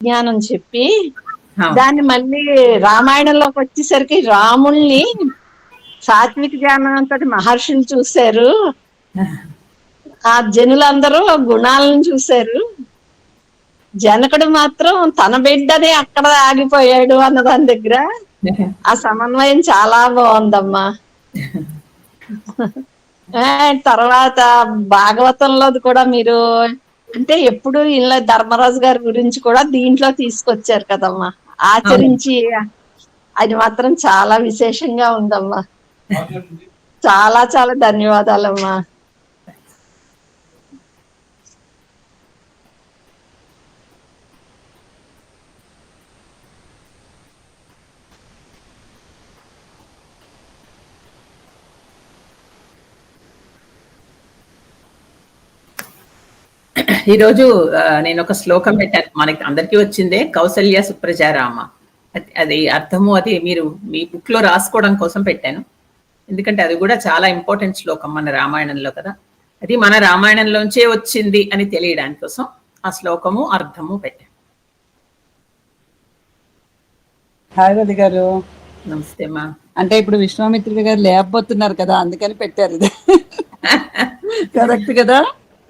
జ్ఞానం చెప్పి దాన్ని మళ్ళీ రామాయణంలోకి వచ్చేసరికి రాముల్ని సాత్విక జ్ఞానంతో మహర్షులు చూశారు, ఆ జనులందరూ గుణాలను చూశారు, జనకుడు మాత్రం తన బిడ్డని అక్కడ ఆగిపోయాడు అన్న దాని దగ్గర ఆ సమన్వయం చాలా బాగుందమ్మా. తర్వాత భాగవతంలోది కూడా మీరు అంటే ఎప్పుడు ఇలా ధర్మరాజు గారి గురించి కూడా దీంట్లో తీసుకొచ్చారు కదమ్మా, ఆచరించి అది మాత్రం చాలా విశేషంగా ఉందమ్మా. చాలా చాలా ధన్యవాదాలమ్మా. ఈరోజు నేను ఒక శ్లోకం పెట్టాను, మనకి అందరికీ వచ్చిందే, కౌసల్య సుప్రజారామ. అది అర్థము అది మీరు మీ బుక్ లో రాసుకోవడం కోసం పెట్టాను, ఎందుకంటే అది కూడా చాలా ఇంపార్టెంట్ శ్లోకం మన రామాయణంలో కదా, అది మన రామాయణంలోంచే వచ్చింది అని తెలియడానికి కోసం ఆ శ్లోకము అర్థము పెట్టాను. హాయ్ రవి గారు. నమస్తే మా. అంటే ఇప్పుడు విశ్వామిత్రుడి గారు లేకపోతున్నారు కదా, అందుకని పెట్టారు ఇది. కరెక్ట్ కదా?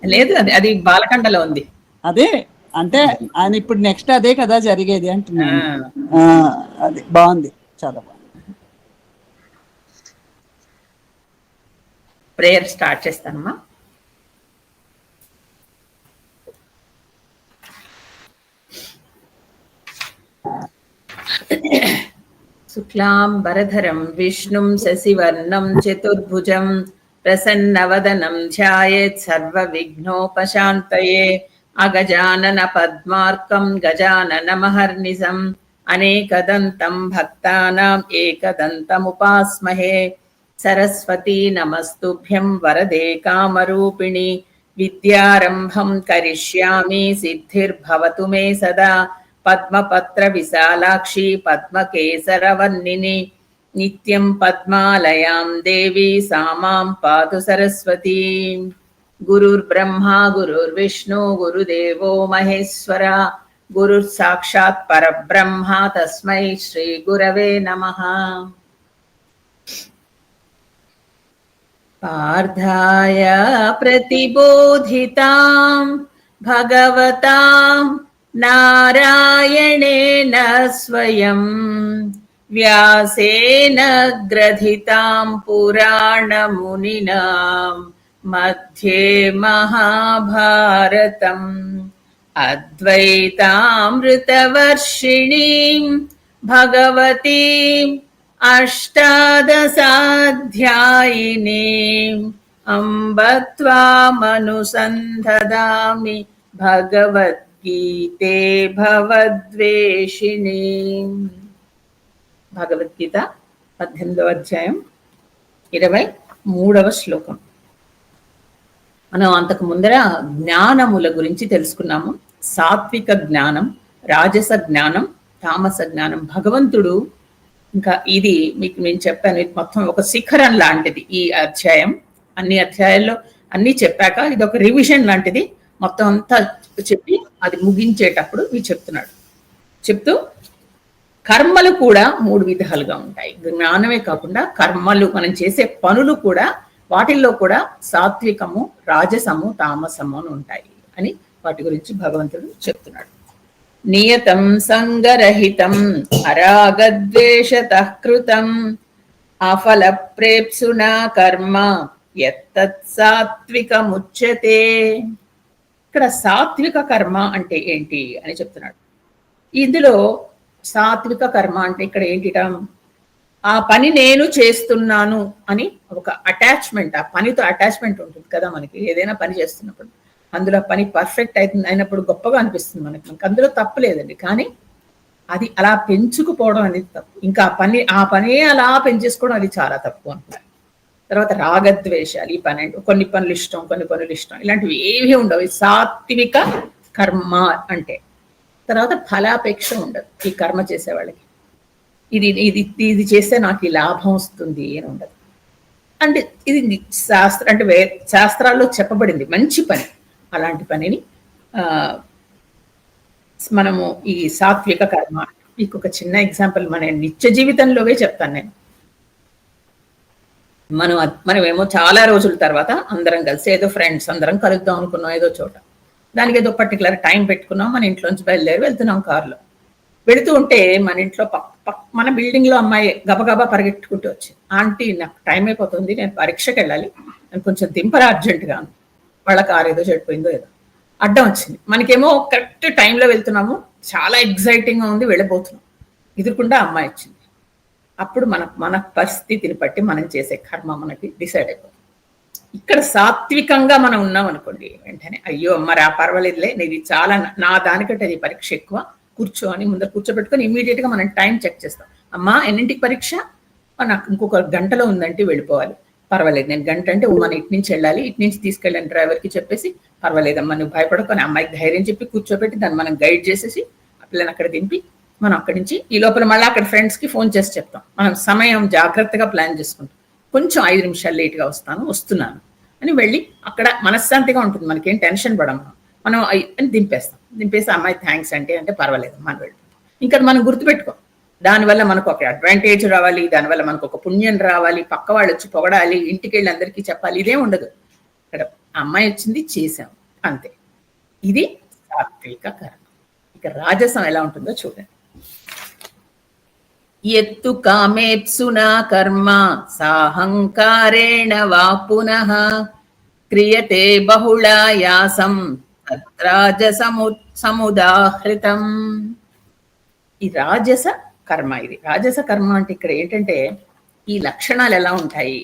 లేదు, అది బాలకండలో ఉంది. అదే అంటే ఆయన ఇప్పుడు నెక్స్ట్ అదే కదా జరిగేది అంటున్నాను. అది బాగుంది, చాలా బాగుంది. ప్రేయర్ స్టార్ట్ చేస్తానమ్మా. శుక్లాం వరధరం విష్ణుం శశివర్ణం చతుర్భుజం ప్రసన్నవదనం ధ్యాయేత్ సర్వ విఘ్నోపశాంతయే అగజానన పద్మార్కం గజాననమహర్నిశం అనేకదంతం భక్తానాం ఏకదంతముపాస్మహే. సరస్వతీ నమస్తుభ్యం వరదే కామరూపిణి విద్యారంభం కరిష్యామి సిద్ధిర్భవతు మే సదా. పద్మపత్ర విశాలాక్షి పద్మకేసరవర్ణిని నిత్యం పద్మాలయాం దేవి సామాం పాతు సరస్వతీ. గురుర్బ్రహ్మా గురుర్విష్ణు గురుదేవో మహేశ్వర గురుర్ సాక్షాత్ పరబ్రహ్మ తస్మై శ్రీ గురవే నమః. పార్థాయ ప్రతిబోధితాం భగవతాం నారాయణేన స్వయం వ్యాసేన గ్రథితాం పురాణమునినా మధ్యే మహాభారతం అద్వైతామృతవర్షిణీం భగవతీం అష్టాదశాధ్యాయినీం అంబ త్వామనుసంధదామి భగవద్గీతే భవద్వేషిణీం. భగవద్గీత 18వ అధ్యాయం 23వ శ్లోకం. మనం అంతకు ముందర జ్ఞానముల గురించి తెలుసుకున్నాము. సాత్విక జ్ఞానం, రాజస జ్ఞానం, తామస జ్ఞానం. భగవంతుడు ఇంకా ఇది మీకు నేను చెప్పాను, ఇది మొత్తం ఒక శిఖరం లాంటిది ఈ అధ్యాయం. అన్ని అధ్యాయాల్లో అన్ని చెప్పాక ఇది ఒక రివిజన్ లాంటిది, మొత్తం అంతా చెప్పి అది ముగించేటప్పుడు ఇవి చెప్తున్నాడు. చెప్తూ కర్మలు కూడా 3 విధాలుగా ఉంటాయి. జ్ఞానమే కాకుండా కర్మలు, మనం చేసే పనులు కూడా, వాటిల్లో కూడా సాత్వికము, రాజసము, తామసము అని ఉంటాయి అని వాటి గురించి భగవంతుడు చెప్తున్నాడు. నియతం సంగరహితం అరాగద్వేషతః కృతం అఫల ప్రేప్సునా కర్మ యత్తత్ సాత్వికముచ్యతే. ఇక్కడ సాత్విక కర్మ అంటే ఏంటి అని చెప్తున్నాడు. ఇందులో సాత్విక కర్మ అంటే ఇక్కడ ఏంటిట, ఆ పని నేను చేస్తున్నాను అని ఒక అటాచ్మెంట్, ఆ పనితో అటాచ్మెంట్ ఉంటుంది కదా మనకి. ఏదైనా పని చేస్తున్నప్పుడు అందులో పని పర్ఫెక్ట్ అయినప్పుడు గొప్పగా అనిపిస్తుంది మనకి అందులో తప్పు లేదండి. కానీ అది అలా పెంచుకుపోవడం అనేది తప్పు. ఇంకా ఆ పని అలా పెంచేసుకోవడం అది చాలా తప్పు అంటారు. తర్వాత రాగద్వేషాలు, ఈ పని కొన్ని పనులు ఇష్టం, కొన్ని పనులు ఇష్టం, ఇలాంటివి ఏవి ఉండవు. సాత్విక కర్మ అంటే. తర్వాత ఫలాపేక్ష ఉండదు ఈ కర్మ చేసే వాళ్ళకి. ఇది చేస్తే నాకు ఈ లాభం వస్తుంది అని ఉండదు. అంటే ఇది శాస్త్రాల్లో చెప్పబడింది మంచి పని. అలాంటి పనిని మనము ఈ సాత్విక కర్మ, మీకు ఒక చిన్న ఎగ్జాంపుల్ మన నిత్య జీవితంలోవే చెప్తాను నేను. మనమేమో చాలా రోజుల తర్వాత అందరం కలిసి ఏదో ఫ్రెండ్స్ అందరం కలుద్దాం అనుకున్నాం ఏదో చోట. దానికి ఏదో పర్టికులర్ టైం పెట్టుకున్నాం, మన ఇంట్లోంచి బయలుదేరి వెళ్తున్నాం కారులో. వెళుతూ ఉంటే మన ఇంట్లో మన బిల్డింగ్ లో అమ్మాయి గబగబా పరిగెట్టుకుంటూ వచ్చింది. ఆంటీ నాకు టైం అయిపోతుంది, నేను పరీక్షకి వెళ్ళాలి, నేను కొంచెం దింపరా అర్జెంటుగా. వాళ్ళ కారు ఏదో చెడిపోయిందో ఏదో అడ్డం వచ్చింది. మనకేమో కరెక్ట్ టైంలో వెళ్తున్నాము, చాలా ఎగ్జైటింగ్ గా ఉంది, వెళ్ళిపోతున్నాం. ఎదురుకుండా అమ్మాయి వచ్చింది. అప్పుడు మన పరిస్థితిని బట్టి మనం చేసే కర్మ మనకి డిసైడ్ అయిపోతుంది. ఇక్కడ సాత్వికంగా మనం ఉన్నాం అనుకోండి, వెంటనే అయ్యో అమ్మ రా పర్వాలేదులే, నీది చాలా నా దానికంటే అది పరీక్ష ఎక్కువ, కూర్చో అని ముందర కూర్చోబెట్టుకొని ఇమీడియట్ గా మనం టైం చెక్ చేస్తాం. అమ్మా ఎన్నింటికి పరీక్ష? నాకు ఇంకొక గంటలో ఉందంటే వెళ్ళిపోవాలి. పర్వాలేదు, నేను గంట అంటే మన ఇటు నుంచి వెళ్ళాలి, ఇటు నుంచి తీసుకెళ్ళాను డ్రైవర్కి చెప్పేసి, పర్వాలేదమ్మా నువ్వు భయపడుకొని అమ్మాయికి ధైర్యం చెప్పి కూర్చోబెట్టి దాన్ని మనం గైడ్ చేసేసి ఆ పిల్లని అక్కడ దింపి మనం అక్కడి నుంచి ఈ లోపల మళ్ళీ అక్కడ ఫ్రెండ్స్కి ఫోన్ చేసి చెప్తాం. మనం సమయం జాగ్రత్తగా ప్లాన్ చేసుకుంటాం. కొంచెం 5 నిమిషాలు లేట్గా వస్తున్నాను అని వెళ్ళి అక్కడ మనశ్శాంతిగా ఉంటుంది, మనకేం టెన్షన్ పడము. మనం అని దింపేసి అమ్మాయి థ్యాంక్స్ అంటే పర్వాలేదు మనం వెళ్ళి ఇంకా మనం గుర్తుపెట్టుకో, దానివల్ల మనకు ఒక అడ్వాంటేజ్ రావాలి, దానివల్ల మనకు ఒక పుణ్యం రావాలి, పక్క వాళ్ళు వచ్చి పొగడాలి, ఇంటికి వెళ్ళి అందరికీ చెప్పాలి, ఇదేం ఉండదు. ఇక్కడ అమ్మాయి వచ్చింది చేసాం అంతే. ఇది సాత్విక కర్మ. ఇక రాజసం ఎలా ఉంటుందో చూడండి. ఎత్తు కామేప్సునా కర్మ సాహంకారేణ వా పునః క్రియతే బహుళాయాసం తద్రాజసముదాహృతం. ఈ రాజస కర్మ, ఇది రాజస కర్మ అంటే ఇక్కడ ఏంటంటే ఈ లక్షణాలు ఎలా ఉంటాయి,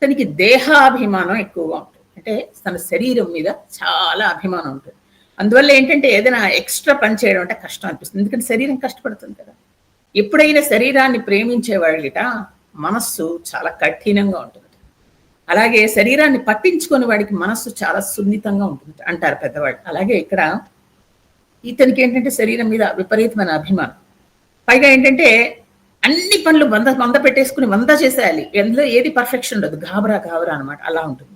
తనకి దేహాభిమానం ఎక్కువగా ఉంటుంది. అంటే తన శరీరం మీద చాలా అభిమానం ఉంటుంది. అందువల్ల ఏంటంటే ఏదైనా ఎక్స్ట్రా పని చేయడం అంటే కష్టం అనిపిస్తుంది, ఎందుకంటే శరీరం కష్టపడుతుంది కదా. ఎప్పుడైనా శరీరాన్ని ప్రేమించేవాళ్ళిట మనస్సు చాలా కఠినంగా ఉంటుంది. అలాగే శరీరాన్ని పట్టించుకునే వాడికి మనస్సు చాలా సున్నితంగా ఉంటుంది అంటారు పెద్దవాళ్ళు. అలాగే ఇక్కడ ఇతనికి ఏంటంటే శరీరం మీద విపరీతమైన అభిమానం. పైగా ఏంటంటే అన్ని పనులు వంద పెట్టేసుకుని 100 చేసేయాలి, ఎందులో ఏది పర్ఫెక్షన్ ఉండదు, గాబరా అనమాట. అలా ఉంటుంది,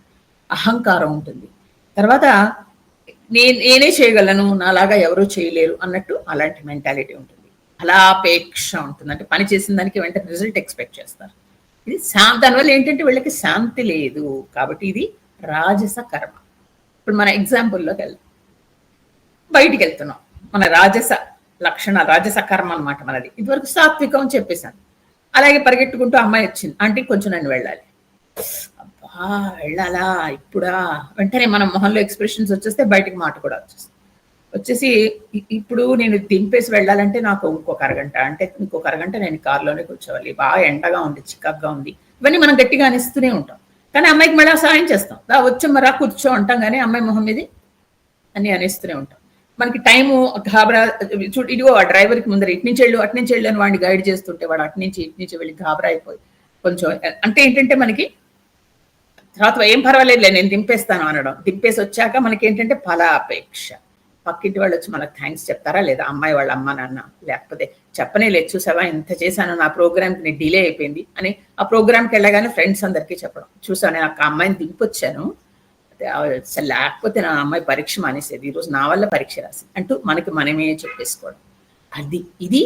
అహంకారం ఉంటుంది. తర్వాత నేనే చేయగలను, నాలాగా ఎవరూ చేయలేరు అన్నట్టు అలాంటి మెంటాలిటీ ఉంటుంది. ఫలాపేక్ష ఉంటుంది, అంటే పని చేసిన దానికి వెంటనే రిజల్ట్ ఎక్స్పెక్ట్ చేస్తారు. ఇది దానివల్ల ఏంటంటే వీళ్ళకి శాంతి లేదు. కాబట్టి ఇది రాజస కర్మ. ఇప్పుడు మన ఎగ్జాంపుల్లోకి వెళ్దాం. బయటికి వెళ్తున్నాం, మన రాజస లక్షణ రాజస కర్మ అనమాట మనది. ఇదివరకు సాత్వికం అని చెప్పేశాను. అలాగే పరిగెట్టుకుంటూ అమ్మాయి వచ్చింది, అంటే కొంచెం నన్ను వెళ్ళాలి, అబ్బా వెళ్ళాలా ఇప్పుడా, వెంటనే మన మొహంలో ఎక్స్ప్రెషన్స్ వచ్చేస్తే బయటికి మాట కూడా వచ్చేసి ఇప్పుడు నేను దింపేసి వెళ్ళాలంటే నాకు ఇంకొక అరగంట నేను కారులోనే కూర్చోవాలి, బాగా ఎండగా ఉంది, చిక్కగా ఉంది, ఇవన్నీ మనం గట్టిగా అనిస్తూనే ఉంటాం. కానీ అమ్మాయికి మళ్ళీ సాయం చేస్తాం, వచ్చమ్మరా కూర్చో అంటాం, కానీ అమ్మాయి మొహం మీద అన్ని అనేస్తూనే ఉంటాం. మనకి టైము గాబరా ఇదిగో ఆ డ్రైవర్కి ముందర ఇటు నుంచి వెళ్ళు అటు నుంచి వెళ్ళు అని వాడిని గైడ్ చేస్తుంటే వాడు ఇటు నుంచి వెళ్ళి గాబరా అయిపోయి కొంచెం అంటే ఏంటంటే మనకి తర్వాత ఏం పర్వాలేదులే నేను దింపేస్తాను అనడం. దింపేసి వచ్చాక మనకి ఏంటంటే ఫలాపేక్ష. పక్కింటి వాళ్ళు వచ్చి మనకు థ్యాంక్స్ చెప్తారా లేదా, అమ్మాయి వాళ్ళ అమ్మ నాన్న, లేకపోతే చెప్పనే లేదు చూసావా ఎంత చేశాను, నా ప్రోగ్రామ్కి నేను డిలే అయిపోయింది అని ఆ ప్రోగ్రామ్కి వెళ్ళగానే ఫ్రెండ్స్ అందరికీ చెప్పడం, చూసాను నేను ఆ అమ్మాయిని దింపొచ్చాను, అసలు లేకపోతే నా అమ్మాయి పరీక్ష మానేసేది, ఈరోజు నా వల్ల పరీక్ష రాసింది అంటూ మనమే చెప్పేసుకోవడం. ఇది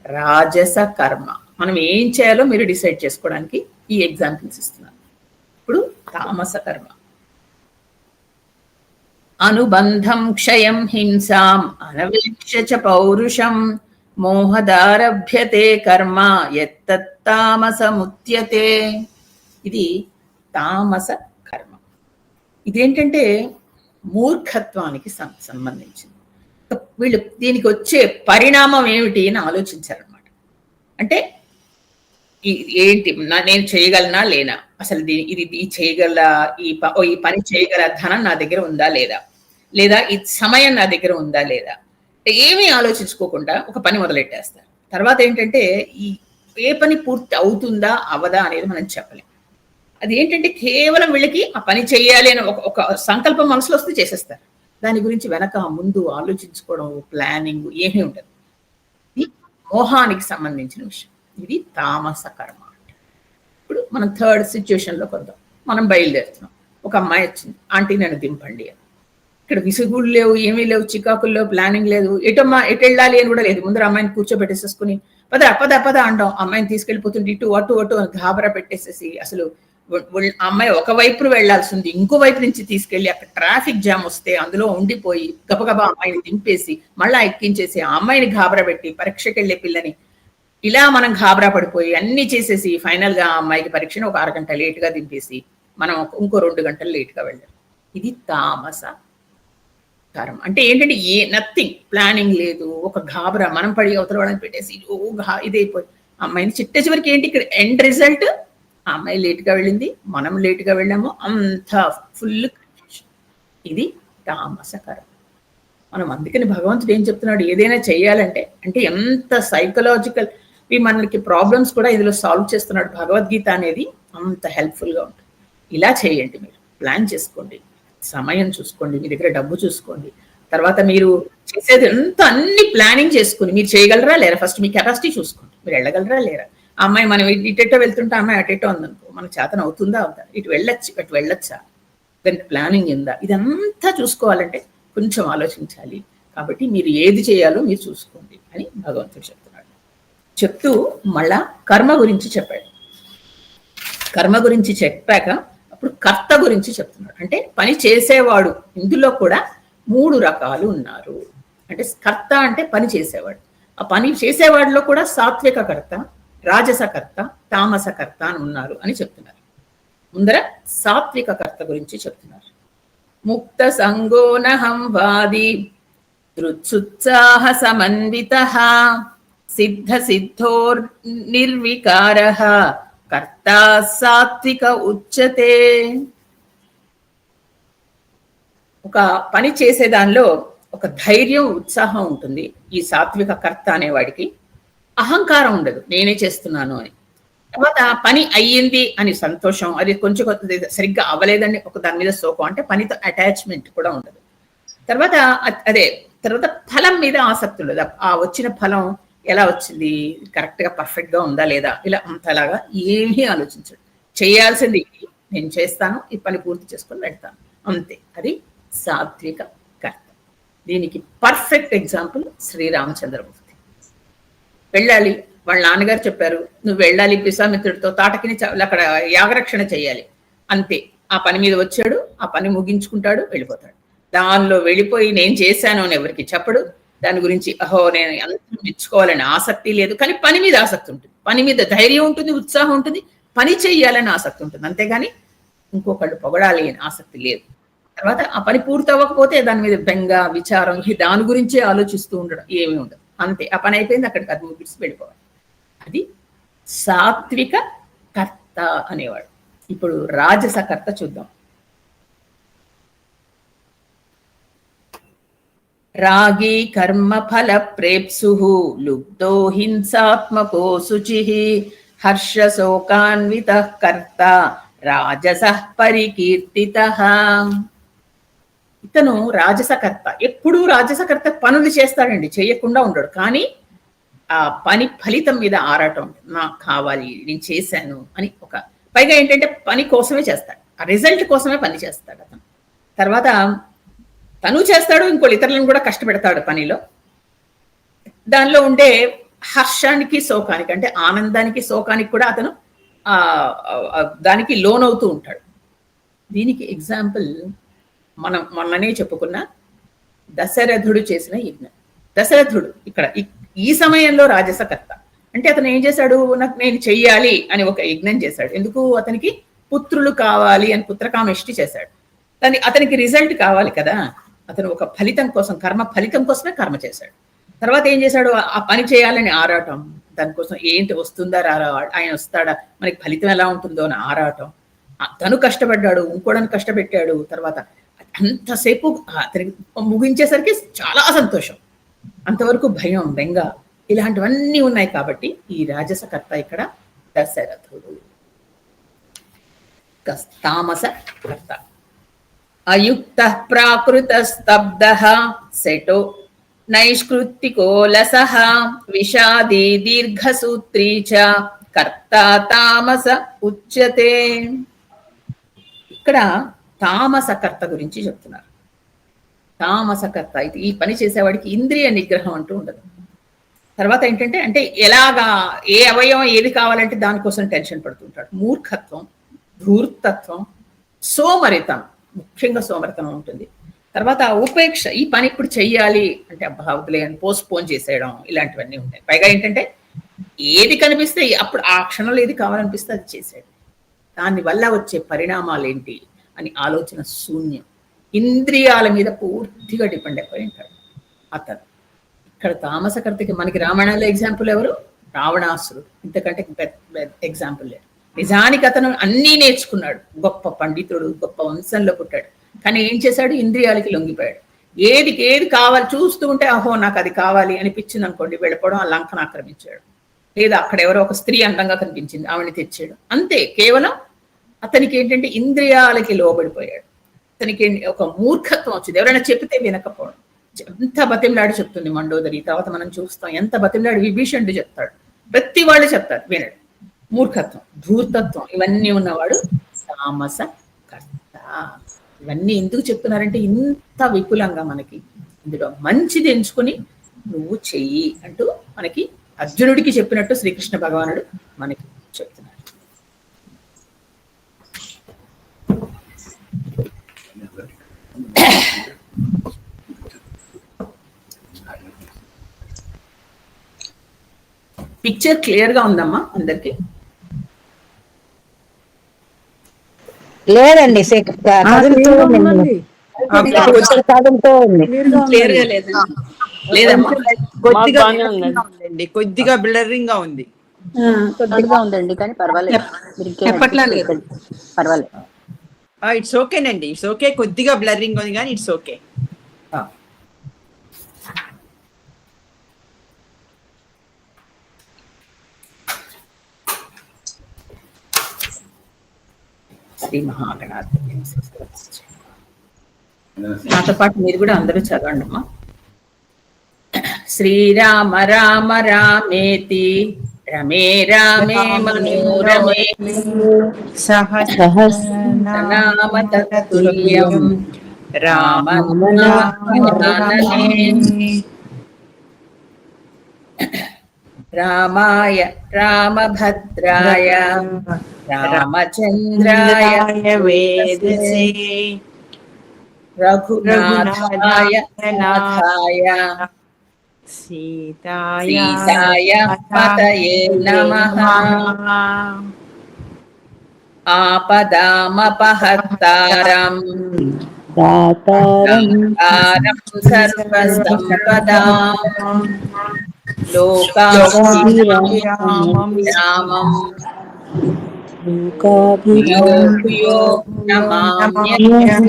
రాజస కర్మ. మనం ఏం చేయాలో మీరు డిసైడ్ చేసుకోవడానికి ఈ ఎగ్జాంపుల్స్ ఇస్తున్నాను. ఇప్పుడు తామస కర్మ. అనుబంధం క్షయం హింసాం అనవేక్ష చ పౌరుషం మోహదారభ్యతే కర్మ యత్తత్తామసముచ్యతే. ఇది తామస కర్మ. ఇదేంటంటే మూర్ఖత్వానికి సంబంధించింది. వీళ్ళు దీనికి వచ్చే పరిణామం ఏమిటి అని ఆలోచించారనమాట. అంటే ఏంటి, నేను చేయగలనా లేనా, అసలు ఇది చేయగల ఈ పని చేయగల ధనం నా దగ్గర ఉందా లేదా ఈ సమయం నా దగ్గర ఉందా లేదా, ఏమీ ఆలోచించుకోకుండా ఒక పని మొదలెట్టేస్తారు. తర్వాత ఏంటంటే ఏ పని పూర్తి అవుతుందా అవ్వదా అనేది మనం చెప్పలేం. అది ఏంటంటే కేవలం వీళ్ళకి ఆ పని చేయాలి అని ఒక సంకల్పం మనసులో వస్తే చేసేస్తారు. దాని గురించి వెనక ముందు ఆలోచించుకోవడం, ప్లానింగ్ ఏమీ ఉండదు. ఇది మోహానికి సంబంధించిన విషయం. ఇది తామస కర్మ. ఇప్పుడు మనం థర్డ్ సిచ్యువేషన్లోకి వద్దాం. మనం బయలుదేరుతున్నాం, ఒక అమ్మాయి వచ్చింది, ఆంటీ నన్ను దింపండి అని. ఇక్కడ విసుగులు లేవు, ఏమీ లేవు, చికాకుల్లో ప్లానింగ్ లేదు, ఎటమ్మా ఎటు వెళ్ళాలి అని కూడా లేదు. ముందర అమ్మాయిని కూర్చోబెట్టేసేసుకుని పద పద పద అంటాం, అమ్మాయిని తీసుకెళ్ళిపోతుంటే ఇటు అటు అటు గాబరా పెట్టేసేసి అసలు అమ్మాయి ఒకవైపు వెళ్లాల్సింది ఇంకో వైపు నుంచి తీసుకెళ్లి అక్కడ ట్రాఫిక్ జామ్ వస్తే అందులో ఉండిపోయి గబగబా అమ్మాయిని దింపేసి మళ్ళా ఎక్కించేసి ఆ అమ్మాయిని గాబరా పెట్టి పరీక్షకి వెళ్లే పిల్లని ఇలా మనం గాబరా పడిపోయి అన్ని చేసేసి ఫైనల్ గా ఆ అమ్మాయికి పరీక్షను ఒక 6 గంటలు లేట్ గా దింపేసి మనం ఇంకో 2 గంటలు లేట్ గా వెళ్ళాం. ఇది తామస కర్మ. అంటే ఏంటంటే నథింగ్ ప్లానింగ్ లేదు, ఒక గాబరా మనం పడి అవతల వాళ్ళని పెట్టేసి ఇదైపోయి అమ్మాయిని చిట్ట చివరికి ఏంటి ఇక్కడ ఎండ్ రిజల్ట్, ఆ అమ్మాయి లేట్ గా వెళ్ళింది, మనం లేట్ గా వెళ్ళాము, అంత ఫుల్ కన్ఫ్యూషన్. ఇది తామస కర్మ. మనం అందుకని భగవంతుడు ఏం చెప్తున్నాడు, ఏదైనా చేయాలంటే అంటే ఎంత సైకలాజికల్ మనకి ప్రాబ్లమ్స్ కూడా ఇందులో సాల్వ్ చేస్తున్నాడు. భగవద్గీత అనేది అంత హెల్ప్ఫుల్ గా ఉంటుంది. ఇలా చేయండి, మీరు ప్లాన్ చేసుకోండి, సమయం చూసుకోండి, మీ దగ్గర డబ్బు చూసుకోండి, తర్వాత మీరు చేసేది అంతా అన్ని ప్లానింగ్ చేసుకుని మీరు చేయగలరా లేరా, ఫస్ట్ మీ కెపాసిటీ చూసుకోండి, మీరు వెళ్ళగలరా లేరా. ఆ అమ్మాయి మనం ఇటెటో వెళ్తుంటే అమ్మాయి అటెటో ఉందనుకో, మనకు చేతన అవుతుందా అవుతా, ఇటు వెళ్ళొచ్చు అటు వెళ్ళొచ్చా, దానికి ప్లానింగ్ ఉందా, ఇదంతా చూసుకోవాలంటే కొంచెం ఆలోచించాలి. కాబట్టి మీరు ఏది చేయాలో మీరు చూసుకోండి అని భగవంతుడు చెప్తున్నాడు. చెప్తూ మళ్ళా కర్మ గురించి చెప్పాడు. కర్మ గురించి చెప్పాక అప్పుడు కర్త గురించి చెప్తున్నాడు. అంటే పని చేసేవాడు, ఇందులో కూడా 3 రకాలు ఉన్నారు. అంటే కర్త అంటే పని చేసేవాడు. ఆ పని చేసేవాడిలో కూడా సాత్విక కర్త, రాజస కర్త, తామస కర్త అని ఉన్నారు అని చెప్తున్నారు. ముందర సాత్విక కర్త గురించి చెప్తున్నారు. ముక్త సంగోనహం వాది దృత్సుత్సాహ సమన్వితః సిద్ధ సిద్ధోర్ నిర్వికారః కర్త సాత్విక ఉచ్యతే. ఒక పని చేసే దానిలో ఒక ధైర్యం, ఉత్సాహం ఉంటుంది. ఈ సాత్విక కర్త అనేవాడికి అహంకారం ఉండదు, నేనే చేస్తున్నాను అని. తర్వాత పని అయ్యింది అని సంతోషం, అది కొంచెం సరిగ్గా అవ్వలేదని ఒక దాని మీద సోకం, అంటే పనితో అటాచ్మెంట్ కూడా ఉండదు. తర్వాత తర్వాత ఫలం మీద ఆసక్తి ఉండదు. ఆ వచ్చిన ఫలం ఎలా వచ్చింది, కరెక్ట్ గా పర్ఫెక్ట్ గా ఉందా లేదా, ఇలా అంతలాగా ఏమీ ఆలోచించడు. చేయాల్సింది నేను చేస్తాను, ఈ పని పూర్తి చేసుకొని పెడతాను, అంతే. అది సాత్విక కర్త. దీనికి పర్ఫెక్ట్ ఎగ్జాంపుల్ శ్రీరామచంద్రమూర్తి. వెళ్ళాలి, వాళ్ళ నాన్నగారు చెప్పారు నువ్వు వెళ్ళాలి విశ్వామిత్రుడితో తాటకిని అక్కడ యాగరక్షణ చేయాలి, అంతే. ఆ పని మీద వచ్చాడు, ఆ పని ముగించుకుంటాడు, వెళ్ళిపోతాడు. దానిలో వెళ్ళిపోయి నేను చేశాను అని ఎవరికి చెప్పడు. దాని గురించి నేను అందరూ మెచ్చుకోవాలని ఆసక్తి లేదు. కానీ పని మీద ఆసక్తి ఉంటుంది, పని మీద ధైర్యం ఉంటుంది, ఉత్సాహం ఉంటుంది, పని చేయాలని ఆసక్తి ఉంటుంది. అంతేగాని ఇంకొకళ్ళు పొగడాలి అని ఆసక్తి లేదు. తర్వాత ఆ పని పూర్తి అవ్వకపోతే దాని మీద బెంగ, విచారం, దాని గురించే ఆలోచిస్తూ ఉండడం ఏమీ ఉండదు, అంతే. ఆ పని అయిపోయింది, అక్కడికి అది ముగిసి వెళ్ళిపోవాలి. అది సాత్విక కర్త అనేవాడు. ఇప్పుడు రాజస కర్త చూద్దాం. రాగి కర్మ ఫల ప్రేప్సు లుబ్ధో హింసాత్మకో శుచిః హర్ష శోకాన్విత కర్త రాజస పరికీర్తితః. ఇతను రాజసకర్త. ఎప్పుడూ రాజసకర్త పనులు చేస్తాడండి, చేయకుండా ఉండడు. కానీ ఆ పని ఫలితం మీద ఆరాటం, నాకు కావాలి, నేను చేశాను అని. ఒక పైగా ఏంటంటే పని కోసమే చేస్తాడు, ఆ రిజల్ట్ కోసమే పని చేస్తాడు అతను. తర్వాత తను చేస్తాడు, ఇంకో ఇతరులను కూడా కష్టపెడతాడు పనిలో. దానిలో ఉండే హర్షానికి శోకానికి, అంటే ఆనందానికి శోకానికి కూడా అతను దానికి లోనవుతూ ఉంటాడు. దీనికి ఎగ్జాంపుల్ మనం మొన్ననే చెప్పుకున్న దశరథుడు చేసిన యజ్ఞం. దశరథుడు ఇక్కడ ఈ సమయంలో రాజసకర్త. అంటే అతను ఏం చేశాడు, నేను చెయ్యాలి అని ఒక యజ్ఞం చేశాడు. ఎందుకు, అతనికి పుత్రులు కావాలి అని పుత్రకామేష్టి చేశాడు. అతనికి రిజల్ట్ కావాలి కదా, అతను ఒక ఫలితం కోసం, కర్మ ఫలితం కోసమే కర్మ చేశాడు. తర్వాత ఏం చేశాడు, ఆ పని చేయాలని ఆరాటం, దానికోసం ఏంటి వస్తుందా రారా, ఆయన వస్తాడా, మనకి ఫలితం ఎలా ఉంటుందో అని ఆరాటం. తను కష్టపడ్డాడు, ఇంకోడని కష్టపెట్టాడు. తర్వాత అంతసేపు అతనికి ముగించేసరికి చాలా సంతోషం, అంతవరకు భయం, బెంగ, ఇలాంటివన్నీ ఉన్నాయి. కాబట్టి ఈ రాజసకర్త ఇక్కడ దశరథుడు. తామస కర్త అయుక్త ప్రాకృత స్తబ్ద శటో నైష్కృతికోలస విషాదీ దీర్ఘసూత్రీ చ కర్త తామస ఉచ్యతే. ఇక్కడ తామస కర్త గురించి చెప్తున్నారు. తామసకర్త. అయితే ఈ పని చేసేవాడికి ఇంద్రియ నిగ్రహం అంటూ ఉండదు. తర్వాత ఏంటంటే అంటే ఎలాగా ఏ అవయవం ఏది కావాలంటే దానికోసం టెన్షన్ పడుతుంటాడు. మూర్ఖత్వం, ధూర్తత్వం, సోమరితనం, ముఖ్యంగా సోమరితనం ఉంటుంది. తర్వాత ఉపేక్ష, ఈ పని ఇప్పుడు చెయ్యాలి అంటే అబ్బా వదిలే అని పోస్ట్పోన్ చేసేయడం, ఇలాంటివన్నీ ఉంటాయి. పైగా ఏంటంటే ఏది కనిపిస్తే అప్పుడు ఆ క్షణంలో ఏది కావాలనిపిస్తే అది చేసేయడం. దానివల్ల వచ్చే పరిణామాలు ఏంటి అని ఆలోచన శూన్యం. ఇంద్రియాల మీద పూర్తిగా డిపెండ్ అయిపోయి ఉంటాడు అతను. ఇక్కడ తామసకర్తకి మనకి రామాయణంలో ఎగ్జాంపుల్ ఎవరు? రావణాసురుడు. ఇంతకంటే ఎగ్జాంపుల్ లేదు. నిజానికి అతను అన్నీ నేర్చుకున్నాడు, గొప్ప పండితుడు, గొప్ప వంశంలో పుట్టాడు. కానీ ఏం చేశాడు? ఇంద్రియాలకి లొంగిపోయాడు. ఏది కావాలి చూస్తూ ఉంటే అహో నాకు అది కావాలి అనిపించింది అనుకోండి, వెళ్ళిపోవడం, ఆ లంకను ఆక్రమించాడు. లేదా అక్కడ ఎవరో ఒక స్త్రీ అందంగా కనిపించింది, ఆవిడని తెచ్చాడు. అంతే, కేవలం అతనికి ఏంటంటే ఇంద్రియాలకి లోబడిపోయాడు. అతనికి ఒక మూర్ఖత్వం వచ్చింది. ఎవరైనా చెప్తే వినకపోవడం. ఎంత బతిమలాడి చెప్తుంది మండోదరి. తర్వాత మనం చూస్తాం ఎంత బతిమలాడి విభీషణుడు చెప్తాడు. ప్రతి వాళ్ళు చెప్తారు, వినడు. మూర్ఖత్వం, ధూర్తత్వం ఇవన్నీ ఉన్నవాడు తామస కర్త. ఇవన్నీ ఎందుకు చెప్తున్నారంటే ఇంత విపులంగా మనకి ఇందులో మంచిది ఎంచుకుని నువ్వు చెయ్యి అంటూ మనకి అర్జునుడికి చెప్పినట్టు శ్రీకృష్ణ భగవానుడు మనకి చెప్తున్నాడు. పిక్చర్ క్లియర్ గా ఉందమ్మా అందరికి? లేదండి, క్లియర్ గా లేదమ్మా. కొద్దిగా బ్లరింగ్ గా ఉంది. కొద్దిగా ఉందండి, కానీ పర్వాలేదు. పర్వాలేదు. ఇట్స్ ఓకేనండి, ఇట్స్ ఓకే. కొద్దిగా బ్లరింగ్ ఉంది కానీ ఇట్స్ ఓకే. శ్రీ మహాగణాధిపతి నాతో పాటు మీరు కూడా అందరూ చదవండి అమ్మా. శ్రీరామ రామ రామేతి రమే రామే మనోరమే సహస్రనామ తత్తుల్యం రామాయ రామభద్రాయ రామచంద్రాయ వేదసే రఘునాథాయ నాథాయ సీతాయ పతయే నమః. ఆపదామపహర్తారం దాతారం సర్వసంపదాం లోకాభిరామం రామం భూయో నమామ్యహం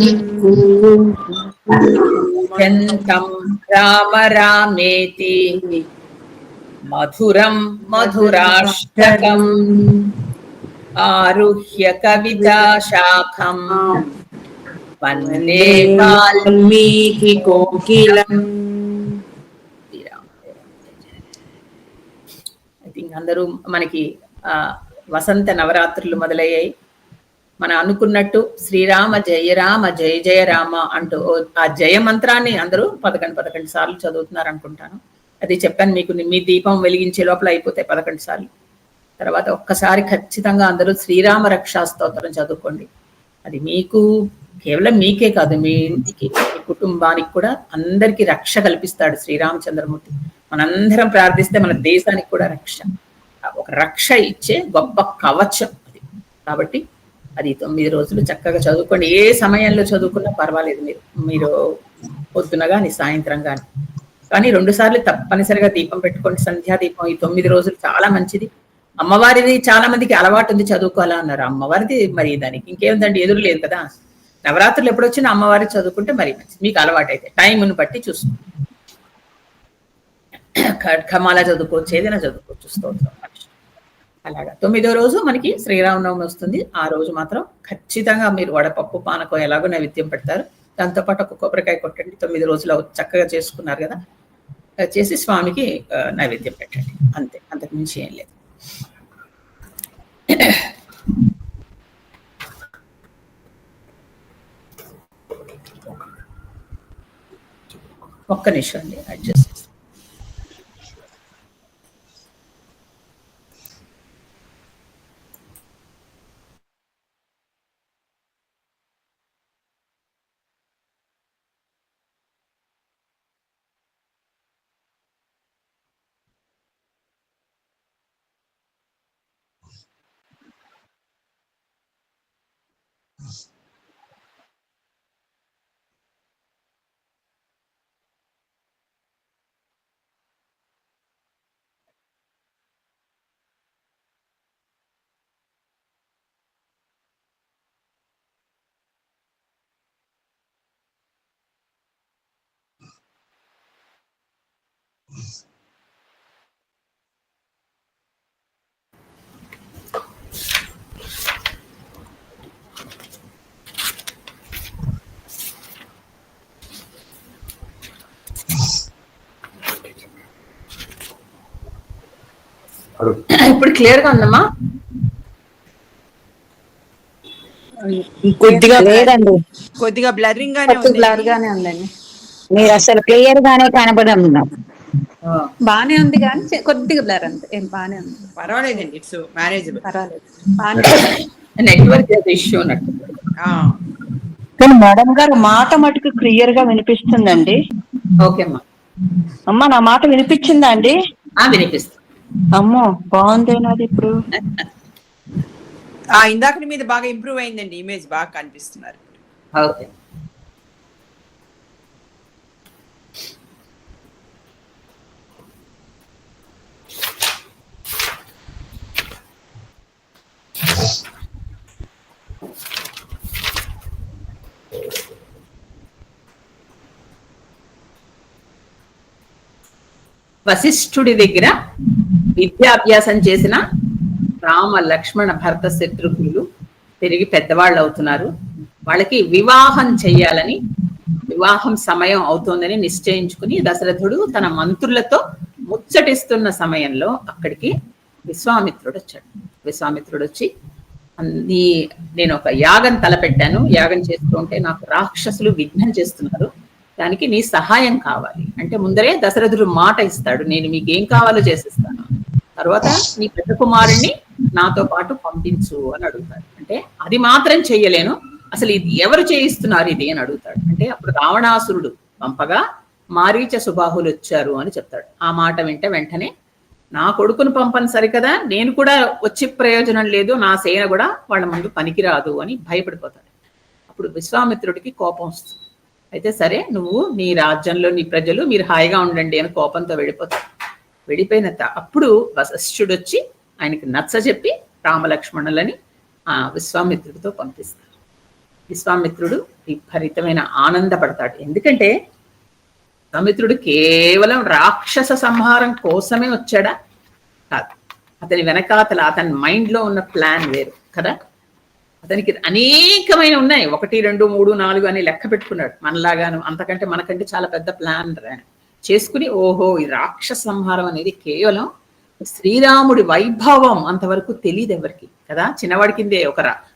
రామ రామేతి మధురం మధురాష్టకం ఆరుహ్య కవితా శాఖం వందే వాల్మీకి కోకిలం. ఐ థింక్ అందరూ మనకి వసంత నవరాత్రులు మొదలయ్యాయి. మనం అనుకున్నట్టు శ్రీరామ జయ రామ జయ జయ రామ అంటూ ఆ జయ మంత్రాన్ని అందరూ 11 సార్లు చదువుతున్నారు అనుకుంటాను. అది చెప్పాను మీకు, మీ దీపం వెలిగించే లోపల అయిపోతాయి 11 సార్లు. తర్వాత ఒక్కసారి ఖచ్చితంగా అందరూ శ్రీరామ రక్షా స్తోత్రం చదువుకోండి. అది మీకు కేవలం మీకే కాదు, మీ ఇంటికి, మీ కుటుంబానికి కూడా అందరికీ రక్ష కల్పిస్తాడు శ్రీరామచంద్రమూర్తి. మనందరం ప్రార్థిస్తే మన దేశానికి కూడా రక్ష, ఒక రక్ష ఇచ్చే గొప్ప కవచం అది. కాబట్టి అది 9 రోజులు చక్కగా చదువుకోండి. ఏ సమయంలో చదువుకున్నా పర్వాలేదు, మీరు పొద్దున కానీ సాయంత్రం కానీ 2 సార్లు తప్పనిసరిగా దీపం పెట్టుకోండి, సంధ్యా దీపం. ఈ 9 రోజులు చాలా మంచిది. అమ్మవారిది చాలా మందికి అలవాటు ఉంది చదువుకోవాలా అన్నారు. అమ్మవారిది మరి దానికి ఇంకేముందండి, ఎదురు లేదు కదా. నవరాత్రులు ఎప్పుడు వచ్చినా అమ్మవారి చదువుకుంటే మరి మంచిది, మీకు అలవాటు అయితే టైంను బట్టి చూసుకోండి. ఖమాల చదువుకోవచ్చు, ఏదైనా చదువుకోవచ్చు, స్తోత్రం అలాగా. 9వ రోజు మనకి శ్రీరామనవమి వస్తుంది. ఆ రోజు మాత్రం ఖచ్చితంగా మీరు వడపప్పు పానకం ఎలాగో నైవేద్యం పెడతారు, దాంతోపాటు ఒక కొబ్బరికాయ కొట్టండి. 9 రోజులు చక్కగా చేసుకున్నారు కదా, చేసి స్వామికి నైవేద్యం పెట్టండి, అంతే, అంతకు మించి ఏం లేదు. ఒక్క నిమిషం అండి, అడ్జస్ట్ చేస్తాను. ఇప్పుడు క్లియర్ గా ఉందమ్మా? కొద్దిగా లేదండి, కొద్దిగా బ్లరింగ్ గానే కొంచెం ఉంది. బ్లర్ గానే ఉందండి. మీరు అసలు క్లియర్ గానే కనపడదు నాకు. బానే ఉంది కానీ కొద్దిగా బ్లర్ అంతే, ఏం బానే ఉంది, పర్వాలేదండి, ఇట్స్ మేనేజబుల్. పర్వాలేదు, బానే ఉంది. నెట్వర్క్ ఇష్యూ ఉన్నట్టు. కానీ మేడం గారు మాట మటుకు క్లియర్ గా వినిపిస్తుందండి. ఓకే అమ్మా. అమ్మా నా మాట వినిపించిందా అండి? వినిపిస్తుంది. అమ్మో బాగుందేనాది ఇప్పుడు. ఇందాక మీద బాగా ఇంప్రూవ్ అయిందండి, ఇమేజ్ బాగా కనిపిస్తున్నారు. ఓకే. వశిష్ఠుడి దగ్గర విద్యాభ్యాసం చేసిన రామ లక్ష్మణ భరత శత్రుఘ్నులు తిరిగి పెద్దవాళ్ళు అవుతున్నారు. వాళ్ళకి వివాహం చెయ్యాలని, వివాహం సమయం అవుతోందని నిశ్చయించుకుని దశరథుడు తన మంత్రులతో ముచ్చటిస్తున్న సమయంలో అక్కడికి విశ్వామిత్రుడు వచ్చాడు. విశ్వామిత్రుడు వచ్చి, నేను ఒక యాగం తలపెట్టాను, యాగం చేస్తుంటే నాకు రాక్షసులు విఘ్నం చేస్తున్నారు, దానికి నీ సహాయం కావాలి అంటే ముందరే దశరథుడు మాట ఇస్తాడు, నేను మీకు ఏం కావాలో చేసిస్తాను, తర్వాత నీ పెద్ద కుమారుణ్ణి నాతో పాటు పంపించు అని అడుగుతాడు. అంటే అది మాత్రం చెయ్యలేను, అసలు ఇది ఎవరు చేయిస్తున్నారు ఇది అని అడుగుతాడు. అంటే అప్పుడు రావణాసురుడు పంపగా మారీచ సుబాహులు వచ్చారు అని చెప్తాడు. ఆ మాట వెంటనే నా కొడుకును పంపని సరికదా, నేను కూడా వచ్చి ప్రయోజనం లేదు, నా సేన కూడా వాళ్ళ ముందు పనికిరాదు అని భయపడిపోతాడు. అప్పుడు విశ్వామిత్రుడికి కోపం వస్తుంది. అయితే సరే, నువ్వు నీ రాజ్యంలో నీ ప్రజలు మీరు హాయిగా ఉండండి అని కోపంతో వెళ్ళిపోతాడు. వెళ్ళిపోయిన అప్పుడు వశిష్ఠుడు వచ్చి ఆయనకి నచ్చ చెప్పి రామలక్ష్మణులని విశ్వామిత్రుడితో పంపిస్తాడు. విశ్వామిత్రుడు విపరీతమైన ఆనందపడతాడు. ఎందుకంటే విశ్వామిత్రుడు కేవలం రాక్షస సంహారం కోసమే వచ్చాడా? కాదు. అతని వెనకాతల అతని మైండ్ లో ఉన్న ప్లాన్ వేరు కదా. అతనికి అనేకమైన ఉన్నాయి, 1, 2, 3, 4 అని లెక్క పెట్టుకున్నాడు. మనలాగాను అంతకంటే మనకంటే చాలా పెద్ద ప్లాన్ చేసుకుని, ఓహో ఈ రాక్షస సంహారం అనేది కేవలం శ్రీరాముడి వైభవం అంతవరకు తెలియదు ఎవరికి కదా. చిన్నవాడి కిందే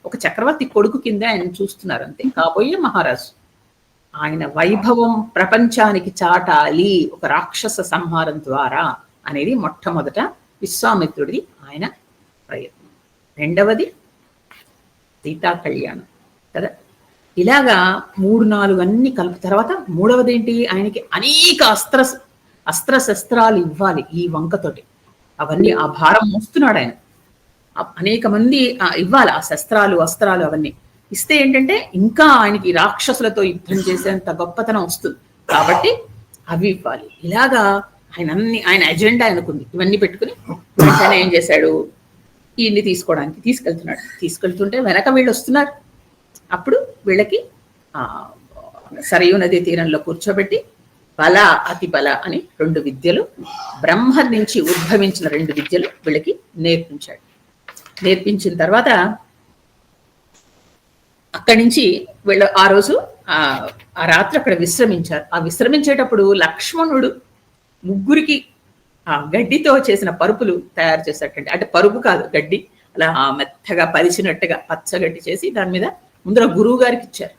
ఒక చక్రవర్తి కొడుకు కిందే ఆయన చూస్తున్నారు అంతే, కాబోయే మహారాజు. ఆయన వైభవం ప్రపంచానికి చాటాలి ఒక రాక్షస సంహారం ద్వారా అనేది మొట్టమొదట విశ్వామిత్రుడిది ఆయన ప్రయత్నం. రెండవది సీతా కళ్యాణం కదా. ఇలాగా 3, 4 అన్ని కలిపి తర్వాత మూడవది ఏంటి, ఆయనకి అనేక అస్త్రశస్త్రాలు ఇవ్వాలి ఈ వంకతోటి. అవన్నీ ఆ భారం మోస్తున్నాడు ఆయన. అనేక మంది ఇవ్వాలి ఆ శస్త్రాలు అస్త్రాలు అవన్నీ ఇస్తే ఏంటంటే ఇంకా ఆయనకి రాక్షసులతో యుద్ధం చేసేంత గొప్పతనం వస్తుంది కాబట్టి అవి ఇవ్వాలి. ఇలాగా ఆయన అజెండా ఆయనకుంది. ఇవన్నీ పెట్టుకుని వెంటనే ఏం చేశాడు, ఈయన్ని తీసుకోవడానికి తీసుకెళ్తుంటే వెనక వీళ్ళు వస్తున్నారు. అప్పుడు వీళ్ళకి సరయూ నది తీరంలో కూర్చోబెట్టి బల అతి బల అని 2 విద్యలు, బ్రహ్మ నుంచి ఉద్భవించిన 2 విద్యలు వీళ్ళకి నేర్పించాడు. నేర్పించిన తర్వాత అక్కడి నుంచి వీళ్ళు ఆ రోజు ఆ రాత్రి అక్కడ విశ్రమించారు. ఆ విశ్రమించేటప్పుడు లక్ష్మణుడు ముగ్గురికి ఆ గడ్డితో చేసిన పరుపులు తయారు చేసేటండి. అంటే పరుపు కాదు, గడ్డి అలా మెత్తగా పరిచినట్టుగా పచ్చగడ్డి చేసి దాని మీద ముందర గురువు గారికి ఇచ్చారు.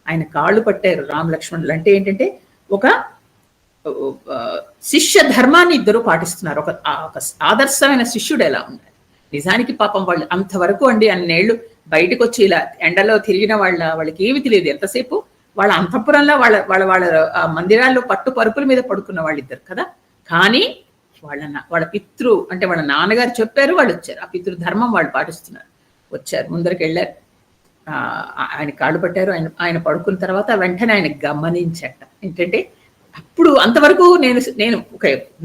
ఆయన కాళ్ళు పట్టారు రామ లక్ష్మణులు. అంటే ఏంటంటే ఒక శిష్య ధర్మాన్ని ఇద్దరు పాటిస్తున్నారు. ఒక ఆదర్శమైన శిష్యుడు ఎలా ఉండాలి. నిజానికి పాపం వాళ్ళు అంతవరకు అండి అన్నేళ్లు బయటకు వచ్చి ఇలా ఎండలో తిరిగిన వాళ్ళకి ఏమి తెలియదు. ఎంతసేపు వాళ్ళ అంతఃపురంలో వాళ్ళ మందిరాల్లో పట్టు పరుపుల మీద పడుకున్న వాళ్ళిద్దరు కదా. కానీ వాళ్ళ పితృ అంటే వాళ్ళ నాన్నగారు చెప్పారు, వాళ్ళు వచ్చారు. ఆ పితృ ధర్మం వాళ్ళు పాటిస్తున్నారు. వచ్చారు, ముందరికి వెళ్ళారు, ఆయన కాళ్ళు పట్టారు. ఆయన పడుకున్న తర్వాత వెంటనే ఆయన గమనించట ఏంటంటే, అప్పుడు అంతవరకు నేను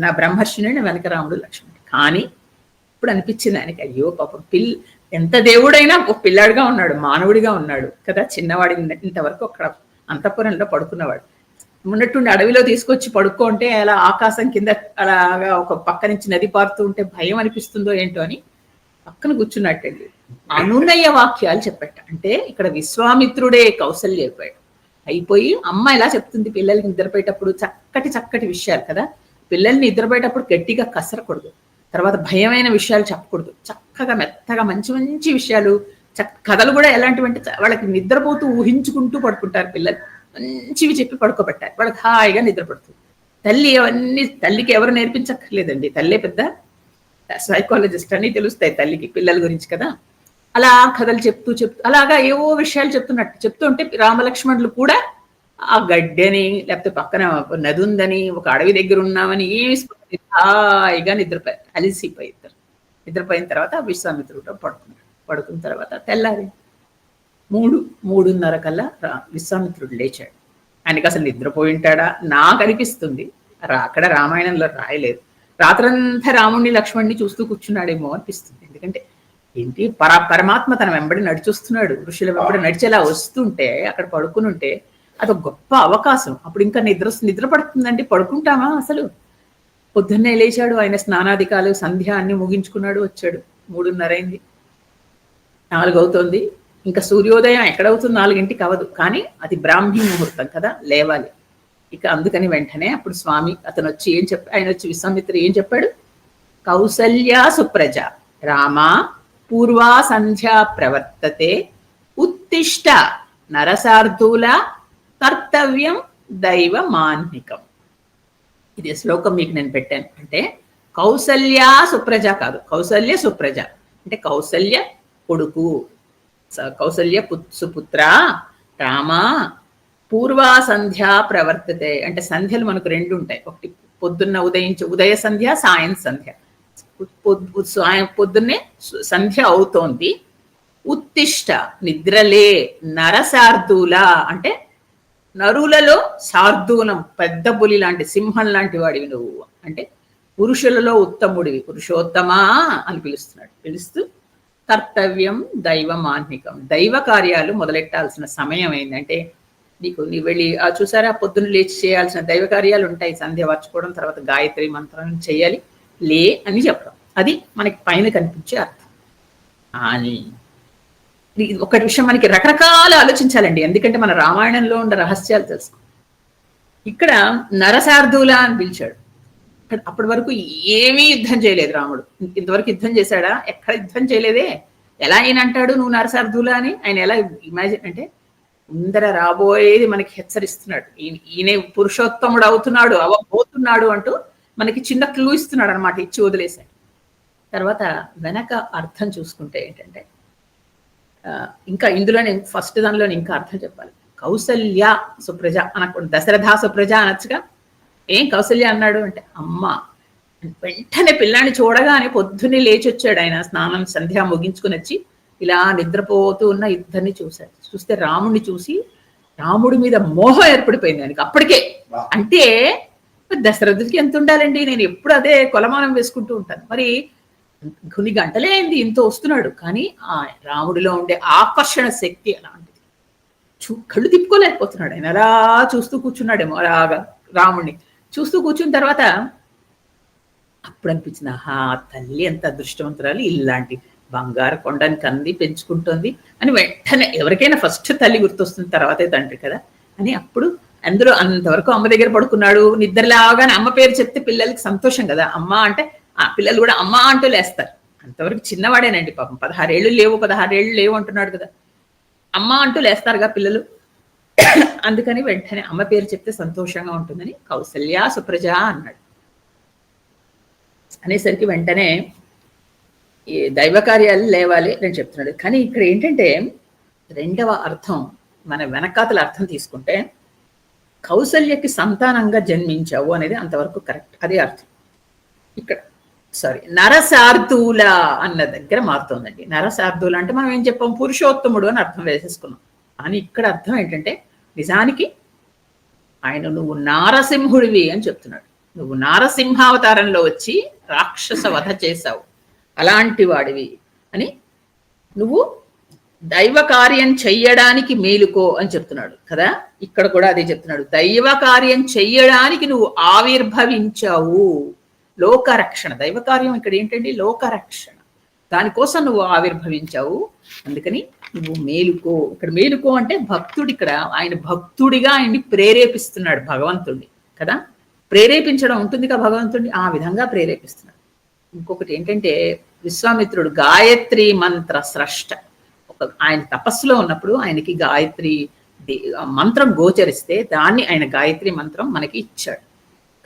నా బ్రహ్మర్షిని వెనక రాముడు లక్ష్మణుడు. కానీ ఇప్పుడు అనిపించింది ఆయనకి, అయ్యో పాపం ఎంత దేవుడైనా ఒక పిల్లాడిగా ఉన్నాడు, మానవుడిగా ఉన్నాడు కదా. చిన్నవాడి ఇంతవరకు అక్కడ అంతఃపురంలో పడుకున్నవాడు ఉన్నట్టుండి అడవిలో తీసుకొచ్చి పడుకుంటే అలా ఆకాశం కింద అలాగా ఒక పక్క నుంచి నది పారుతూ ఉంటే భయం అనిపిస్తుందో ఏంటో అని పక్కన కూర్చున్నట్టండి. అనునయ వాక్యాలు చెప్పట. అంటే ఇక్కడ విశ్వామిత్రుడే కౌసల్య అయిపోయి అమ్మ ఎలా చెప్తుంది పిల్లలకి నిద్రపోయేటప్పుడు చక్కటి విషయాలు కదా. పిల్లల్ని నిద్రపోయేటప్పుడు గట్టిగా కసరకూడదు, తర్వాత భయమైన విషయాలు చెప్పకూడదు. చక్కగా మెత్తగా మంచి విషయాలు, కథలు కూడా ఎలాంటివంటే వాళ్ళకి నిద్రపోతూ ఊహించుకుంటూ పడుకుంటారు పిల్లలు. మంచివి చెప్పి పడుకోబెట్టారు, వాళ్ళకి హాయిగా నిద్రపడుతుంది. తల్లికి ఎవరు నేర్పించక్కర్లేదండి, తల్లే పెద్ద సైకాలజిస్ట్ అని తెలుస్తాయి తల్లికి పిల్లల గురించి కదా. అలా కథలు చెప్తూ అలాగా ఏవో విషయాలు చెప్తూ ఉంటే రామలక్ష్మణులు కూడా ఆ గడ్డని లేకపోతే పక్కన నది ఉందని ఒక అడవి దగ్గర ఉన్నామని ఏమి హాయిగా నిద్రపోయారు. అలిసిపోయిద్దరు. నిద్రపోయిన తర్వాత విశ్వామిత్రుడు పడుకున్న తర్వాత తెల్లారి 3:30 కల్లా విశ్వామిత్రుడు లేచాడు. ఆయనకి అసలు నిద్రపోయి ఉంటాడా నాకు అనిపిస్తుంది. అక్కడ రామాయణంలో రాయలేదు. రాత్రంతా రాముడిని లక్ష్మణ్ణి చూస్తూ కూర్చున్నాడేమో అనిపిస్తుంది. ఎందుకంటే ఏంటి పరమాత్మ తన వెంబడి నడిచొస్తున్నాడు, ఋషుల వెంబడి నడిచేలా వస్తుంటే అక్కడ పడుకుని ఉంటే అదొక గొప్ప అవకాశం. అప్పుడు ఇంకా నిద్ర పడుతుందండి, పడుకుంటామా అసలు? పొద్దున్నే లేచాడు, ఆయన స్నానాధికాలు సంధ్య అన్ని ముగించుకున్నాడు, వచ్చాడు. 3:30 అయింది, 4 అవుతోంది. ఇంకా సూర్యోదయం ఎక్కడవుతుంది, 4 అవ్వదు. కానీ అది బ్రాహ్మీ ముహూర్తం కదా, లేవాలి. ఇక అందుకని వెంటనే అప్పుడు స్వామి అతను వచ్చి ఆయన వచ్చి విశ్వామిత్రుడు ఏం చెప్పాడు? కౌసల్య సుప్రజ రామా పూర్వా సంధ్యా ప్రవర్తతే ఉత్తిష్ట నరసార్థూల కర్తవ్యం దైవ మాన్నికం. ఇది శ్లోకం మీకు నేను పెట్టాను. అంటే కౌసల్య సుప్రజ కాదు, కౌసల్య సుప్రజ అంటే కౌసల్య కొడుకు, కౌసల్య సుపుత్ర రామా పూర్వా సంధ్యా ప్రవర్తతే. అంటే సంధ్యలు మనకు 2 ఉంటాయి. ఒకటి పొద్దున్న ఉదయ సంధ్య, సాయం సంధ్య. పొద్దున్నే సంధ్య అవుతోంది. ఉత్తిష్ట నిద్రలే, నరసార్ధూల అంటే నరులలో శార్దూలం, పెద్ద పులి లాంటి సింహం లాంటి వాడివి నువ్వు. అంటే పురుషులలో ఉత్తముడివి, పురుషోత్తమా అని పిలుస్తూ కర్తవ్యం దైవ మాన్నికం, దైవ కార్యాలు మొదలెట్టాల్సిన సమయం ఏంటంటే నీ వెళ్ళి చూసారా పొద్దున్న లేచి చేయాల్సిన దైవ కార్యాలు ఉంటాయి. సంధ్య వర్చుకోవడం, తర్వాత గాయత్రి మంత్రం చేయాలి, లే అని చెప్పడం. అది మనకి పైన కనిపించే అర్థం. అని ఒక విషయం మనకి రకరకాలు ఆలోచించాలండి, ఎందుకంటే మన రామాయణంలో ఉన్న రహస్యాలు తెలుసు. ఇక్కడ నరసార్ధుల అని పిలిచాడు. అప్పటి వరకు ఏమీ యుద్ధం చేయలేదు రాముడు. ఇంతవరకు యుద్ధం చేశాడా? ఎక్కడ యుద్ధం చేయలేదే. ఎలా ఆయన అంటాడు నువ్వు నరసార్ధుల అని? ఆయన ఎలా ఇమాజిన్ అంటే ముందర రాబోయేది మనకి హెచ్చరిస్తున్నాడు. ఈయన పురుషోత్తముడు అవుతున్నాడు, అవబోతున్నాడు అంటూ మనకి చిన్న క్లూ ఇస్తున్నాడు అనమాట, ఇచ్చి వదిలేశాడు. తర్వాత వెనక అర్థం చూసుకుంటే ఏంటంటే ఇంకా ఇందులోనే ఫస్ట్ దానిలోనే ఇంకా అర్థం చెప్పాలి. కౌసల్య సుప్రజ అనకుండా దశరథ సుప్రజ అనొచ్చుగా. ఏం కౌసల్య అన్నాడు అంటే అమ్మ. వెంటనే పిల్లాన్ని చూడగానే పొద్దున్నే లేచి వచ్చాడు ఆయన, స్నానం సంధ్య ముగించుకుని వచ్చి ఇలా నిద్రపోతూ ఉన్న ఇద్దరిని చూశాడు. చూస్తే రాముడిని చూసి రాముడి మీద మోహం ఏర్పడిపోయింది ఆయనకి అప్పటికే. అంటే దశరథుడికి ఎంత ఉండాలండి, నేను ఎప్పుడు అదే కొలమానం వేసుకుంటూ ఉంటాను. మరి కొన్ని గంటలే అయింది ఇంత వస్తున్నాడు, కానీ ఆ రాముడిలో ఉండే ఆకర్షణ శక్తి అలాంటిది. కళ్ళు తిప్పుకోలేకపోతున్నాడు ఆయన, అలా చూస్తూ కూర్చున్నాడేమో. అలాగా రాముడిని చూస్తూ కూర్చున్న తర్వాత అప్పుడు అనిపించింది, ఆహా తల్లి ఎంత అదృష్టవంతురాలు, ఇలాంటి బంగారు కొండని కంది పెంచుకుంటుంది అని. వెంటనే ఎవరికైనా ఫస్ట్ తల్లి గుర్తొస్తుంది, తర్వాతే తండ్రి కదా అని. అప్పుడు అందులో అంతవరకు అమ్మ దగ్గర పడుకున్నాడు, నిద్రలాగానే అమ్మ పేరు చెప్తే పిల్లలకి సంతోషం కదా. అమ్మ అంటే ఆ పిల్లలు కూడా అమ్మ అంటూ లేస్తారు. అంతవరకు చిన్నవాడేనండి పాపం, 16 ఏళ్ళు లేవు అంటున్నాడు కదా. అమ్మ అంటూ లేస్తారుగా పిల్లలు. అందుకని వెంటనే అమ్మ పేరు చెప్తే సంతోషంగా ఉంటుందని కౌసల్య సుప్రజ అన్నాడు. అనేసరికి వెంటనే ఈ దైవ కార్యాలు లేవాలి అని చెప్తున్నాడు. కానీ ఇక్కడ ఏంటంటే రెండవ అర్థం, మన వెనకాతల అర్థం తీసుకుంటే కౌసల్యకి సంతానంగా జన్మించావు అనేది అంతవరకు కరెక్ట్, అదే అర్థం. ఇక్కడ నరశార్దూల అన్న దగ్గర మారుతోందండి. నరశార్దూల అంటే మనం ఏం చెప్పాం, పురుషోత్తముడు అని అర్థం వేసేసుకున్నాం. కానీ ఇక్కడ అర్థం ఏంటంటే నిజానికి ఆయన నువ్వు నారసింహుడివి అని చెప్తున్నాడు. నువ్వు నారసింహావతారంలో వచ్చి రాక్షస వధ చేశావు, అలాంటి వాడివి అని, నువ్వు దైవ కార్యం చెయ్యడానికి మేలుకో అని చెప్తున్నాడు కదా. ఇక్కడ కూడా అదే చెప్తున్నాడు, దైవ కార్యం చెయ్యడానికి నువ్వు ఆవిర్భవించావు. లోకరక్షణ, దైవ కార్యం ఇక్కడ ఏంటండి, లోకరక్షణ, దానికోసం నువ్వు ఆవిర్భవించావు. అందుకని నువ్వు మేలుకో. ఇక్కడ మేలుకో అంటే భక్తుడు, ఇక్కడ ఆయన భక్తుడిగా ఆయన్ని ప్రేరేపిస్తున్నాడు భగవంతుడిని కదా. ప్రేరేపించడం ఉంటుంది కదా భగవంతుడిని, ఆ విధంగా ప్రేరేపిస్తున్నాడు. ఇంకొకటి ఏంటంటే విశ్వామిత్రుడు గాయత్రి మంత్ర స్రష్ట. ఆయన తపస్సులో ఉన్నప్పుడు ఆయనకి గాయత్రి మంత్రం గోచరిస్తే దాన్ని ఆయన గాయత్రి మంత్రం మనకి ఇచ్చాడు.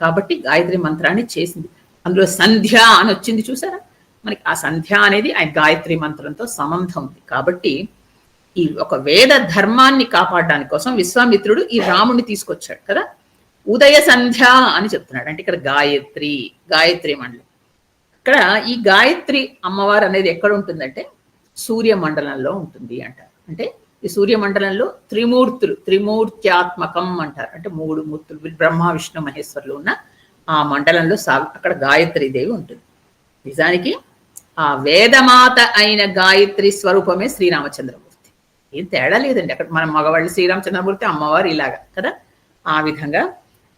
కాబట్టి గాయత్రి మంత్రాన్ని చేసింది. అందులో సంధ్య అని వచ్చింది చూసారా, మనకి ఆ సంధ్య అనేది ఆయన గాయత్రి మంత్రంతో సంబంధం ఉంది. కాబట్టి ఈ ఒక వేద ధర్మాన్ని కాపాడడానికి కోసం విశ్వామిత్రుడు ఈ రాముడిని తీసుకొచ్చాడు కదా. ఉదయ సంధ్య అని చెప్తున్నాడు, అంటే ఇక్కడ గాయత్రి మండలం. ఇక్కడ ఈ గాయత్రి అమ్మవారు అనేది ఎక్కడ ఉంటుందంటే సూర్యమండలంలో ఉంటుంది అంటారు. అంటే ఈ సూర్యమండలంలో త్రిమూర్త్యాత్మకం అంటారు. అంటే 3 మూర్తులు, బ్రహ్మ విష్ణు మహేశ్వరులు ఉన్న ఆ మండలంలో అక్కడ గాయత్రీదేవి ఉంటుంది. నిజానికి ఆ వేదమాత అయిన గాయత్రి స్వరూపమే శ్రీరామచంద్రమూర్తి. ఏం తేడా లేదండి. అక్కడ మన మగవాళ్ళు శ్రీరామచంద్రమూర్తి, అమ్మవారు ఇలాగా కదా. ఆ విధంగా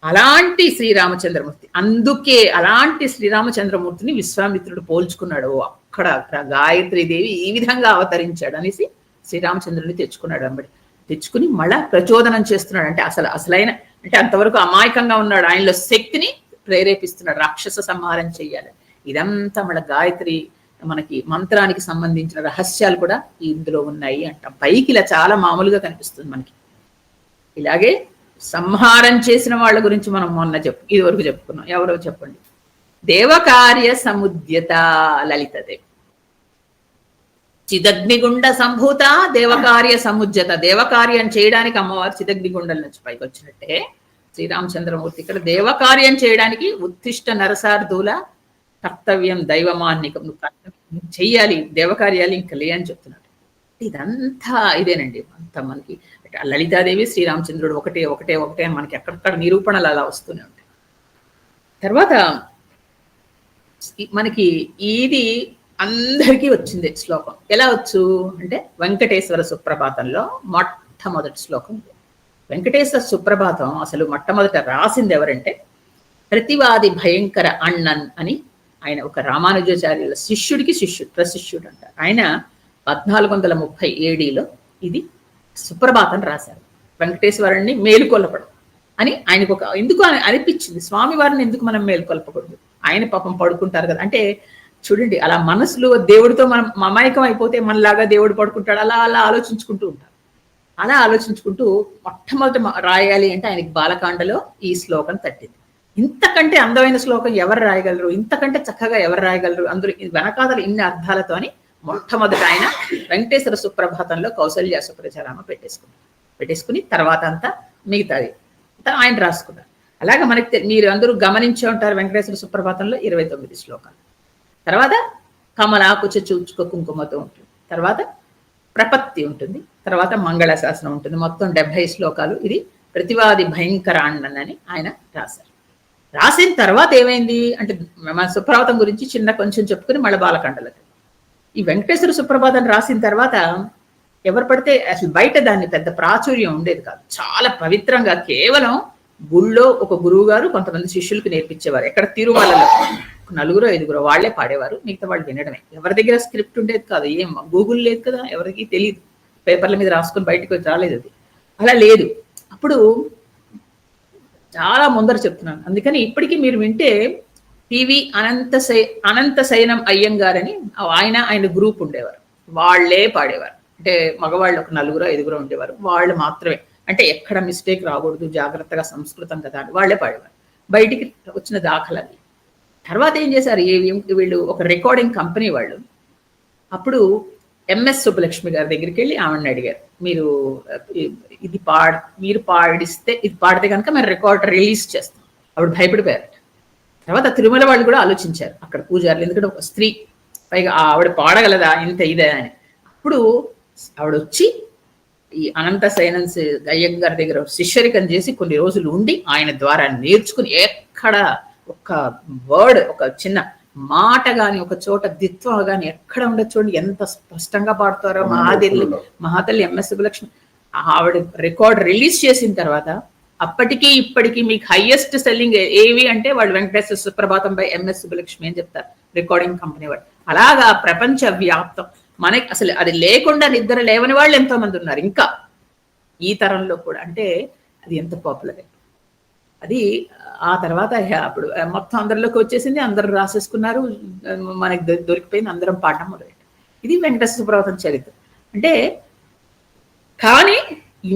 అలాంటి శ్రీరామచంద్రమూర్తి, అందుకే అలాంటి శ్రీరామచంద్రమూర్తిని విశ్వామిత్రుడు పోల్చుకున్నాడు. అక్కడ గాయత్రీదేవి ఈ విధంగా అవతరించాడు అనేసి శ్రీరామచంద్రుడిని తెచ్చుకున్నాడు. అంబడి తెచ్చుకుని మళ్ళా ప్రచోదనం చేస్తున్నాడు. అంటే అసలైన అంటే అంతవరకు అమాయకంగా ఉన్నాడు, ఆయనలో శక్తిని ప్రేరేపిస్తున్నాడు, రాక్షస సంహారం చెయ్యాలి. ఇదంతా మళ్ళీ గాయత్రి మనకి మంత్రానికి సంబంధించిన రహస్యాలు కూడా ఇందులో ఉన్నాయి అంట. పైకి ఇలా చాలా మామూలుగా కనిపిస్తుంది మనకి. ఇలాగే సంహారం చేసిన వాళ్ళ గురించి మనం ఇదివరకు చెప్పుకున్నాం. ఎవరో చెప్పండి. దేవకార్య సముద్యత లలితదేవి, చిదగ్నిగుండ సంభూత దేవకార్య సముజ్జత. దేవకార్యం చేయడానికి అమ్మవారు చిదగ్నిగుండల నుంచి పైకి వచ్చినట్టే శ్రీరామచంద్రమూర్తి ఇక్కడ దేవకార్యం చేయడానికి ఉత్తిష్ట నరసార్దూల కర్తవ్యం దైవమాన్నికం, నువ్వు చెయ్యాలి దేవకార్యాలు ఇంకా లే అని చెప్తున్నాడు. ఇదంతా ఇదేనండి. అంత మనకి లలితాదేవి శ్రీరామచంద్రుడు ఒకటే ఒకటే ఒకటే అని మనకి అక్కడక్కడ నిరూపణలు అలా వస్తూనే ఉంటాయి. తర్వాత మనకి ఇది అందరికీ వచ్చింది శ్లోకం. ఎలా వచ్చు అంటే వెంకటేశ్వర సుప్రభాతంలో మొట్టమొదటి శ్లోకం. వెంకటేశ్వర సుప్రభాతం అసలు మొట్టమొదట రాసింది ఎవరంటే ప్రతివాది భయంకర అಣ್ಣన్ అని ఆయన ఒక రామానుజాచార్యుల శిష్యుడికి ప్రశిష్యుడు అంటారు. ఆయన 1430 ADలో ఇది సుప్రభాతం రాశారు. వెంకటేశ్వరుణ్ణి మేలుకొల్పడం అని ఆయనకు ఒక ఎందుకు అనిపించింది, స్వామివారిని ఎందుకు మనం మేలుకొల్పకూడదు, ఆయన పాపం పడుకుంటారు కదా. అంటే చూడండి, అలా మనసులో దేవుడితో మనం మమాయకం అయిపోతే మనలాగా దేవుడు పడుకుంటాడు, అలా అలా ఆలోచించుకుంటూ ఉంటారు. అలా ఆలోచించుకుంటూ మొట్టమొదట రాయాలి అంటే ఆయనకి బాలకాండలో ఈ శ్లోకం తట్టింది. ఇంతకంటే అందమైన శ్లోకం ఎవరు రాయగలరు, ఇంతకంటే చక్కగా ఎవరు రాయగలరు, అందరూ వెనకాదలు ఇన్ని అర్థాలతో అని మొట్టమొదట ఆయన వెంకటేశ్వర సుప్రభాతంలో కౌసల్య సుప్రజారామ పెట్టేసుకుని తర్వాత అంతా మిగతాది ఆయన రాసుకున్నారు. అలాగే మనకి మీరు అందరూ గమనించే ఉంటారు, వెంకటేశ్వర సుప్రభాతంలో 29 శ్లోకాలు, తర్వాత కమలాకుచ చూచుక కుంకుమతో ఉంటుంది, తర్వాత ప్రపత్తి ఉంటుంది, తర్వాత మంగళ శాసనం ఉంటుంది. మొత్తం 70 శ్లోకాలు. ఇది ప్రతివాది భయంకర అన్నని ఆయన రాశారు. రాసిన తర్వాత ఏమైంది అంటే మన సుప్రభాతం గురించి కొంచెం చెప్పుకుని మళ్ళీ బాలకాండలకు ఈ వెంకటేశ్వర సుప్రభాతం రాసిన తర్వాత ఎవరు పడితే అసలు బయట దాన్ని పెద్ద ప్రాచుర్యం ఉండేది కాదు. చాలా పవిత్రంగా కేవలం గుళ్ళో ఒక గురువు గారు కొంతమంది శిష్యులకు నేర్పించేవారు. ఎక్కడ తిరుమలలో 4-5 వాళ్లే పాడేవారు, మిగతా వాళ్ళు వినడమే. ఎవరి దగ్గర స్క్రిప్ట్ ఉండేది కాదు, ఏం గూగుల్ లేదు కదా, ఎవరికి తెలియదు, పేపర్ల మీద రాసుకొని బయటకు వచ్చి రాలేదు, అది అలా లేదు. అప్పుడు చాలా ముందర చెప్తున్నాను. అందుకని ఇప్పటికీ మీరు వింటే టీవీ అనంత శయనం అయ్యంగారని ఆయన గ్రూప్ ఉండేవారు, వాళ్లే పాడేవారు. అంటే మగవాళ్ళు ఒక 4-5 ఉండేవారు, వాళ్ళు మాత్రమే. అంటే ఎక్కడ మిస్టేక్ రాకూడదు, జాగ్రత్తగా సంస్కృతం కదా అని వాళ్ళే పాడేవారు. బయటికి వచ్చిన దాఖలాలు. తర్వాత ఏం చేశారు, వీళ్ళు ఒక రికార్డింగ్ కంపెనీ వాళ్ళు. అప్పుడు ఎంఎస్ సుబ్బలక్ష్మి గారి దగ్గరికి వెళ్ళి ఆవిడని అడిగారు, మీరు మీరు పాడిస్తే, ఇది పాడితే కనుక మేము రికార్డ్ రిలీజ్ చేస్తాం. ఆవిడ భయపడిపోయారు. తర్వాత తిరుమల వాళ్ళు కూడా ఆలోచించారు, అక్కడ పూజారులు, ఎందుకంటే ఒక స్త్రీ, పైగా ఆవిడ పాడగలదా ఇంత ఇదే అని. అప్పుడు ఆవిడ వచ్చి ఈ అనంత సైనన్స్ అయ్యర్ గారి దగ్గర శిష్యరికం చేసి కొన్ని రోజులు ఉండి ఆయన ద్వారా నేర్చుకుని, ఎక్కడ ఒక వర్డ్, ఒక చిన్న మాట గాని, ఒక చోట దిత్వం గాని ఎక్కడ ఉండదు చూడండి, ఎంత స్పష్టంగా పాడుతారో మహాతల్లి ఎంఎస్ సుబ్బలక్ష్మి. ఆవిడ రికార్డ్ రిలీజ్ చేసిన తర్వాత అప్పటికీ ఇప్పటికీ మీకు హైయెస్ట్ సెల్లింగ్ ఏవి అంటే వాళ్ళు వెంకటేశ్వర సుప్రభాతం బై ఎంఎస్ సుబ్బలక్ష్మి అని చెప్తారు, రికార్డింగ్ కంపెనీ వాళ్ళు. అలాగా ప్రపంచ వ్యాప్తం. మనకి అసలు అది లేకుండా నిద్ర లేవని వాళ్ళు ఎంతో మంది ఉన్నారు ఇంకా ఈ తరంలో కూడా. అంటే అది ఎంత పాపులర్. అది ఆ తర్వాత అప్పుడు మొత్తం అందరిలోకి వచ్చేసింది, అందరూ రాసేసుకున్నారు, మనకి దొరికిపోయింది, అందరం పాడడం మొదలెట్టారు. ఇది వెంకటేశ్వర సుప్రభాతం చరిత్ర. అంటే కానీ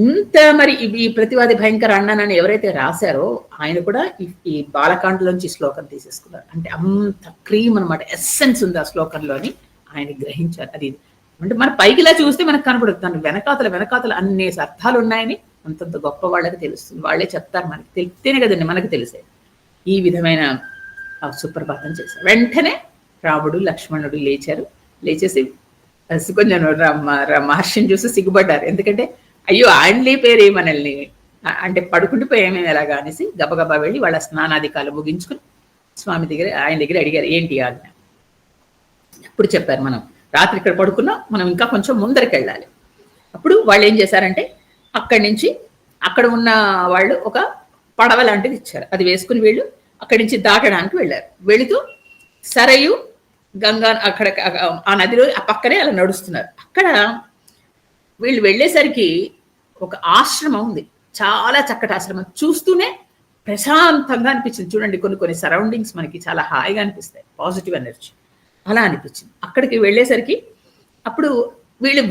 ఇంత మరి ఈ ప్రతివాది భయంకర అన్నానని ఎవరైతే రాశారో ఆయన కూడా ఈ బాలకాండలోంచి శ్లోకం తీసేసుకున్నారు. అంటే అంత క్రీమ్ అనమాట, ఎస్సెన్స్ ఉంది ఆ శ్లోకంలోని, ఆయన గ్రహించారు. అది అంటే మన పైకిలా చూస్తే మనకు కనపడుతుంది, దాని వెనకాతల అన్ని అర్థాలు ఉన్నాయని అంతంత గొప్ప వాళ్ళకి తెలుస్తుంది. వాళ్ళే చెప్తారు, మనకి తెలిస్తేనే కదండి మనకు తెలిసేది. ఈ విధమైన సుప్రభాతం చేశారు. వెంటనే రాముడు లక్ష్మణుడు లేచేసి కొంచెం మహర్షిని చూసి సిగ్గుపడ్డారు. ఎందుకంటే అయ్యో ఆయనలే పేరే మనల్ని అంటే పడుకుండిపోయేమేమి ఎలాగా అనేసి గబగబా వెళ్ళి వాళ్ళ స్నానాధికాలు ముగించుకుని స్వామి దగ్గర ఆయన దగ్గర అడిగారు, ఏంటి ఆజ్ఞ. అప్పుడు చెప్పారు, మనం రాత్రి ఇక్కడ పడుకున్నాం, మనం ఇంకా కొంచెం ముందరికి వెళ్ళాలి. అప్పుడు వాళ్ళు ఏం చేశారంటే అక్కడి నుంచి అక్కడ ఉన్న వాళ్ళు ఒక పడవ లాంటిది ఇచ్చారు, అది వేసుకుని వీళ్ళు అక్కడి నుంచి దాటడానికి వెళ్ళారు. వెళుతూ సరయు గంగా అక్కడ ఆ నదిలో ఆ పక్కనే అలా నడుస్తున్నారు. అక్కడ వీళ్ళు వెళ్ళేసరికి ఒక ఆశ్రమం ఉంది, చాలా చక్కటి ఆశ్రమం, చూస్తూనే ప్రశాంతంగా అనిపించింది. చూడండి కొన్ని సరౌండింగ్స్ మనకి చాలా హాయిగా అనిపిస్తాయి, పాజిటివ్ ఎనర్జీ అలా అనిపించింది. అక్కడికి వెళ్ళేసరికి అప్పుడు వీళ్ళు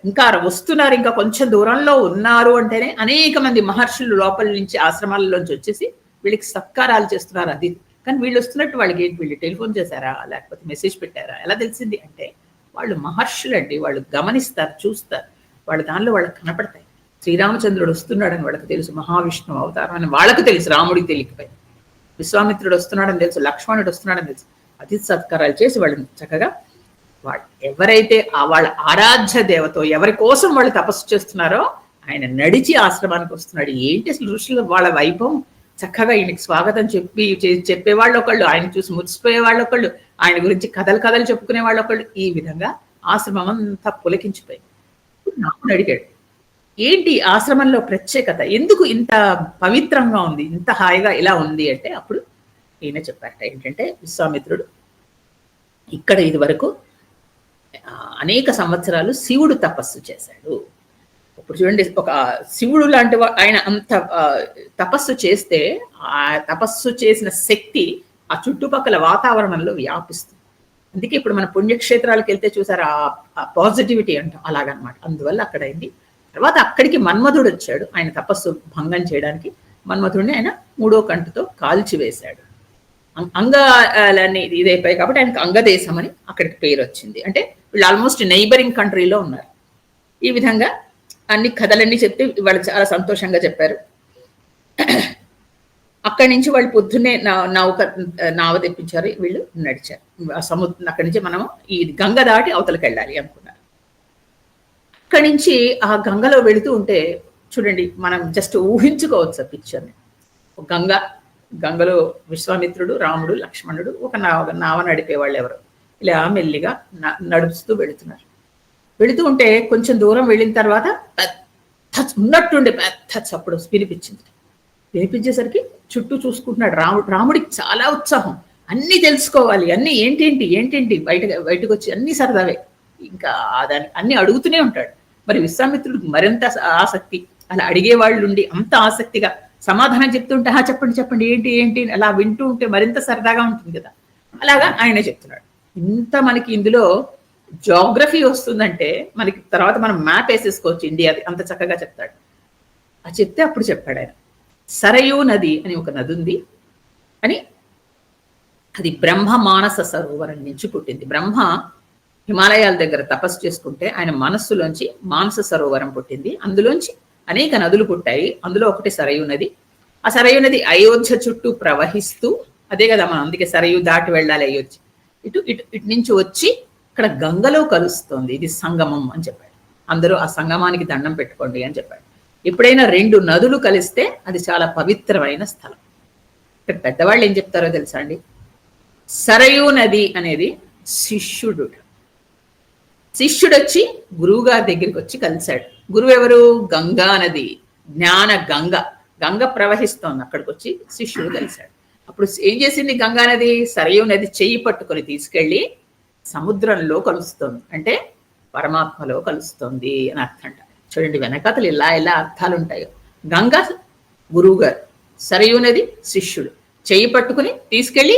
ఇంకా వస్తున్నారు, ఇంకా కొంచెం దూరంలో ఉన్నారు అంటేనే అనేక మంది మహర్షులు లోపల నుంచి ఆశ్రమాలలోంచి వచ్చేసి వీళ్ళకి సత్కారాలు చేస్తున్నారు. అది కానీ వీళ్ళు వస్తున్నట్టు వాళ్ళకి ఏంటి, వీళ్ళు టెలిఫోన్ చేశారా లేకపోతే మెసేజ్ పెట్టారా ఎలా తెలిసింది అంటే వాళ్ళు మహర్షులు అండి, వాళ్ళు గమనిస్తారు, చూస్తారు, వాళ్ళ దానిలో వాళ్ళకి కనపడతాయి. శ్రీరామచంద్రుడు వస్తున్నాడని వాళ్ళకి తెలుసు, మహావిష్ణువు అవతారం అని వాళ్ళకు తెలుసు, రాముడికి తెలియకపోయి. విశ్వామిత్రుడు వస్తున్నాడని తెలుసు, లక్ష్మణుడు వస్తున్నాడని తెలుసు. అతిథి సత్కారాలు చేసి వాళ్ళని చక్కగా వాళ్ళు ఎవరైతే వాళ్ళ ఆరాధ్య దేవతో ఎవరి కోసం వాళ్ళు తపస్సు చేస్తున్నారో ఆయన నడిచి ఆశ్రమానికి వస్తున్నాడు. ఏంటి అసలు ఋషులు వాళ్ళ వైభవం, చక్కగా ఈయనకి స్వాగతం చెప్పేవాళ్ళు ఒకళ్ళు, ఆయన చూసి మురిసిపోయే వాళ్ళు ఒకళ్ళు, ఆయన గురించి కథలు చెప్పుకునే వాళ్ళు ఒకళ్ళు. ఈ విధంగా ఆశ్రమం అంతా పులకించిపోయి నాకు అడిగాడు, ఏంటి ఆశ్రమంలో ప్రత్యేకత, ఎందుకు ఇంత పవిత్రంగా ఉంది, ఇంత హాయిగా ఇలా ఉంది అంటే అప్పుడు ఈయన చెప్పారట ఏంటంటే, విశ్వామిత్రుడు ఇక్కడ ఇది వరకు అనేక సంవత్సరాలు శివుడు తపస్సు చేశాడు. ఇప్పుడు చూడండి, ఒక శివుడు లాంటి ఆయన అంత తపస్సు చేస్తే ఆ తపస్సు చేసిన శక్తి ఆ చుట్టుపక్కల వాతావరణంలో వ్యాపిస్తుంది. అందుకే ఇప్పుడు మన పుణ్యక్షేత్రాలకు వెళ్తే చూసారు ఆ పాజిటివిటీ అంటాం, అలాగనమాట. అందువల్ల అక్కడ అయింది. తర్వాత అక్కడికి మన్మధుడు వచ్చాడు, ఆయన తపస్సు భంగం చేయడానికి. మన్మధుడిని ఆయన 3వ కంటితో కాల్చివేశాడు. అంగాలన్నీ ఇదైపోయాయి కాబట్టి ఆయనకు అంగదేశం అని అక్కడికి పేరు వచ్చింది. అంటే వీళ్ళు ఆల్మోస్ట్ నైబరింగ్ కంట్రీలో ఉన్నారు. ఈ విధంగా అన్ని కథలన్నీ చెప్తే వాళ్ళు చాలా సంతోషంగా చెప్పారు. అక్కడి నుంచి వాళ్ళు పొద్దున్నే నావ తెప్పించారు, వీళ్ళు నడిచారు ఆ సముద్రం. అక్కడి నుంచి మనం ఈ గంగ దాటి అవతలకి వెళ్ళాలి అనుకున్నారు. అక్కడి నుంచి ఆ గంగలో వెళుతూ ఉంటే చూడండి, మనం జస్ట్ ఊహించుకోవచ్చు ఆ పిక్చర్ని. గంగలో విశ్వామిత్రుడు, రాముడు, లక్ష్మణుడు ఒక నావ నడిపేవాళ్ళు ఎవరు ఇలా మెల్లిగా నడుస్తూ వెళుతున్నారు. వెళుతూ ఉంటే కొంచెం దూరం వెళ్ళిన తర్వాత ఉన్నట్టుండే పెద్ద చప్పుడు వినిపించింది. వినిపించేసరికి చుట్టూ చూసుకుంటున్నాడు రాముడికి చాలా ఉత్సాహం, అన్ని తెలుసుకోవాలి, అన్ని ఏంటేంటి బయటకు వచ్చి అన్ని సరదావే, ఇంకా దాన్ని అన్ని అడుగుతూనే ఉంటాడు. మరి విశ్వామిత్రుడికి మరింత ఆసక్తి, అలా అడిగేవాళ్ళు ఉండి అంత ఆసక్తిగా సమాధానం చెప్తుంటే చెప్పండి ఏంటి అలా వింటూ ఉంటే మరింత సరదాగా ఉంటుంది కదా. అలాగా ఆయన చెప్తున్నాడు. ఇంత మనకి ఇందులో జోగ్రఫీ వస్తుందంటే మనకి తర్వాత మనం మ్యాప్ వేసేసుకోవచ్చు ఇండియాది, అంత చక్కగా చెప్తాడు. ఆ చెప్తే అప్పుడు చెప్పాడు ఆయన, సరయూ నది అని ఒక నది ఉంది అని, అది బ్రహ్మ మానస సరోవరం నుంచి పుట్టింది. బ్రహ్మ హిమాలయాల దగ్గర తపస్సు చేసుకుంటే ఆయన మనస్సులోంచి మానస సరోవరం పుట్టింది. అందులోంచి అనేక నదులు పుట్టాయి. అందులో ఒకటి సరయూ నది. ఆ సరయూ నది అయోధ్య చుట్టూ ప్రవహిస్తూ, అదే కదా మనం అందుకే సరయూ దాటి వెళ్ళాలి అయోధ్య, ఇటు ఇటు ఇటు నుంచి వచ్చి ఇక్కడ గంగలో కలుస్తోంది. ఇది సంగమం అని చెప్పాడు. అందరూ ఆ సంగమానికి దండం పెట్టుకోండి అని చెప్పాడు. ఎప్పుడైనా రెండు నదులు కలిస్తే అది చాలా పవిత్రమైన స్థలం. ఇక్కడ పెద్దవాళ్ళు ఏం చెప్తారో తెలుసా అండి, సరయూ నది అనేది శిష్యుడు వచ్చి గురువు గారి దగ్గరికి వచ్చి కలిశాడు. గురువు ఎవరు? గంగా నది, జ్ఞాన గంగ. గంగ ప్రవహిస్తోంది, అక్కడికి వచ్చి శిష్యుడు కలిశాడు. అప్పుడు ఏం చేసింది గంగా నది? సరయూ నది చెయ్యి పట్టుకొని తీసుకెళ్ళి సముద్రంలో కలుస్తోంది, అంటే పరమాత్మలో కలుస్తోంది అని అర్థం. చూడండి వెనకతలు ఇలా ఇలా అర్థాలు ఉంటాయో. గంగ గురువు గారు, సరయూ నది శిష్యుడు, చెయ్యి పట్టుకుని తీసుకెళ్ళి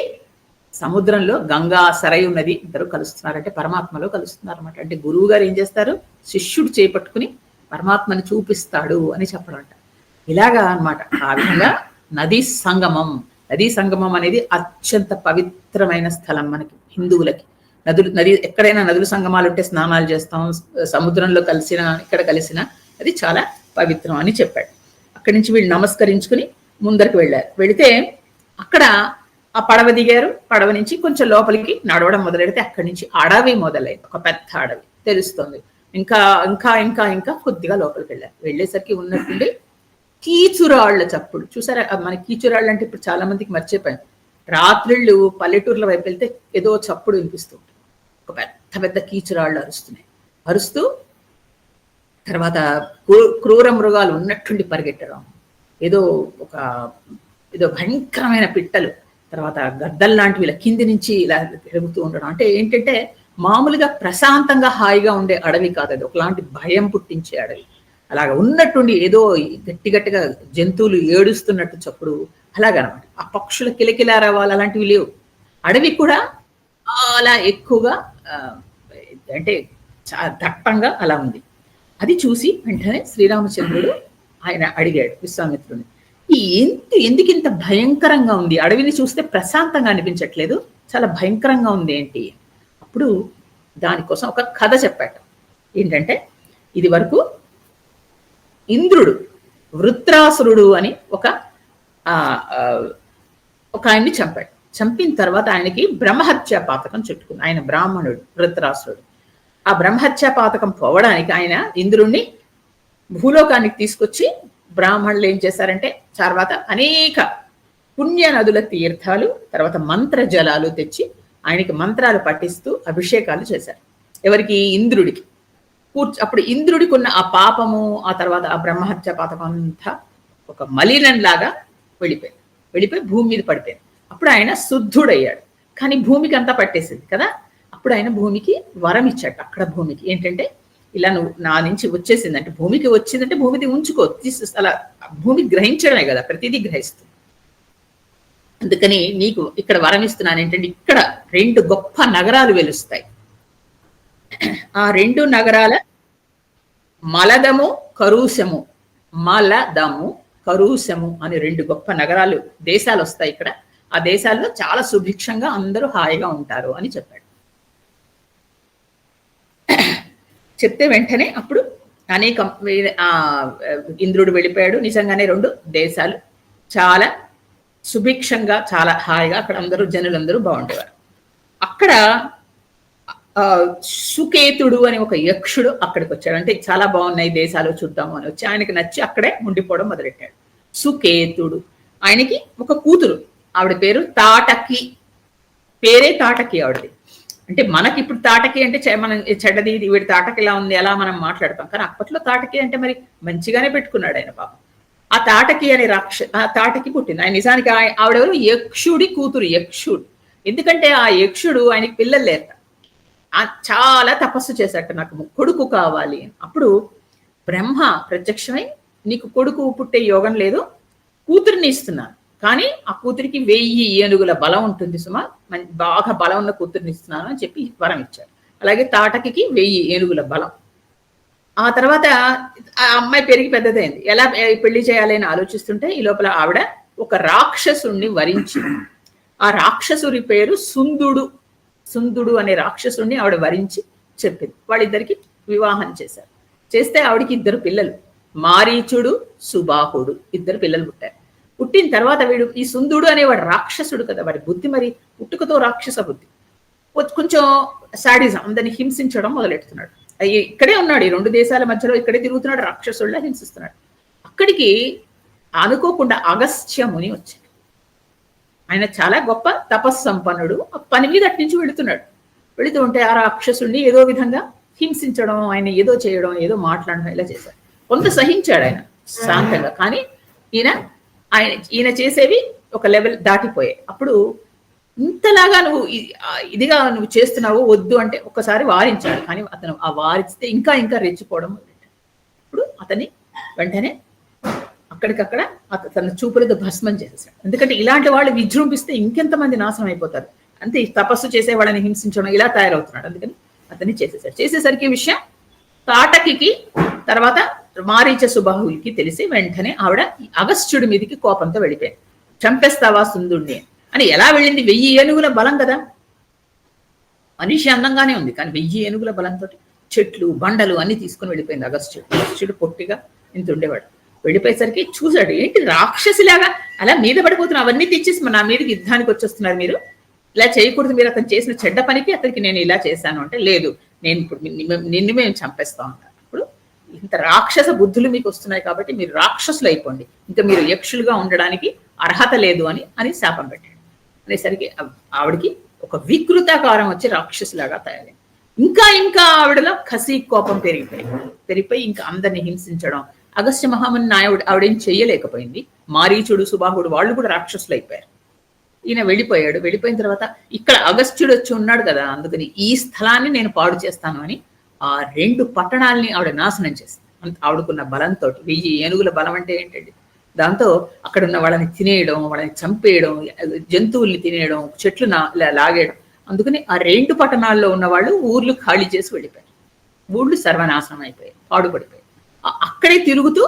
సముద్రంలో గంగా సరయూ నది ఇద్దరు కలుస్తున్నారంటే పరమాత్మలో కలుస్తున్నారు అనమాట. అంటే గురువు గారు ఏం చేస్తారు? శిష్యుడు చేయి పట్టుకుని పరమాత్మని చూపిస్తాడు అని చెప్పడం అంట. ఇలాగా అన్నమాట. ఆ విధంగా నదీ సంగమం. నదీ సంగమం అనేది అత్యంత పవిత్రమైన స్థలం మనకి హిందువులకి. నది ఎక్కడైనా నదుల సంగమాలు ఉంటే స్నానాలు చేస్తాం, సముద్రంలో కలిసిన ఇక్కడ కలిసిన అది చాలా పవిత్రం అని చెప్పాడు. అక్కడి నుంచి వీళ్ళు నమస్కరించుకుని ముందరికి వెళ్ళారు. వెళితే అక్కడ ఆ పడవ దిగారు. పడవ నుంచి కొంచెం లోపలికి నడవడం మొదలెడితే అక్కడి నుంచి అడవి మొదలైంది, ఒక పెద్ద అడవి తెలుస్తుంది. ఇంకా ఇంకా ఇంకా ఇంకా కొద్దిగా లోపలికి వెళ్ళారు. వెళ్ళేసరికి ఉన్నట్టుండి కీచురాళ్ల చప్పుడు. చూసారా, మన కీచురాళ్ళు అంటే ఇప్పుడు చాలా మందికి మర్చిపోయాం. రాత్రిళ్ళు పల్లెటూర్ల వైపు వెళ్తే ఏదో చప్పుడు వినిపిస్తుంది. ఒక పెద్ద పెద్ద కీచురాళ్ళు అరుస్తున్నాయి. అరుస్తూ తర్వాత క్రూర మృగాలు ఉన్నట్టుండి పరిగెట్టడం, ఏదో భయంకరమైన పిట్టలు, తర్వాత గద్దలు లాంటివి ఇలా కింది నుంచి ఇలా తిరుగుతూ ఉండడం. అంటే ఏంటంటే మామూలుగా ప్రశాంతంగా హాయిగా ఉండే అడవి కాదు, అది ఒకలాంటి భయం పుట్టించే అడవి. అలాగ ఉన్నట్టుండి ఏదో గట్టిగా జంతువులు ఏడుస్తున్నట్టు చప్పుడు, అలాగనమాట. ఆ పక్షుల కిలకిలారవాలు అలాంటివి లేవు. అడవి కూడా చాలా ఎక్కువగా అంటే చాలా దట్టంగా అలా ఉంది. అది చూసి వెంటనే శ్రీరామచంద్రుడు ఆయన అడిగాడు విశ్వామిత్రుని, ఎందుకు ఇంత భయంకరంగా ఉంది? అడవిని చూస్తే ప్రశాంతంగా అనిపించట్లేదు, చాలా భయంకరంగా ఉంది ఏంటి? అప్పుడు దానికోసం ఒక కథ చెప్పాట. ఏంటంటే ఇది వరకు ఇంద్రుడు వృత్రాసురుడు అని ఒక ఆయన్ని చంపాడు. చంపిన తర్వాత ఆయనకి బ్రహ్మహత్యా పాతకం చుట్టుకుంది. ఆయన బ్రాహ్మణుడు వృత్రాసురుడు. ఆ బ్రహ్మహత్యా పాతకం పోవడానికి ఆయన ఇంద్రుణ్ణి భూలోకానికి తీసుకొచ్చి బ్రాహ్మణులు ఏం చేశారంటే తర్వాత అనేక పుణ్య నదుల తీర్థాలు, తర్వాత మంత్ర జలాలు తెచ్చి ఆయనకి మంత్రాలు పఠిస్తూ అభిషేకాలు చేశారు. ఎవరికి? ఇంద్రుడికి. అప్పుడు ఇంద్రుడికి ఉన్న ఆ పాపము, ఆ తర్వాత ఆ బ్రహ్మహత్య పాతకం అంతా ఒక మలినంలాగా వెళ్ళిపోయి భూమి మీద పడిపోయింది. అప్పుడు ఆయన శుద్ధుడయ్యాడు. కానీ భూమికి అంతా పట్టేసింది కదా. అప్పుడు ఆయన భూమికి వరం ఇచ్చాడు. అక్కడ భూమికి ఏంటంటే, ఇలా నువ్వు నా నుంచి వచ్చేసిందంటే, భూమికి వచ్చిందంటే భూమిది ఉంచుకో, అలా భూమి గ్రహించడమే కదా, ప్రతిదీ గ్రహిస్తుంది. అందుకని నీకు ఇక్కడ వరం ఇస్తున్నాను ఏంటంటే, ఇక్కడ 2 గొప్ప నగరాలు వెలుస్తాయి. ఆ 2 నగరాల మలదము కరూసము, మలదము కరూసము అని 2 గొప్ప నగరాలు, దేశాలు వస్తాయి ఇక్కడ. ఆ దేశాల్లో చాలా సుభిక్షంగా అందరూ హాయిగా ఉంటారు అని చెప్పాడు. చెప్తే వెంటనే అప్పుడు అనేక ఇంద్రుడు వెళ్ళిపోయాడు. నిజంగానే 2 దేశాలు చాలా సుభిక్షంగా చాలా హాయిగా అక్కడ అందరూ జనులందరూ బాగుండేవారు. అక్కడ సుకేతుడు అని ఒక యక్షుడు అక్కడికి వచ్చాడు. అంటే చాలా బాగున్నాయి దేశాలు చూద్దాము అని వచ్చి ఆయనకి నచ్చి అక్కడే ఉండిపోవడం మొదలెట్టాడు. సుకేతుడు. ఆయనకి ఒక కూతురు, ఆవిడ పేరు తాటకి. పేరే తాటకి ఆవిడది. అంటే మనకి ఇప్పుడు తాటకి అంటే మనం చెడ్డది, వీడి తాటకి ఇలా ఉంది అలా మనం మాట్లాడతాం. కానీ అప్పట్లో తాటకి అంటే మరి మంచిగానే పెట్టుకున్నాడు ఆయన పాపం. ఆ తాటకి అనే ఆ తాటకి పుట్టింది. ఆయన నిజానికి ఆవిడెవరు? యక్షుడి కూతురు. యక్షుడు. ఎందుకంటే ఆ యక్షుడు ఆయనకి పిల్లలు లేరట. చాలా తపస్సు చేశాట, నాకు కొడుకు కావాలి. అప్పుడు బ్రహ్మ ప్రత్యక్షమై, నీకు కొడుకు పుట్టే యోగం లేదు, కూతురిని ఇస్తున్నాను, కానీ ఆ కూతురికి 1000 ఏనుగుల బలం ఉంటుంది సుమా, బాగా బలం ఉన్న కూతురిని ఇస్తున్నాను అని చెప్పి వరం ఇచ్చాడు. అలాగే తాటకి 1000 ఏనుగుల బలం. ఆ తర్వాత ఆ అమ్మాయి పెరిగి పెద్దదైంది. ఎలా పెళ్లి చేయాలి అని ఆలోచిస్తుంటే ఈ లోపల ఆవిడ ఒక రాక్షసుణ్ణి వరించి, ఆ రాక్షసుడి పేరు సుందుడు. సుందుడు అనే రాక్షసుణ్ణి ఆవిడ వరించి చెప్పింది. వాళ్ళిద్దరికి వివాహం చేశారు. చేస్తే ఆవిడికి 2 పిల్లలు, మారీచుడు, సుబాహుడు, 2 పిల్లలు పుట్టారు. పుట్టిన తర్వాత వీడు ఈ సుందుడు అనేవాడు రాక్షసుడు కదా, వాడి బుద్ధి మరి పుట్టుకతో రాక్షస బుద్ధి. కొంచెం సాడిజం, అందరిని హింసించడం మొదలెడుతున్నాడు. ఇక్కడే ఉన్నాడు, ఈ 2 దేశాల మధ్యలో ఇక్కడే తిరుగుతున్నాడు, రాక్షసుల్లా హింసిస్తున్నాడు. అక్కడికి అనుకోకుండా అగస్త్య ముని వచ్చాడు. ఆయన చాలా గొప్ప తపస్సంపన్నుడు. పని మీద అటు నుంచి వెళుతున్నాడు. వెళుతూ ఉంటే ఆ రాక్షసుడిని ఏదో విధంగా హింసించడం, ఆయన ఏదో చేయడం, ఏదో మాట్లాడడం ఇలా చేశాడు. కొంత సహించాడు ఆయన శాంతంగా. కానీ ఈయన చేసేవి ఒక లెవెల్ దాటిపోయాయి. అప్పుడు ఇంతలాగా నువ్వు ఇదిగా నువ్వు చేస్తున్నావు, వద్దు అంటే ఒక్కసారి వారించాడు. కానీ అతను ఆ వారిస్తే ఇంకా ఇంకా రెచ్చిపోవడం మొదలెట్టాడు. ఇప్పుడు అతన్ని వెంటనే అక్కడికక్కడ తన చూపులతో భస్మం చేసేసాడు. ఎందుకంటే ఇలాంటి వాళ్ళు విజృంభిస్తే ఇంకెంతమంది నాశనం అయిపోతారు. అంతే, తపస్సు చేసే వాళ్ళని హింసించడం ఇలా తయారవుతున్నాడు. అందుకని అతన్ని చేసేసాడు. చేసేసరికి విషయం తాటకి తర్వాత మారీచ సుబాహులకి తెలిసి వెంటనే ఆవిడ అగస్త్యుడి మీదకి కోపంతో వెళ్ళిపోయింది. చంపేస్తావా సుందుడిని అని. ఎలా వెళ్ళింది? 1000 ఏనుగుల బలం కదా. మనిషి అందంగానే ఉంది, కానీ 1000 ఏనుగుల బలంతో చెట్లు బండలు అన్ని తీసుకుని వెళ్ళిపోయింది అగస్త్యుడు. అగస్త్యుడు పొట్టిగా ఇంత ఉండేవాడు. వెళ్ళిపోయేసరికి చూశాడు, ఏంటి రాక్షసిలాగా అలా మీద పడిపోతున్నా, అవన్నీ తెచ్చేసి నా మీదకి యుద్ధానికి వచ్చేస్తున్నారు, మీరు ఇలా చేయకూడదు, మీరు అతను చేసిన చెడ్డ పనికి అతనికి నేను ఇలా చేశాను అంటే, లేదు నేను ఇప్పుడు నిన్ను మేము చంపేస్తా ఉంటాను. ఇప్పుడు ఇంత రాక్షస బుద్ధులు మీకు వస్తున్నాయి కాబట్టి మీరు రాక్షసులు అయిపోండి, ఇంకా మీరు యక్షులుగా ఉండడానికి అర్హత లేదు అని శాపం పెట్టాడు. అనేసరికి ఆవిడికి ఒక వికృతాకారం వచ్చి రాక్షసులాగా తయారైంది. ఇంకా ఇంకా ఆవిడలో కసి కోపం పెరిగిపోయి ఇంకా అందరిని హింసించడం. అగస్త్య మహాముని ఆవిడేం చెయ్యలేకపోయింది. మారీచుడు సుబాహుడు వాళ్ళు కూడా రాక్షసులు అయిపోయారు. ఈయన వెళ్ళిపోయాడు. వెళ్ళిపోయిన తర్వాత ఇక్కడ అగస్త్యుడు వచ్చి ఉన్నాడు కదా, అందుకని ఈ స్థలాన్ని నేను పాడు చేస్తాను అని ఆ 2 పట్టణాలని ఆవిడ నాశనం చేసింది. ఆవిడకున్న బలంతో 1000 ఏనుగుల బలం అంటే ఏంటండి, దాంతో అక్కడ ఉన్న వాళ్ళని తినేయడం, వాళ్ళని చంపేయడం, జంతువుల్ని తినేయడం, చెట్లు లాగేయడం. అందుకని ఆ 2 పట్టణాల్లో ఉన్న వాళ్ళు ఊర్లు ఖాళీ చేసి వెళ్ళిపోయారు. ఊళ్ళు సర్వనాశనం అయిపోయాయి, పాడుపడిపోయాయి. అక్కడే తిరుగుతూ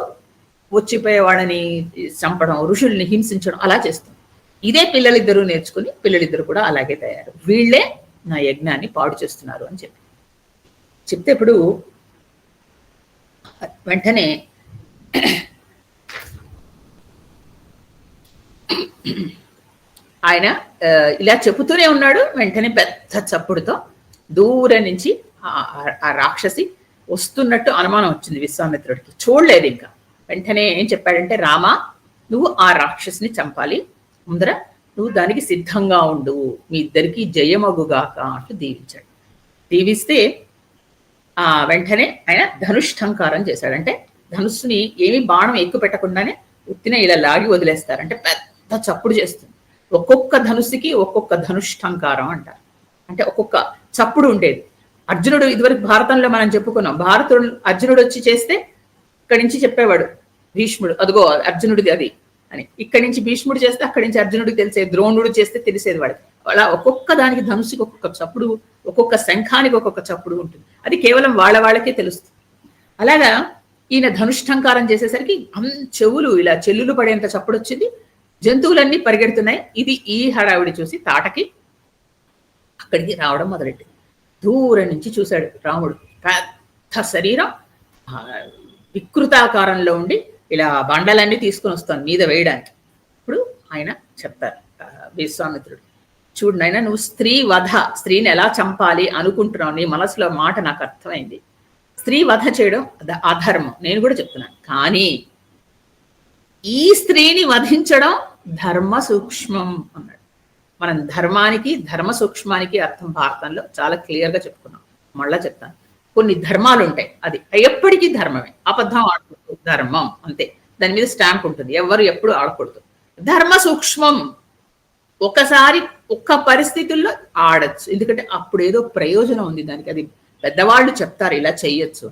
వచ్చిపోయే వాళ్ళని చంపడం, ఋషుల్ని హింసించడం అలా చేస్తుంది. ఇదే పిల్లలిద్దరూ నేర్చుకుని పిల్లలిద్దరు కూడా అలాగే తయారు. వీళ్ళే నా యజ్ఞాన్ని పాడు చేస్తున్నారు అని చెప్తే ఇప్పుడు వెంటనే ఆయన ఇలా చెబుతూనే ఉన్నాడు. వెంటనే పెద్ద చప్పుడుతో దూరం నుంచి ఆ రాక్షసి వస్తున్నట్టు అనుమానం వచ్చింది విశ్వామిత్రుడికి. చూడలేదు ఇంకా. వెంటనే ఏం చెప్పాడంటే, రామా, నువ్వు ఆ రాక్షసిని చంపాలి, ముందర నువ్వు దానికి సిద్ధంగా ఉండు, మీ ఇద్దరికి జయమగుగాక అంటూ దీవించాడు. దీవిస్తే వెంటనే ఆయన ధనుష్టంకారం చేశాడంటే, ధనుస్సుని ఏమి బాణం ఎక్కువ పెట్టకుండానే ఉత్తిన ఇలా లాగి వదిలేస్తారంటే పెద్ద చప్పుడు చేస్తుంది. ఒక్కొక్క ధనుస్సుకి ఒక్కొక్క ధనుష్టంకారం అంటారు. అంటే ఒక్కొక్క చప్పుడు ఉండేది. అర్జునుడు ఇదివరకు భారతంలో మనం చెప్పుకున్నాం, అర్జునుడు వచ్చి చేస్తే ఇక్కడి నుంచి చెప్పేవాడు భీష్ముడు, అదిగో అర్జునుడిది అది అని. ఇక్కడి నుంచి భీష్ముడు చేస్తే అక్కడి నుంచి అర్జునుడికి తెలిసేది, ద్రోణుడు చేస్తే తెలిసేది వాడికి. అలా ఒక్కొక్క దానికి ధనుసుకి ఒక్కొక్క చప్పుడు, ఒక్కొక్క శంఖానికి ఒక్కొక్క చప్పుడు ఉంటుంది. అది కేవలం వాళ్ళకే తెలుస్తుంది. అలాగా ఈయన ధనుష్టంకారం చేసేసరికి చెవులు ఇలా చెల్లులు పడేంత చప్పుడు వచ్చింది. జంతువులన్నీ పరిగెడుతున్నాయి. ఈ హడావిడి చూసి తాటకి అక్కడికి రావడం మొదలెట్టింది. దూరం నుంచి చూశాడు రాముడు. పెద్ద శరీరం వికృతాకారంలో ఉండి ఇలా బండలన్నీ తీసుకుని వస్తాను మీద వేయడానికి. ఇప్పుడు ఆయన చెప్తారు విశ్వామిత్రుడు, చూడు నాయన, నువ్వు స్త్రీని ఎలా చంపాలి అనుకుంటున్నావు, నీ మనసులో మాట నాకు అర్థమైంది. స్త్రీ వధ చేయడం అధర్మం, నేను కూడా చెప్తున్నాను. కానీ ఈ స్త్రీని వధించడం ధర్మ సూక్ష్మం అన్నాడు. మనం ధర్మానికి ధర్మ సూక్ష్మానికి అర్థం భారతంలో చాలా క్లియర్గా చెప్పుకున్నాం. మళ్ళా చెప్తాను. కొన్ని ధర్మాలు ఉంటాయి, అది ఎప్పటికీ ధర్మమే. అబద్ధం ఆడకూడదు, ధర్మం అంతే, దాని మీద స్టాంప్ ఉంటుంది, ఎవరు ఎప్పుడు ఆడకూడదు. ధర్మ సూక్ష్మం ఒకసారి ఒక్క పరిస్థితుల్లో ఆడచ్చు, ఎందుకంటే అప్పుడు ఏదో ప్రయోజనం ఉంది దానికి, అది పెద్దవాళ్ళు చెప్తారు ఇలా చెయ్యొచ్చు,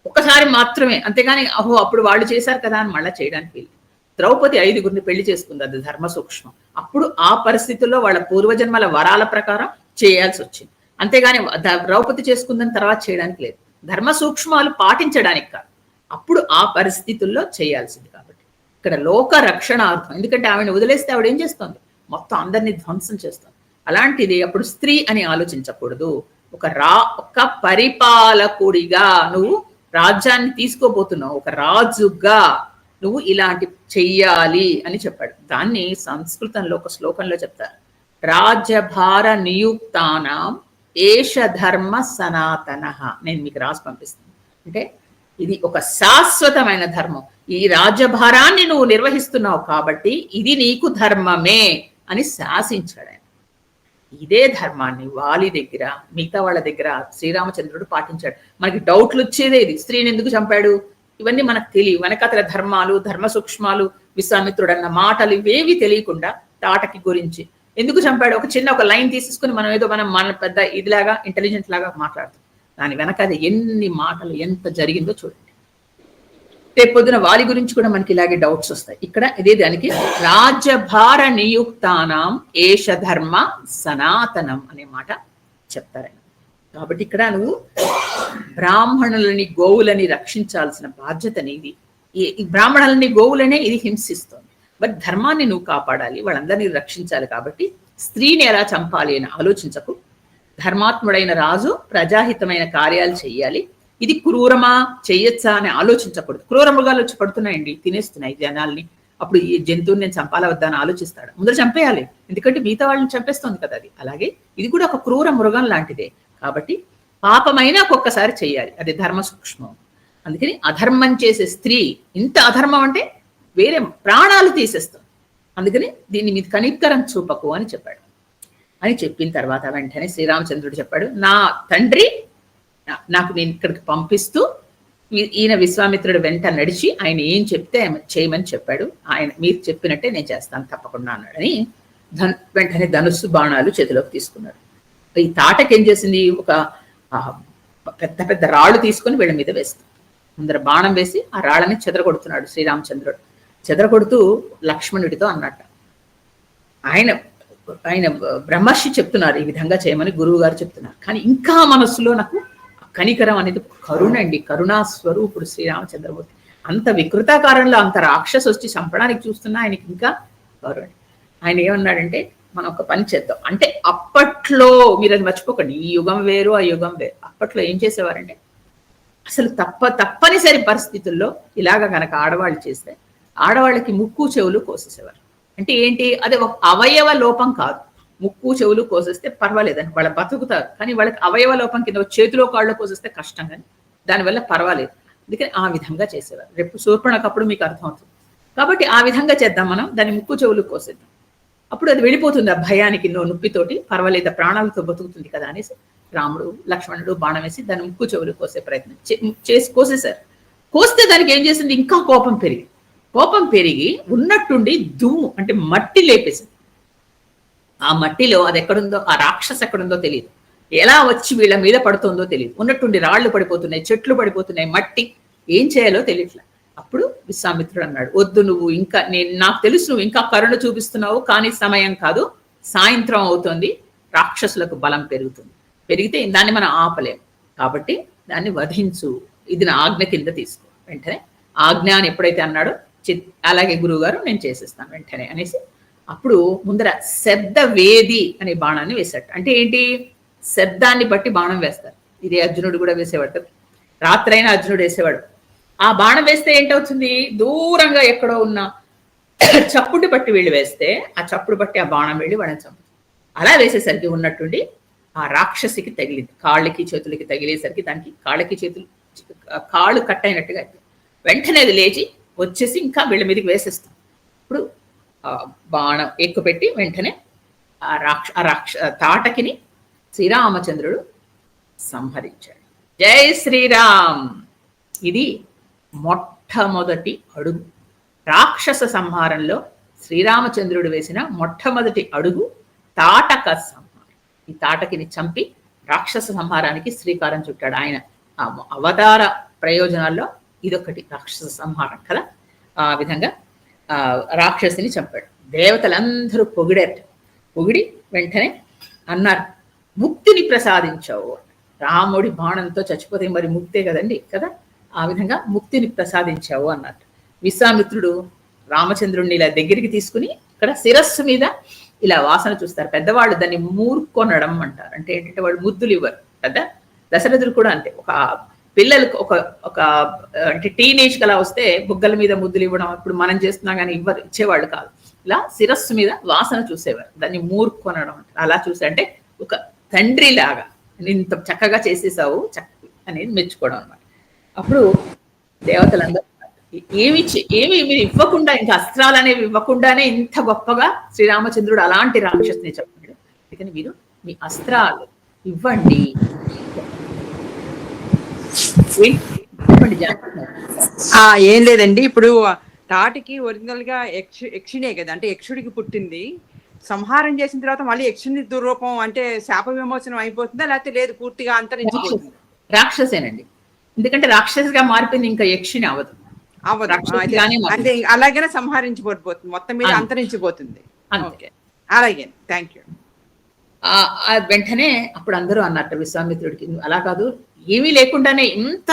ఒకసారి మాత్రమే. అంతేగాని అప్పుడు వాళ్ళు చేశారు కదా అని మళ్ళీ చేయడానికి వీలు. ద్రౌపది 5గురిని పెళ్లి చేసుకుంది, అది ధర్మ సూక్ష్మం. అప్పుడు ఆ పరిస్థితుల్లో వాళ్ళ పూర్వజన్మల వరాల ప్రకారం చేయాల్సి వచ్చింది. అంతేగాని ద్రౌపది చేసుకుందని తర్వాత చేయడానికి లేదు. ధర్మ సూక్ష్మాలు పాటించడానికి కాదు, అప్పుడు ఆ పరిస్థితుల్లో చేయాల్సింది. కాబట్టి ఇక్కడ లోక రక్షణార్థం, ఎందుకంటే ఆవిడని వదిలేస్తే ఆవిడ ఏం చేస్తుంది, మొత్తం అందరినీ ధ్వంసం చేస్తుంది. అలాంటిది అప్పుడు స్త్రీ అని ఆలోచించకూడదు. ఒక పరిపాలకుడిగా నువ్వు రాజ్యాన్ని తీసుకోబోతున్నావు, ఒక రాజుగా నువ్వు ఇలాంటి చెయ్యాలి అని చెప్పాడు. దాన్ని సంస్కృతంలో ఒక శ్లోకంలో చెప్తారు, రాజ్యభార నియుక్తానాం ఏష ధర్మ సనాతన. నేను మీకు రాసి పంపిస్తాను. అంటే ఇది ఒక శాశ్వతమైన ధర్మం, ఈ రాజ్యభారాన్ని నువ్వు నిర్వహిస్తున్నావు కాబట్టి ఇది నీకు ధర్మమే అని శాసించాడు ఆయన. ఇదే ధర్మాన్ని వాలి దగ్గర, మిగతా వాళ్ళ దగ్గర శ్రీరామచంద్రుడు పాటించాడు. మనకి డౌట్లు వచ్చేదే, ఇది స్త్రీని ఎందుకు చంపాడు, ఇవన్నీ మనకు తెలియవు. వెనకతల ధర్మాలు, ధర్మ సూక్ష్మాలు, విశ్వామిత్రుడు అన్న మాటలు ఇవేవి తెలియకుండా తాటకి గురించి ఎందుకు చంపాడు, ఒక లైన్ తీసేసుకుని మనం ఏదో మన పెద్ద ఇదిలాగా ఇంటెలిజెంట్ లాగా మాట్లాడుతాం. దాని వెనక అది ఎన్ని మాటలు ఎంత జరిగిందో చూడండి. రేపు పొద్దున వాలి గురించి కూడా మనకి ఇలాగే డౌట్స్ వస్తాయి. ఇక్కడ ఇదే దానికి రాజ్యభార నియుక్తానాం ఏష ధర్మ సనాతనం అనే మాట చెప్తారాయన. కాబట్టి ఇక్కడ నువ్వు బ్రాహ్మణులని, గోవులని రక్షించాల్సిన బాధ్యత నీది. ఈ బ్రాహ్మణులని, గోవులనే ఇది హింసిస్తోంది. బట్ ధర్మాన్ని నువ్వు కాపాడాలి, వాళ్ళందరినీ రక్షించాలి. కాబట్టి స్త్రీని ఎలా చంపాలి అని ఆలోచించకు. ధర్మాత్ముడైన రాజు ప్రజాహితమైన కార్యాలు చెయ్యాలి. ఇది క్రూరమా, చెయ్యొచ్చా అని ఆలోచించకూడదు. క్రూర మృగాలు వచ్చి పడుతున్నాయండి, తినేస్తున్నాయి జనాల్ని. అప్పుడు ఈ జంతువుని నేను చంపాలా వద్దా అని ఆలోచిస్తాడు. ముందర చంపేయాలి, ఎందుకంటే మిగతా వాళ్ళని చంపేస్తుంది కదా అది. అలాగే ఇది కూడా ఒక క్రూర మృగం లాంటిదే. కాబట్టి పాపమైనా ఒక్కొక్కసారి చెయ్యాలి, అది ధర్మ సూక్ష్మం. అందుకని అధర్మం చేసే స్త్రీ, ఇంత అధర్మం అంటే వేరే ప్రాణాలు తీసేస్తాం, అందుకని దీన్ని మీద కనికరం చూపకు అని చెప్పాడు. అని చెప్పిన తర్వాత వెంటనే శ్రీరామచంద్రుడు చెప్పాడు, నా తండ్రి నాకు నేను ఇక్కడికి పంపిస్తూ, ఈయన విశ్వామిత్రుడు వెంట నడిచి ఆయన ఏం చెప్తే చేయమని చెప్పాడు. ఆయన మీరు చెప్పినట్టే నేను చేస్తాను తప్పకుండా అన్నాడని వెంటనే ధనుస్సు బాణాలు చేతిలోకి తీసుకున్నాడు. ఈ తాటకి ఏం చేసింది, ఒక పెద్ద పెద్ద రాళ్ళు తీసుకొని వీళ్ళ మీద వేస్తుంది. ముందర బాణం వేసి ఆ రాళ్ళని చెదరగొడుతున్నాడు శ్రీరామచంద్రుడు. చెదరగొడుతూ లక్ష్మణుడితో అన్నట్ట, ఆయన బ్రహ్మర్షి చెప్తున్నారు ఈ విధంగా చేయమని, గురువు గారు చెప్తున్నారు. కానీ ఇంకా మనస్సులో నాకు కనికరం అనేది కరుణ అండి, కరుణా స్వరూపుడు శ్రీరామచంద్రమూర్తి. అంత వికృతాకారంలో అంత రాక్షసు వచ్చి చంపడానికి చూస్తున్నా ఆయనకి ఇంకా కరుణ. ఆయన ఏమన్నాడంటే, మనం ఒక పని చేద్దాం అంటే, అప్పట్లో మీరు అది మర్చిపోకండి, ఈ యుగం వేరు ఆ యుగం వేరు. అప్పట్లో ఏం చేసేవారంటే, అసలు తప్పనిసరి పరిస్థితుల్లో ఇలాగ కనుక ఆడవాళ్ళు చేస్తే ఆడవాళ్ళకి ముక్కు చెవులు కోసేసేవారు. అంటే ఏంటి, అది ఒక అవయవ లోపం కాదు, ముక్కు చెవులు కోసేస్తే పర్వాలేదని వాళ్ళు బతుకుతారు. కానీ వాళ్ళకి అవయవ లోపం కింద చేతిలో కాళ్ళు కోసేస్తే కష్టం, కానీ దానివల్ల పర్వాలేదు. అందుకని ఆ విధంగా చేసేవారు. రేపు శూర్పణకప్పుడు మీకు అర్థమవుతుంది. కాబట్టి ఆ విధంగా చేద్దాం, మనం దాని ముక్కు చెవులు కోసేద్దాం, అప్పుడు అది వెళ్ళిపోతుంది ఆ భయానికి, నొప్పితోటి పర్వాలేదు, ప్రాణాలతో బతుకుతుంది కదా అనేసి రాముడు లక్ష్మణుడు బాణం వేసి దాని ముక్కు చెవులు కోసే ప్రయత్నం చేసి కోసేశారు. కోస్తే దానికి ఏం చేసింది, ఇంకా కోపం పెరిగి ఉన్నట్టుండి దుమ్ము అంటే మట్టి లేపేసింది. ఆ మట్టిలో అది ఎక్కడుందో, ఆ రాక్షసు ఎక్కడుందో తెలియదు, ఎలా వచ్చి వీళ్ళ మీద పడుతుందో తెలియదు. ఉన్నట్టుండి రాళ్లు పడిపోతున్నాయి, చెట్లు పడిపోతున్నాయి, మట్టి, ఏం చేయాలో తెలియట్లే. అప్పుడు విశ్వామిత్రుడు అన్నాడు, వద్దు, నువ్వు ఇంకా నాకు తెలుసు నువ్వు ఇంకా కరుణ చూపిస్తున్నావు, కానీ సమయం కాదు, సాయంత్రం అవుతుంది, రాక్షసులకు బలం పెరిగితే దాన్ని మనం ఆపలేము, కాబట్టి దాన్ని వధించు, ఇది నా ఆజ్ఞ కింద తీసుకో. వెంటనే ఆజ్ఞ అని ఎప్పుడైతే అన్నాడో, అలాగే గురువుగారు నేను చేసేస్తాను వెంటనే అనేసి, అప్పుడు ముందర శబ్ద వేది అనే బాణాన్ని వేశాడు. అంటే ఏంటి, శబ్దాన్ని బట్టి బాణం వేస్తారు. ఇదే అర్జునుడు కూడా వేసేవాడు కదా, రాత్రైనా అర్జునుడు వేసేవాడు. ఆ బాణం వేస్తే ఏంటవుతుంది, దూరంగా ఎక్కడో ఉన్న చప్పుడు బట్టి వీళ్ళు వేస్తే ఆ చప్పుడు బట్టి ఆ బాణం వెళ్ళి వాళ్ళని చంపుతుంది. అలా వేసేసరికి ఉన్నట్టుండి ఆ రాక్షసికి తగిలింది, కాళ్ళకి చేతులకి తగిలేసరికి దానికి కాళ్ళు కట్ అయినట్టుగా అయిపోయింది. వెంటనే అది లేచి వచ్చేసి ఇంకా వీళ్ళ మీదకి వేసేస్తాం. ఇప్పుడు బాణం ఎక్కుపెట్టి వెంటనే తాటకిని శ్రీరామచంద్రుడు సంహరించాడు. జై శ్రీరామ్. ఇది మొట్టమొదటి అడుగు రాక్షస సంహారంలో. శ్రీరామచంద్రుడు వేసిన మొట్టమొదటి అడుగు తాటక సంహారం. ఈ తాటకిని చంపి రాక్షస సంహారానికి శ్రీకారం చుట్టాడు ఆయన. అవతార ప్రయోజనాల్లో ఇదొకటి రాక్షస సంహారం కదా. ఆ విధంగా రాక్షసిని చంపాడు. దేవతలందరూ పొగిడి వెంటనే అన్నారు, ముక్తిని ప్రసాదించావు. రాముడి బాణంతో చచ్చిపోతే మరి ముక్తే కదండి కదా, ఆ విధంగా ముక్తిని ప్రసాదించావు అన్నట్టు. విశ్వామిత్రుడు రామచంద్రుడిని ఇలా దగ్గరికి తీసుకుని ఇక్కడ శిరస్సు మీద ఇలా వాసన చూస్తారు. పెద్దవాళ్ళు దాన్ని మూర్కొనడం అంటారు. అంటే ఏంటంటే వాళ్ళు ముద్దులు ఇవ్వరు కదా. దశరథుడు కూడా అంతే, ఒక పిల్లలకు ఒక అంటే టీనేజ్ కలా వస్తే బుగ్గల మీద ముద్దులు ఇవ్వడం ఇప్పుడు మనం చేస్తున్నా కానీ ఇచ్చేవాళ్ళు కాదు. ఇలా శిరస్సు మీద వాసన చూసేవారు, దాన్ని మూర్కొనడం అంటారు. అలా చూసే అంటే ఒక తండ్రి లాగా ఇంత చక్కగా చేసేసావు అనేది మెచ్చుకోవడం అనమాట. అప్పుడు దేవతలందరూ ఏమి మీరు ఇవ్వకుండా, ఇంకా అస్త్రాలు అనేవి ఇవ్వకుండానే ఇంత గొప్పగా శ్రీరామచంద్రుడు అలాంటి రాక్షసుని చెప్పాడు. అందుకని మీరు మీ అస్త్రాలు ఇవ్వండి. ఏం లేదండి, ఇప్పుడు తాటికి ఒరిజినల్ గా యక్షిణే కదా, అంటే యక్షుడికి పుట్టింది. సంహారం చేసిన తర్వాత మళ్ళీ యక్షుని దురూపం అంటే శాప విమోచనం అయిపోతుందా, లేకపోతే లేదు పూర్తిగా అంతరించిపోతుంది? రాక్షసేనండి, ఎందుకంటే రాక్షసిగా మారిపోయింది, ఇంకా యక్షిని అవ్వదు. అంటే అలాగనే సంహరించిపోతుంది, మొత్తం మీద అంతరించిపోతుంది. అలాగే, థ్యాంక్ యూ. వెంటనే అప్పుడు అందరూ అన్నట్టు విశ్వామిత్రుడికి, అలా కాదు, ఏమీ లేకుండానే ఇంత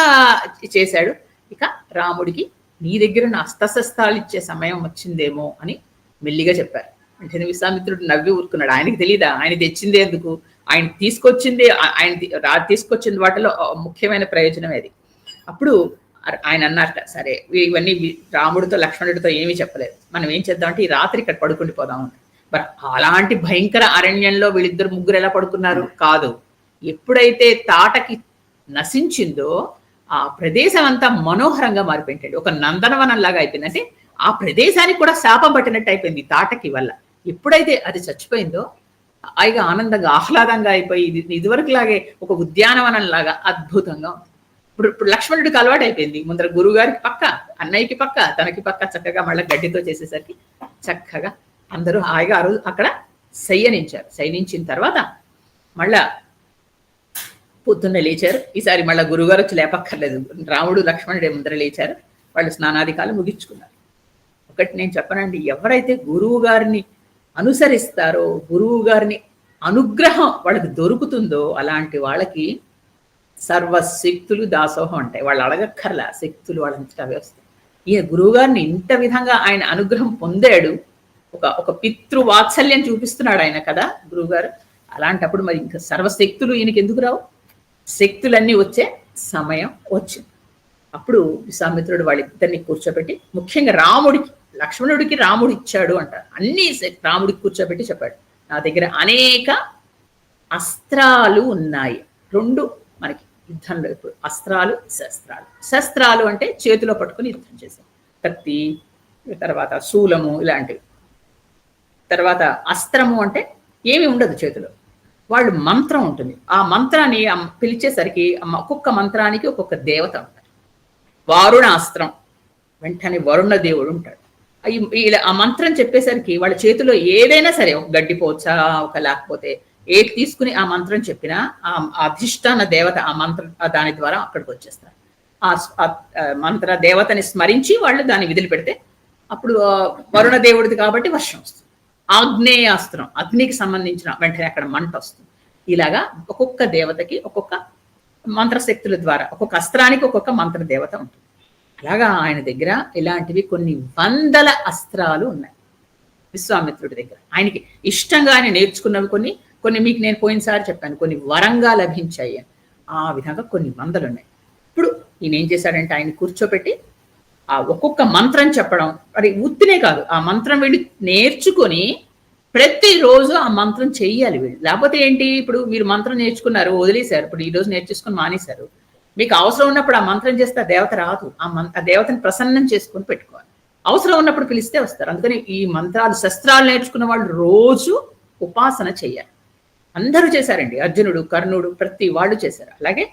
చేశాడు, ఇక రాముడికి నీ దగ్గర నా అస్త్రశస్త్రాలు ఇచ్చే సమయం వచ్చిందేమో అని మెల్లిగా చెప్పారు. వెంటనే విశ్వామిత్రుడు నవ్వి ఊరుకున్నాడు. ఆయనకి తెలీదా ఆయన తెచ్చిందే ఎందుకు, ఆయన తీసుకొచ్చిన వాటిలో ముఖ్యమైన ప్రయోజనం అది. అప్పుడు ఆయన అన్నారట, సరే ఇవన్నీ రాముడితో లక్ష్మణుడితో ఏమీ చెప్పలేదు, మనం ఏం చేద్దామంటే ఈ రాత్రి ఇక్కడ పడుకుండి పోదాం. మరి అలాంటి భయంకర అరణ్యంలో వీళ్ళిద్దరు ముగ్గురు ఎలా పడుకున్నారు? కాదు, ఎప్పుడైతే తాటకి నశించిందో ఆ ప్రదేశం అంతా మనోహరంగా మారిపోయింది, ఒక నందనవనం లాగా అయిపోయింది. అంటే ఆ ప్రదేశానికి కూడా శాపం పట్టినట్టు అయిపోయింది తాటకి వల్ల. ఎప్పుడైతే అది చచ్చిపోయిందో హాయిగా ఆనందంగా ఆహ్లాదంగా అయిపోయి ఇదివరకు లాగే ఒక ఉద్యానవనం లాగా అద్భుతంగా ఉంది. ఇప్పుడు లక్ష్మణుడికి అలవాటు అయిపోయింది, ముందర గురువు గారికి పక్క, అన్నయ్యకి పక్క, తనకి పక్క, చక్కగా మళ్ళీ గడ్డితో చేసేసరికి చక్కగా అందరూ హాయిగా ఆ రోజు అక్కడ శయనించారు. శయనించిన తర్వాత మళ్ళా పొద్దున్నే లేచారు. ఈసారి మళ్ళీ గురువుగారు వచ్చి లేపక్కర్లేదు, రాముడు లక్ష్మణుడే ముందర లేచారు. వాళ్ళు స్నానాధికాలు ముగించుకున్నారు. ఒకటి నేను చెప్పనండి, ఎవరైతే గురువు గారిని అనుసరిస్తారో, గురువు గారిని అనుగ్రహం వాళ్ళకి దొరుకుతుందో అలాంటి వాళ్ళకి సర్వశక్తులు దాసోహం ఉంటాయి. వాళ్ళు అడగక్కర్లా, శక్తులు వాళ్ళంతటా వస్తాయి. ఈయన గురువు గారిని ఇంత విధంగా ఆయన అనుగ్రహం పొందాడు, ఒక పితృ వాత్సల్యం చూపిస్తున్నాడు ఆయన కదా గురువు గారు. అలాంటప్పుడు మరి ఇంకా సర్వశక్తులు ఈయనకి ఎందుకు రావు? శక్తులన్నీ వచ్చే సమయం వచ్చింది. అప్పుడు విశ్వామిత్రుడు వాళ్ళిద్దరిని కూర్చోబెట్టి, ముఖ్యంగా రాముడికి, లక్ష్మణుడికి రాముడు ఇచ్చాడు అంటారు, అన్ని రాముడికి కూర్చోబెట్టి చెప్పాడు, నా దగ్గర అనేక అస్త్రాలు ఉన్నాయి. రెండు మనకి యుద్ధంలో ఇప్పుడు అస్త్రాలు, శస్త్రాలు. శస్త్రాలు అంటే చేతిలో పట్టుకుని యుద్ధం చేశాం, కత్తి, తర్వాత శూలము ఇలాంటివి. తర్వాత అస్త్రము అంటే ఏమి ఉండదు చేతిలో, వాళ్ళు మంత్రం ఉంటుంది. ఆ మంత్రాన్ని పిలిచేసరికి ఒక్కొక్క మంత్రానికి ఒక్కొక్క దేవత ఉంటారు. వారుణాస్త్రం, వెంటనే వరుణ దేవుడు ఉంటాడు. ఆ మంత్రం చెప్పేసరికి వాళ్ళ చేతిలో ఏదైనా సరే, ఒక గడ్డిపోచా, ఒక లేకపోతే ఏది తీసుకుని ఆ మంత్రం చెప్పినా ఆ అధిష్టాన దేవత ఆ మంత్రం దాని ద్వారా అక్కడికి వచ్చేస్తారు. ఆ మంత్ర దేవతని స్మరించి వాళ్ళు దాన్ని విధులు పెడితే అప్పుడు వరుణ దేవుడిది కాబట్టి వర్షం వస్తుంది. ఆగ్నేయాస్త్రం, అగ్నికి సంబంధించిన వెంటనే అక్కడ మంట వస్తుంది. ఇలాగా ఒక్కొక్క దేవతకి ఒక్కొక్క మంత్రశక్తుల ద్వారా, ఒక్కొక్క అస్త్రానికి ఒక్కొక్క మంత్ర దేవత ఉంటుంది. అలాగా ఆయన దగ్గర ఇలాంటివి కొన్ని వందల అస్త్రాలు ఉన్నాయి విశ్వామిత్రుడి దగ్గర. ఆయనకి ఇష్టంగా ఆయన నేర్చుకున్నవి కొన్ని మీకు నేను పోయినసారి చెప్పాను, కొన్ని వరంగా లభించాయి. ఆ విధంగా కొన్ని వందలు ఉన్నాయి. ఇప్పుడు ఈయన ఏం చేశాడంటే ఆయన కూర్చోపెట్టి ఆ ఒక్కొక్క మంత్రం చెప్పడం, అది ఉత్తినే కాదు, ఆ మంత్రం వీళ్ళు నేర్చుకొని ప్రతిరోజు ఆ మంత్రం చెయ్యాలి వీళ్ళు. లేకపోతే ఏంటి, ఇప్పుడు మీరు మంత్రం నేర్చుకున్నారు, వదిలేశారు, ఇప్పుడు ఈ రోజు నేర్చేసుకుని మానేశారు, మీకు అవసరం ఉన్నప్పుడు ఆ మంత్రం చేస్తే ఆ దేవత రాదు. ఆ దేవతని ప్రసన్నం చేసుకొని పెట్టుకోవాలి. అవసరం ఉన్నప్పుడు పిలిస్తే వస్తారు. అందుకని ఈ మంత్రాలు, శస్త్రాలు నేర్చుకున్న వాళ్ళు రోజు ఉపాసన చెయ్యాలి. అందరూ చేశారండి, అర్జునుడు, కర్ణుడు, ప్రతి వాళ్ళు చేశారు. అలాగే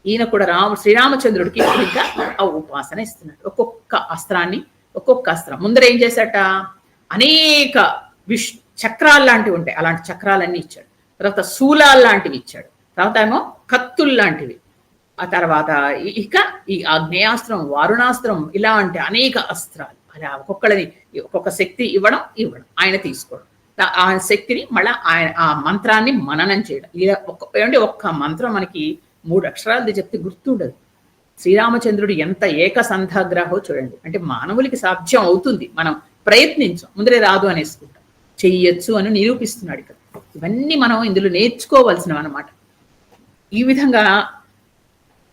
ఈయన కూడా శ్రీరామచంద్రుడికి ఇంకా ఆ ఉపాసన ఇస్తున్నాడు. ఒక్కొక్క అస్త్రాన్ని, ఒక్కొక్క అస్త్రం ముందర ఏం చేశాట, అనేక చక్రాలు లాంటివి ఉంటాయి, అలాంటి చక్రాలన్నీ ఇచ్చాడు. తర్వాత శూలాలు లాంటివి ఇచ్చాడు. తర్వాత ఏమో కత్తులు లాంటివి. ఆ తర్వాత ఇక ఈ ఆగ్నేయాస్త్రం, వారుణాస్త్రం, ఇలాంటి అనేక అస్త్రాలు. అలా ఒక్కొక్కళ్ళని ఒక్కొక్క శక్తి ఇవ్వడం ఆయన తీసుకోవడం. ఆ శక్తిని మళ్ళీ ఆయన ఆ మంత్రాన్ని మననం చేయడం. ఇలా ఒక్క మంత్రం మనకి 3 అక్షరాలది చెప్తే గుర్తుండదు. శ్రీరామచంద్రుడు ఎంత ఏకసంధాగ్రహో చూడండి. అంటే మానవులకి సాధ్యం అవుతుంది, మనం ప్రయత్నించాం, ముందరే రాదు అనేసుకుంటాం, చెయ్యొచ్చు అని నిరూపిస్తున్నాడు ఇక్కడ. ఇవన్నీ మనం ఇందులో నేర్చుకోవాల్సినవి అన్నమాట. ఈ విధంగా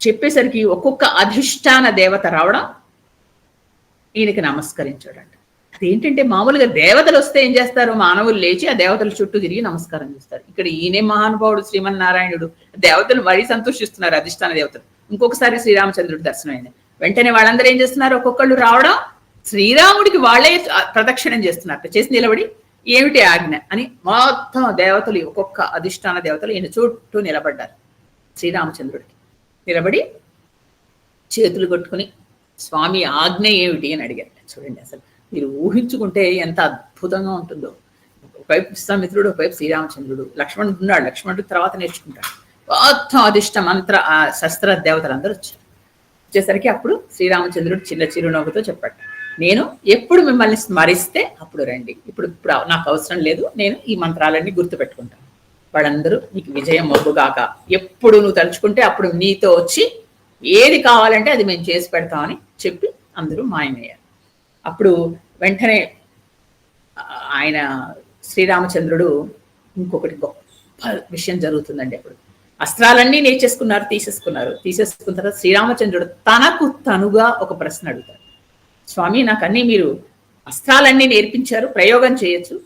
చెప్పేసరికి ఒక్కొక్క అధిష్టాన దేవత రావడం, ఈయనకి నమస్కరించాడంట. అదేంటంటే మామూలుగా దేవతలు వస్తే ఏం చేస్తారు, మానవులు లేచి ఆ దేవతల చుట్టూ తిరిగి నమస్కారం చేస్తారు. ఇక్కడ ఈయనే మహానుభావుడు శ్రీమన్నారాయణుడు, దేవతలు మరీ సంతోషిస్తున్నారు, అధిష్టాన దేవతలు. ఇంకొకసారి శ్రీరామచంద్రుడు దర్శనం అయింది. వెంటనే వాళ్ళందరూ ఏం చేస్తున్నారు, ఒక్కొక్కళ్ళు రావడం, శ్రీరాముడికి వాళ్ళే ప్రదక్షిణం చేస్తున్నారు, చేసి నిలబడి ఏమిటి ఆజ్ఞ అని మొత్తం దేవతలు, ఒక్కొక్క అధిష్టాన దేవతలు ఈయన చుట్టూ నిలబడ్డారు. శ్రీరామచంద్రుడికి నిలబడి చేతులు కొట్టుకుని స్వామి ఆజ్ఞ ఏమిటి అని అడిగారు. చూడండి, అసలు మీరు ఊహించుకుంటే ఎంత అద్భుతంగా ఉంటుందో. ఒకవైపు విశ్వామిత్రుడు, ఒకవైపు శ్రీరామచంద్రుడు, లక్ష్మణుడు ఉన్నాడు, లక్ష్మణుడు తర్వాత నేర్చుకుంటాడు. మొత్తం అధిష్ట మంత్ర ఆ శస్త్ర దేవతలు అందరూ వచ్చేసరికి అప్పుడు శ్రీరామచంద్రుడు చిరునవ్వుతో చెప్పాడు, నేను ఎప్పుడు మిమ్మల్ని స్మరిస్తే అప్పుడు రండి, ఇప్పుడు నాకు అవసరం లేదు, నేను ఈ మంత్రాలన్నీ గుర్తుపెట్టుకుంటాను, వాళ్ళందరూ నీకు విజయం మొగ్గుగాక, ఎప్పుడు నువ్వు తలుచుకుంటే అప్పుడు నీతో వచ్చి ఏది కావాలంటే అది మేము చేసి పెడతామని చెప్పి అందరూ మాయమయ్యారు. అప్పుడు వెంటనే ఆయన శ్రీరామచంద్రుడు ఇంకొకటి గొప్ప విషయం జరుగుతుందండి. అప్పుడు అస్త్రాలన్నీ నేర్చేసుకున్నారు, తీసేసుకున్న తర్వాత శ్రీరామచంద్రుడు తనకు తనుగా ఒక ప్రశ్న అడుగుతాడు. స్వామి, నాకు అన్నీ మీరు అస్త్రాలన్నీ నేర్పించారు, ప్రయోగం చేయొచ్చు,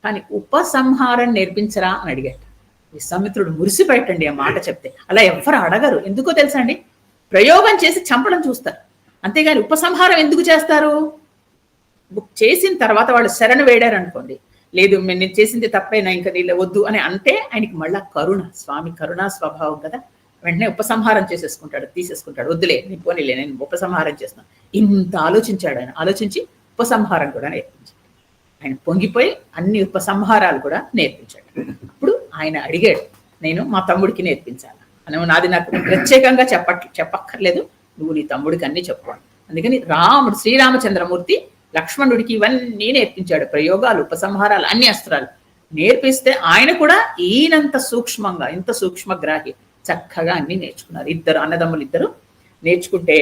కానీ ఉపసంహారం నేర్పించరా అని అడిగాడు. విశ్వామిత్రుడు మురిసిపెట్టండి ఆ మాట చెప్తే. అలా ఎవ్వరు అడగరు, ఎందుకో తెలుసా అండి, ప్రయోగం చేసి చంపడం చూస్తారు, అంతేగాని ఉపసంహారం ఎందుకు చేస్తారు? చేసిన తర్వాత వాళ్ళు శరణ వేడారు అనుకోండి, లేదు నేను చేసింది తప్పైనా ఇంకా నీళ్ళ వద్దు అని అంటే ఆయనకి మళ్ళా కరుణ, స్వామి కరుణా స్వభావం కదా, వెంటనే ఉపసంహారం తీసేసుకుంటాడు, వద్దులే నీ పోనీలే నేను ఉపసంహారం చేస్తున్నాను. ఇంత ఆలోచించాడు ఆయన, ఆలోచించి ఉపసంహారం కూడా నేర్పించాడు. ఆయన పొంగిపోయి అన్ని ఉపసంహారాలు కూడా నేర్పించాడు. అప్పుడు ఆయన అడిగాడు, నేను మా తమ్ముడికి నేర్పించాను అని, నాది నాకు ప్రత్యేకంగా చెప్పక్కర్లేదు, నువ్వు నీ తమ్ముడికి అన్ని చెప్పుకోవాలి. అందుకని శ్రీరామచంద్రమూర్తి లక్ష్మణుడికి ఇవన్నీ నేర్పించాడు, ప్రయోగాలు, ఉపసంహారాలు, అన్ని అస్త్రాలు నేర్పిస్తే ఆయన కూడా ఈయనంత సూక్ష్మంగా, ఇంత సూక్ష్మగ్రాహి చక్కగా అన్ని నేర్చుకున్నారు. ఇద్దరు అన్నదమ్ములు ఇద్దరు నేర్చుకుంటే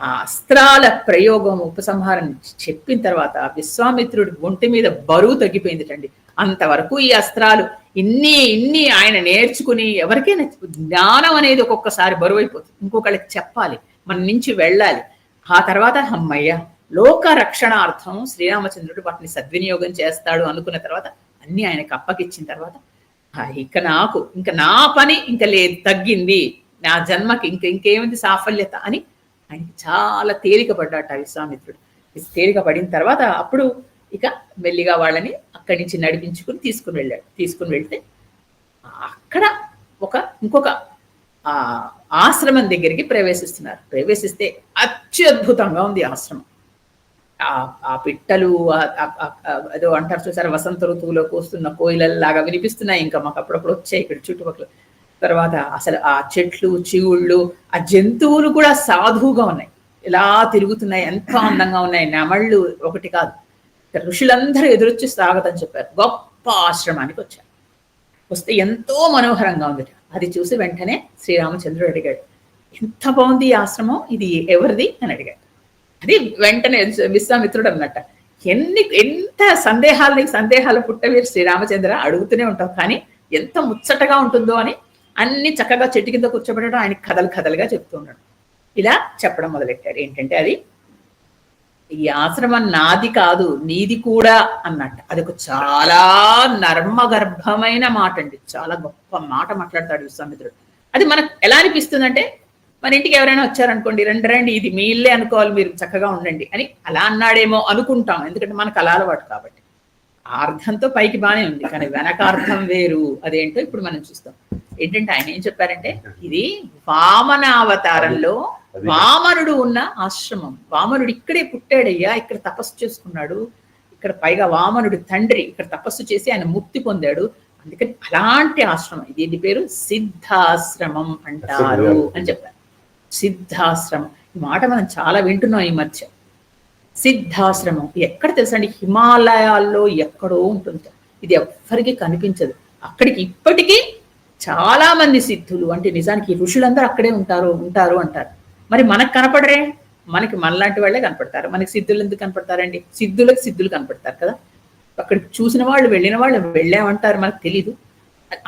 ఆ అస్త్రాల ప్రయోగం, ఉపసంహారం చెప్పిన తర్వాత విశ్వామిత్రుడి ఒంటి మీద బరువు తగ్గిపోయిందిటండి. అంతవరకు ఈ అస్త్రాలు ఇన్ని ఆయన నేర్చుకుని, ఎవరికైనా జ్ఞానం అనేది ఒక్కొక్కసారి బరువు అయిపోతుంది, ఇంకొకళ్ళకి చెప్పాలి, మన నుంచి వెళ్ళాలి. ఆ తర్వాత అమ్మయ్య లోక రక్షణార్థం శ్రీరామచంద్రుడు వాటిని సద్వినియోగం చేస్తాడు అనుకున్న తర్వాత అన్ని ఆయనకు అప్పగిచ్చిన తర్వాత ఇంకా నా పని ఇంకా లేదు, తగ్గింది, నా జన్మకి ఇంకేమింది సాఫల్యత అని ఆయనకి చాలా తేలిక పడ్డాట విశ్వామిత్రుడు. తేలిక పడిన తర్వాత అప్పుడు ఇక మెల్లిగా వాళ్ళని అక్కడి నుంచి నడిపించుకుని తీసుకుని వెళ్తే అక్కడ ఇంకొక ఆశ్రమం దగ్గరికి ప్రవేశిస్తే అత్యద్భుతంగా ఉంది ఆశ్రమం. ఆ పిట్టలు ఏదో అంటారు చూసారా, వసంత ఋతువులో కూస్తున్న కోయిలల్లాగా వినిపిస్తున్నాయి, ఇంకా మాకు అప్పుడప్పుడు వచ్చాయి ఇక్కడ చుట్టుపక్కల. తర్వాత అసలు ఆ చెట్లు, చివుళ్ళు, ఆ జంతువులు కూడా సాధువుగా ఉన్నాయి, ఇలా తిరుగుతున్నాయి, ఎంతో అందంగా ఉన్నాయి, నెమళ్ళు ఒకటి కాదు. ఋషులందరూ ఎదురొచ్చి స్వాగతం చెప్పారు. గొప్ప ఆశ్రమానికి వచ్చారు. వస్తే ఎంతో మనోహరంగా ఉంది. అది చూసి వెంటనే శ్రీరామచంద్రుడు అడిగాడు, ఎంత బాగుంది ఈ ఆశ్రమం, ఇది ఎవరిది అని అడిగాడు. అది వెంటనే విశ్వామిత్రుడు అన్నట్ట, ఎంత సందేహాలు పుట్టవీరు శ్రీరామచంద్ర, అడుగుతూనే ఉంటాం, కానీ ఎంత ముచ్చటగా ఉంటుందో అని అన్ని చక్కగా చెట్టు కింద కూర్చోబెట్టడం, ఆయన కథలుగా చెప్తూ ఉన్నాడు. ఇలా చెప్పడం మొదలెట్టాడు. ఏంటంటే అది ఈ ఆశ్రమం నాది కాదు, నీది కూడా అన్నట్టు. అది ఒక చాలా నర్మగర్భమైన మాట అండి, చాలా గొప్ప మాట మాట్లాడతాడు విశ్వామిత్రుడు. అది మనకు ఎలా అనిపిస్తుందంటే, మన ఇంటికి ఎవరైనా వచ్చారనుకోండి, రండి ఇది మీ ఇల్లే అనుకోవాలి, మీరు చక్కగా ఉండండి అని అలా అన్నాడేమో అనుకుంటాం, ఎందుకంటే మనకు అలా అలవాటు కాబట్టి. అర్థంతో పైకి బానే ఉంది, కానీ వెనకార్థం వేరు. అదేంటో ఇప్పుడు మనం చూస్తాం. ఏంటంటే ఆయన ఏం చెప్పారంటే, ఇది వామన అవతారంలో వామనుడు ఉన్న ఆశ్రమం. వామనుడు ఇక్కడే పుట్టాడయ్యా, ఇక్కడ తపస్సు చేసుకున్నాడు, ఇక్కడ పైగా వామనుడి తండ్రి ఇక్కడ తపస్సు చేసి ఆయన ముక్తి పొందాడు, అందుకని అలాంటి ఆశ్రమం ఇది. దీని పేరు సిద్ధాశ్రమం అంటారు అని చెప్పారు. సిద్ధాశ్రమం ఈ మాట మనం చాలా వింటున్నాం ఈ మధ్య. సిద్ధాశ్రమం ఎక్కడ తెలుసండి, హిమాలయాల్లో ఎక్కడో ఉంటుంది. ఇది ఎవ్వరికి కనిపించదు. అక్కడికి ఇప్పటికీ చాలా మంది సిద్ధులు, అంటే నిజానికి ఋషులందరూ అక్కడే ఉంటారు అంటారు. మరి మనకు కనపడరే, మనకి మనలాంటి వాళ్ళే కనపడతారు. మనకి సిద్ధులు ఎందుకు కనపడతారండి? సిద్ధులకు సిద్ధులు కనపడతారు కదా. అక్కడికి చూసిన వాళ్ళు, వెళ్ళిన వాళ్ళు వెళ్ళామంటారు, మనకు తెలీదు.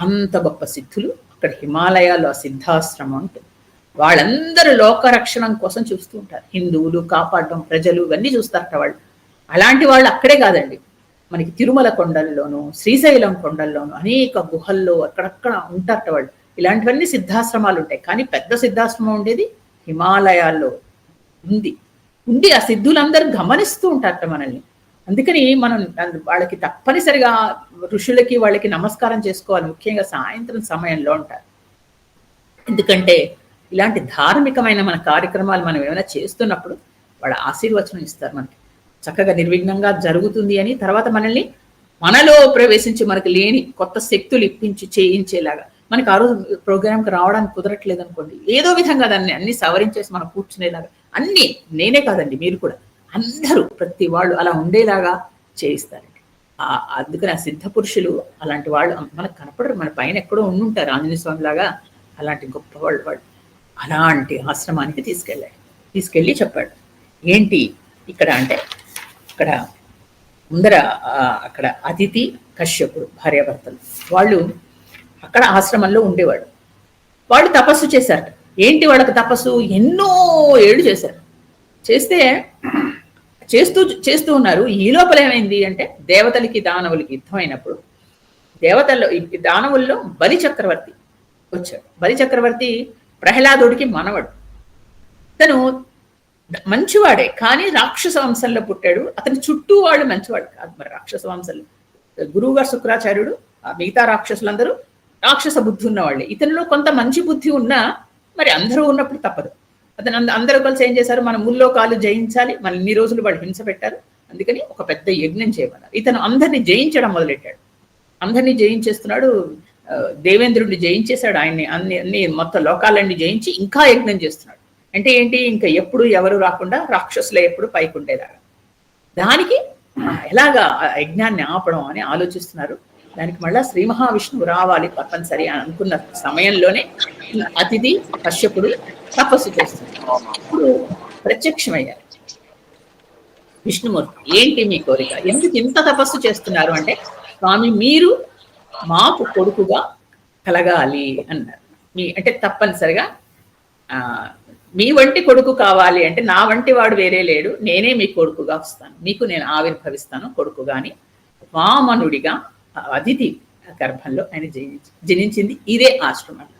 అంత గొప్ప సిద్ధులు అక్కడ హిమాలయాల్లో ఆ సిద్ధాశ్రమం ఉంటుంది. వాళ్ళందరూ లోకరక్షణం కోసం చూస్తూ ఉంటారు. హిందువులు కాపాడడం, ప్రజలు ఇవన్నీ చూస్తారట వాళ్ళు. అలాంటి వాళ్ళు అక్కడే కాదండి, మనకి తిరుమల కొండల్లోనూ శ్రీశైలం కొండల్లోనూ అనేక గుహల్లో అక్కడక్కడ ఉంటారట వాళ్ళు. ఇలాంటివన్నీ సిద్ధాశ్రమాలు ఉంటాయి. కానీ పెద్ద సిద్ధాశ్రమం ఉండేది హిమాలయాల్లో ఉండి ఆ సిద్ధులందరూ గమనిస్తూ ఉంటారట మనల్ని. అందుకని మనం వాళ్ళకి తప్పనిసరిగా ఋషులకి వాళ్ళకి నమస్కారం చేసుకోవాలి, ముఖ్యంగా సాయంత్రం సమయంలో ఉంటారు. ఎందుకంటే ఇలాంటి ధార్మికమైన మన కార్యక్రమాలు మనం ఏమైనా చేస్తున్నప్పుడు వాళ్ళ ఆశీర్వచనం ఇస్తారు మనకి, చక్కగా నిర్విఘ్నంగా జరుగుతుంది అని. తర్వాత మనల్ని మనలో ప్రవేశించి మనకు లేని కొత్త శక్తులు ఇప్పించి చేయించేలాగా. మనకి ఆ రోజు ప్రోగ్రామ్కి రావడానికి కుదరట్లేదు అనుకోండి, ఏదో విధంగా దాన్ని అన్ని సవరించేసి మనం కూర్చునేలాగా, అన్ని నేనే కాదండి మీరు కూడా అందరూ ప్రతి వాళ్ళు అలా ఉండేలాగా చేయిస్తారండి. అందుకని ఆ సిద్ధ పురుషులు అలాంటి వాళ్ళు మనకు కనపడరు, మన పైన ఎక్కడో ఉండుంటారు ఆంజనేయ స్వామి లాగా. అలాంటి గొప్ప వాళ్ళు అలాంటి ఆశ్రమానికి తీసుకెళ్ళి చెప్పాడు. ఏంటి ఇక్కడ అంటే, అక్కడ ముందర అక్కడ అదితి కశ్యపుడు భార్యాభర్తలు వాళ్ళు అక్కడ ఆశ్రమంలో ఉండేవాడు. వాళ్ళు తపస్సు చేశారట. ఏంటి వాళ్ళకి తపస్సు? ఎన్నో ఏళ్ళు చేశారు. చేస్తూ ఉన్నారు. ఈ లోపల ఏమైంది అంటే, దేవతలకి దానవులకి యుద్ధం అయినప్పుడు దానవుల్లో బలి చక్రవర్తి వచ్చాడు. బలి చక్రవర్తి ప్రహ్లాదుడికి మనవడు. తను మంచివాడే, కానీ రాక్షస వంశంలో పుట్టాడు. అతని చుట్టూ వాళ్ళు మంచివాడు కాదు. మరి రాక్షస వంశంలో గురువుగారు శుక్రాచార్యుడు, మిగతా రాక్షసులందరూ రాక్షస బుద్ధి ఉన్నవాళ్ళే. ఇతనిలో కొంత మంచి బుద్ధి ఉన్నా మరి అందరూ ఉన్నప్పుడు తప్పదు. అతను అందరూ కలిసి ఏం చేశారు, మన ముల్లోకాలు జయించాలి, మన ఇన్ని రోజులు వాళ్ళు హింస పెట్టారు, అందుకని ఒక పెద్ద యజ్ఞం చేయమన్నారు. ఇతను అందరినీ జయించడం మొదలెట్టాడు. అందరినీ జయించేస్తున్నాడు. దేవేంద్రుడిని జయించేశాడు. ఆయన్ని అన్ని మొత్తం లోకాలన్నీ జయించి ఇంకా యజ్ఞం చేస్తున్నాడు. అంటే ఏంటి, ఇంకా ఎప్పుడు ఎవరు రాకుండా రాక్షసులే ఎప్పుడు పైకి ఉండేలాగా. దానికి ఎలాగా యజ్ఞాన్ని ఆపడం అని ఆలోచిస్తున్నారు. దానికి మళ్ళా శ్రీ మహావిష్ణువు రావాలి తప్పనిసరి అని అనుకున్న సమయంలోనే అతిథి కశ్యపుడు తపస్సు చేస్తున్నారు. ఇప్పుడు ప్రత్యక్షమయ్యారు విష్ణుమూర్తి. ఏంటి మీ కోరిక, ఎందుకు ఇంత తపస్సు చేస్తున్నారు అంటే, స్వామి మీరు మాకు కొడుకుగా కలగాలి అన్నారు. అంటే తప్పనిసరిగా మీ వంటి కొడుకు కావాలి అంటే, నా వంటి వాడు వేరే లేడు, నేనే మీ కొడుకుగా వస్తాను, మీకు నేను ఆవిర్భవిస్తాను కొడుకుగా అని వామనుడిగా అదితి గర్భంలో ఆయన జనించింది. ఇదే ఆశ్రమంలో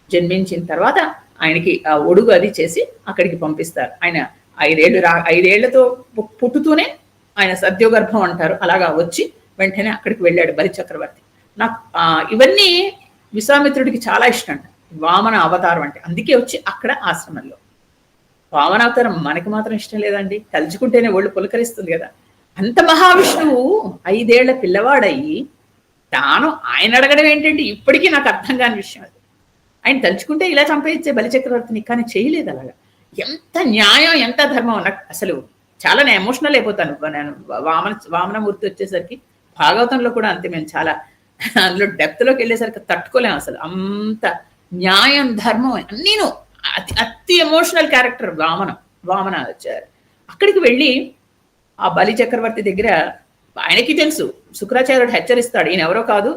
జన్మించిన తర్వాత ఆయనకి ఆ ఒడుగు అది చేసి అక్కడికి పంపిస్తారు. ఆయన 5 ఏళ్లతో పుట్టుతూనే ఆయన సద్యోగర్భం అంటారు, అలాగా వచ్చి వెంటనే అక్కడికి వెళ్ళాడు బలి చక్రవర్తి. నాకు ఇవన్నీ విశ్వామిత్రుడికి చాలా ఇష్టం అంట, వామన అవతారం అంటే. అందుకే వచ్చి అక్కడ ఆశ్రమంలో వామన అవతారం మనకి మాత్రం ఇష్టం లేదండి, తలుచుకుంటేనే ఒళ్ళు పులకరిస్తుంది కదా. అంత మహావిష్ణువు 5 ఏళ్ల పిల్లవాడయ్యి తాను ఆయన అడగడం ఏంటంటే ఇప్పటికీ నాకు అర్థం కాని విషయం అది. ఆయన తలుచుకుంటే ఇలా చంపేచ్చే బలిచక్రవర్తిని, కానీ చేయలేదు అలాగా. ఎంత న్యాయం, ఎంత ధర్మం. నాకు అసలు చాలా నేను ఎమోషనల్ అయిపోతాను. నేను వామనమూర్తి వచ్చేసరికి, భాగవతంలో కూడా అంతే, మేము చాలా అందులో డెప్త్లోకి వెళ్ళేసరికి తట్టుకోలేము అసలు. అంత న్యాయం, ధర్మం అన్నీను. అతి ఎమోషనల్ క్యారెక్టర్ వామన వచ్చారు. అక్కడికి వెళ్ళి ఆ బలి చక్రవర్తి దగ్గర ఆయనకి తెలుసు, శుక్రాచార్యుడు హెచ్చరిస్తాడు, ఈయన ఎవరో కాదు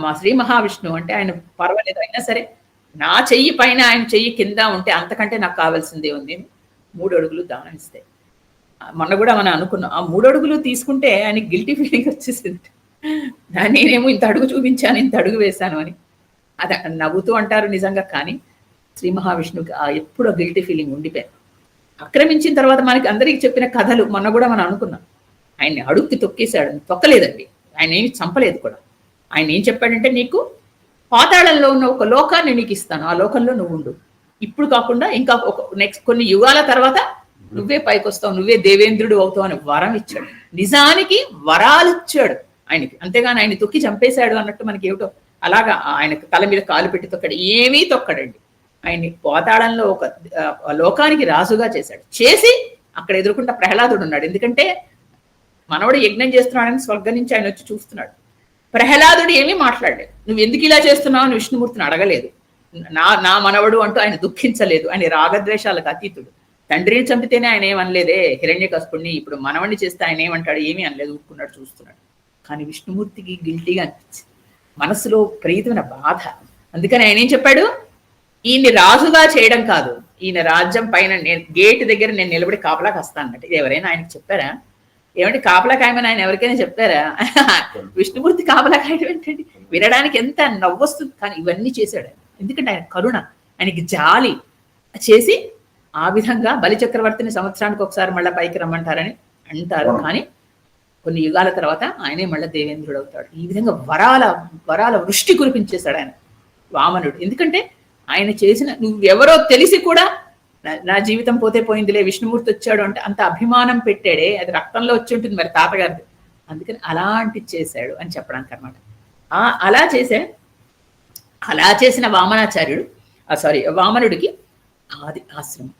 మా శ్రీ మహావిష్ణువు అంటే. ఆయన పర్వాలేదు, అయినా సరే నా చెయ్యి పైన ఆయన చెయ్యి కింద ఉంటే అంతకంటే నాకు కావాల్సిందే ఉంది. 3 అడుగులు దానం ఇస్తే. మొన్న కూడా మనం అనుకున్నాం, ఆ 3 అడుగులు తీసుకుంటే ఆయనకి గిల్టీ ఫీలింగ్ వచ్చేసింది. నేనేమో ఇంత అడుగు చూపించాను, ఇంత అడుగు వేశాను అని. అది నవ్వుతూ అంటారు నిజంగా, కానీ శ్రీ మహావిష్ణువుకి ఎప్పుడు గిల్టీ ఫీలింగ్ ఉండిపోయారు. ఆక్రమించిన తర్వాత మనకి అందరికి చెప్పిన కథలు మొన్న కూడా మనం అనుకున్నాం. ఆయన్ని అడుగుకి తొక్కేశాడు, తొక్కలేదండి, ఆయన ఏమి చంపలేదు కూడా. ఆయన ఏం చెప్పాడంటే, నీకు పాతాళంలో ఉన్న ఒక లోకాన్ని నీకు ఇస్తాను, ఆ లోకంలో నువ్వు ఉండు, ఇప్పుడు కాకుండా ఇంకా నెక్స్ట్ కొన్ని యుగాల తర్వాత నువ్వే పైకి వస్తావు, నువ్వే దేవేంద్రుడు అవుతావు అని వరం ఇచ్చాడు. నిజానికి వరాలు ఇచ్చాడు ఆయనకి, అంతేగాని ఆయన తొక్కి చంపేశాడు అన్నట్టు మనకి ఏమిటో అలాగా ఆయనకు తల మీద కాలు పెట్టి తొక్కాడు. ఏమీ తొక్కడండి, ఆయన్ని పాతాళంలో ఒక లోకానికి రాజుగా చేశాడు. చేసి అక్కడ ఎదుర్కొంటే ప్రహ్లాదుడు ఉన్నాడు. ఎందుకంటే మనవడు యజ్ఞం చేస్తున్నాడని స్వర్గం నుంచి ఆయన వచ్చి చూస్తున్నాడు. ప్రహ్లాదుడు ఏమీ మాట్లాడలేదు. నువ్వు ఎందుకు ఇలా చేస్తున్నావు అని విష్ణుమూర్తిని అడగలేదు. నా మనవడు అంటూ ఆయన దుఃఖించలేదు. ఆయన రాగద్వేషాలకు అతీతుడు. తండ్రిని చంపితేనే ఆయన ఏమనలేదే హిరణ్యకశిపుణ్ణి, ఇప్పుడు మనవణ్ణి చేస్తే ఆయన ఏమంటాడు, ఏమీ అనలేదు, ఊరుకున్నాడు, చూస్తున్నాడు. కానీ విష్ణుమూర్తికి గిల్టీగా అనిపించింది, మనసులో ప్రీతమైన బాధ. అందుకని ఆయన ఏం చెప్పాడు, ఈయన్ని రాజుగా చేయడం కాదు, ఈయన రాజ్యం పైన గేట్ దగ్గర నేను నిలబడి కాపలా కాస్తా అన్నట్టు. ఇది ఎవరైనా ఆయనకి చెప్పారా? ఏమంటే కాపలా కాయమని ఆయన ఎవరికైనా చెప్పారా? విష్ణుమూర్తి కాపలా కాయడం ఏంటండి? వినడానికి ఎంత నవ్వొస్తుంది, కానీ ఇవన్నీ చేశాడు ఆయన. ఎందుకంటే ఆయన కరుణ, ఆయనకి జాలి చేసి ఆ విధంగా బలిచక్రవర్తిని సంవత్సరానికి ఒకసారి మళ్ళీ పైకి రమ్మంటారని అంటారు. కానీ కొన్ని యుగాల తర్వాత ఆయనే మళ్ళీ దేవేంద్రుడు అవుతాడు. ఈ విధంగా వరాల వృష్టి కురిపించేశాడు ఆయన వామనుడు. ఎందుకంటే ఆయన చేసిన, నువ్వెవరో తెలిసి కూడా నా జీవితం పోతే పోయిందిలే, విష్ణుమూర్తి వచ్చాడు అంటే అంత అభిమానం పెట్టాడే, అది రక్తంలో వచ్చి ఉంటుంది మరి తాతగారిది. అందుకని అలాంటి చేశాడు అని చెప్పడానికి అనమాట. అలా చేసిన వామనుడికి ఆది ఆశ్రమం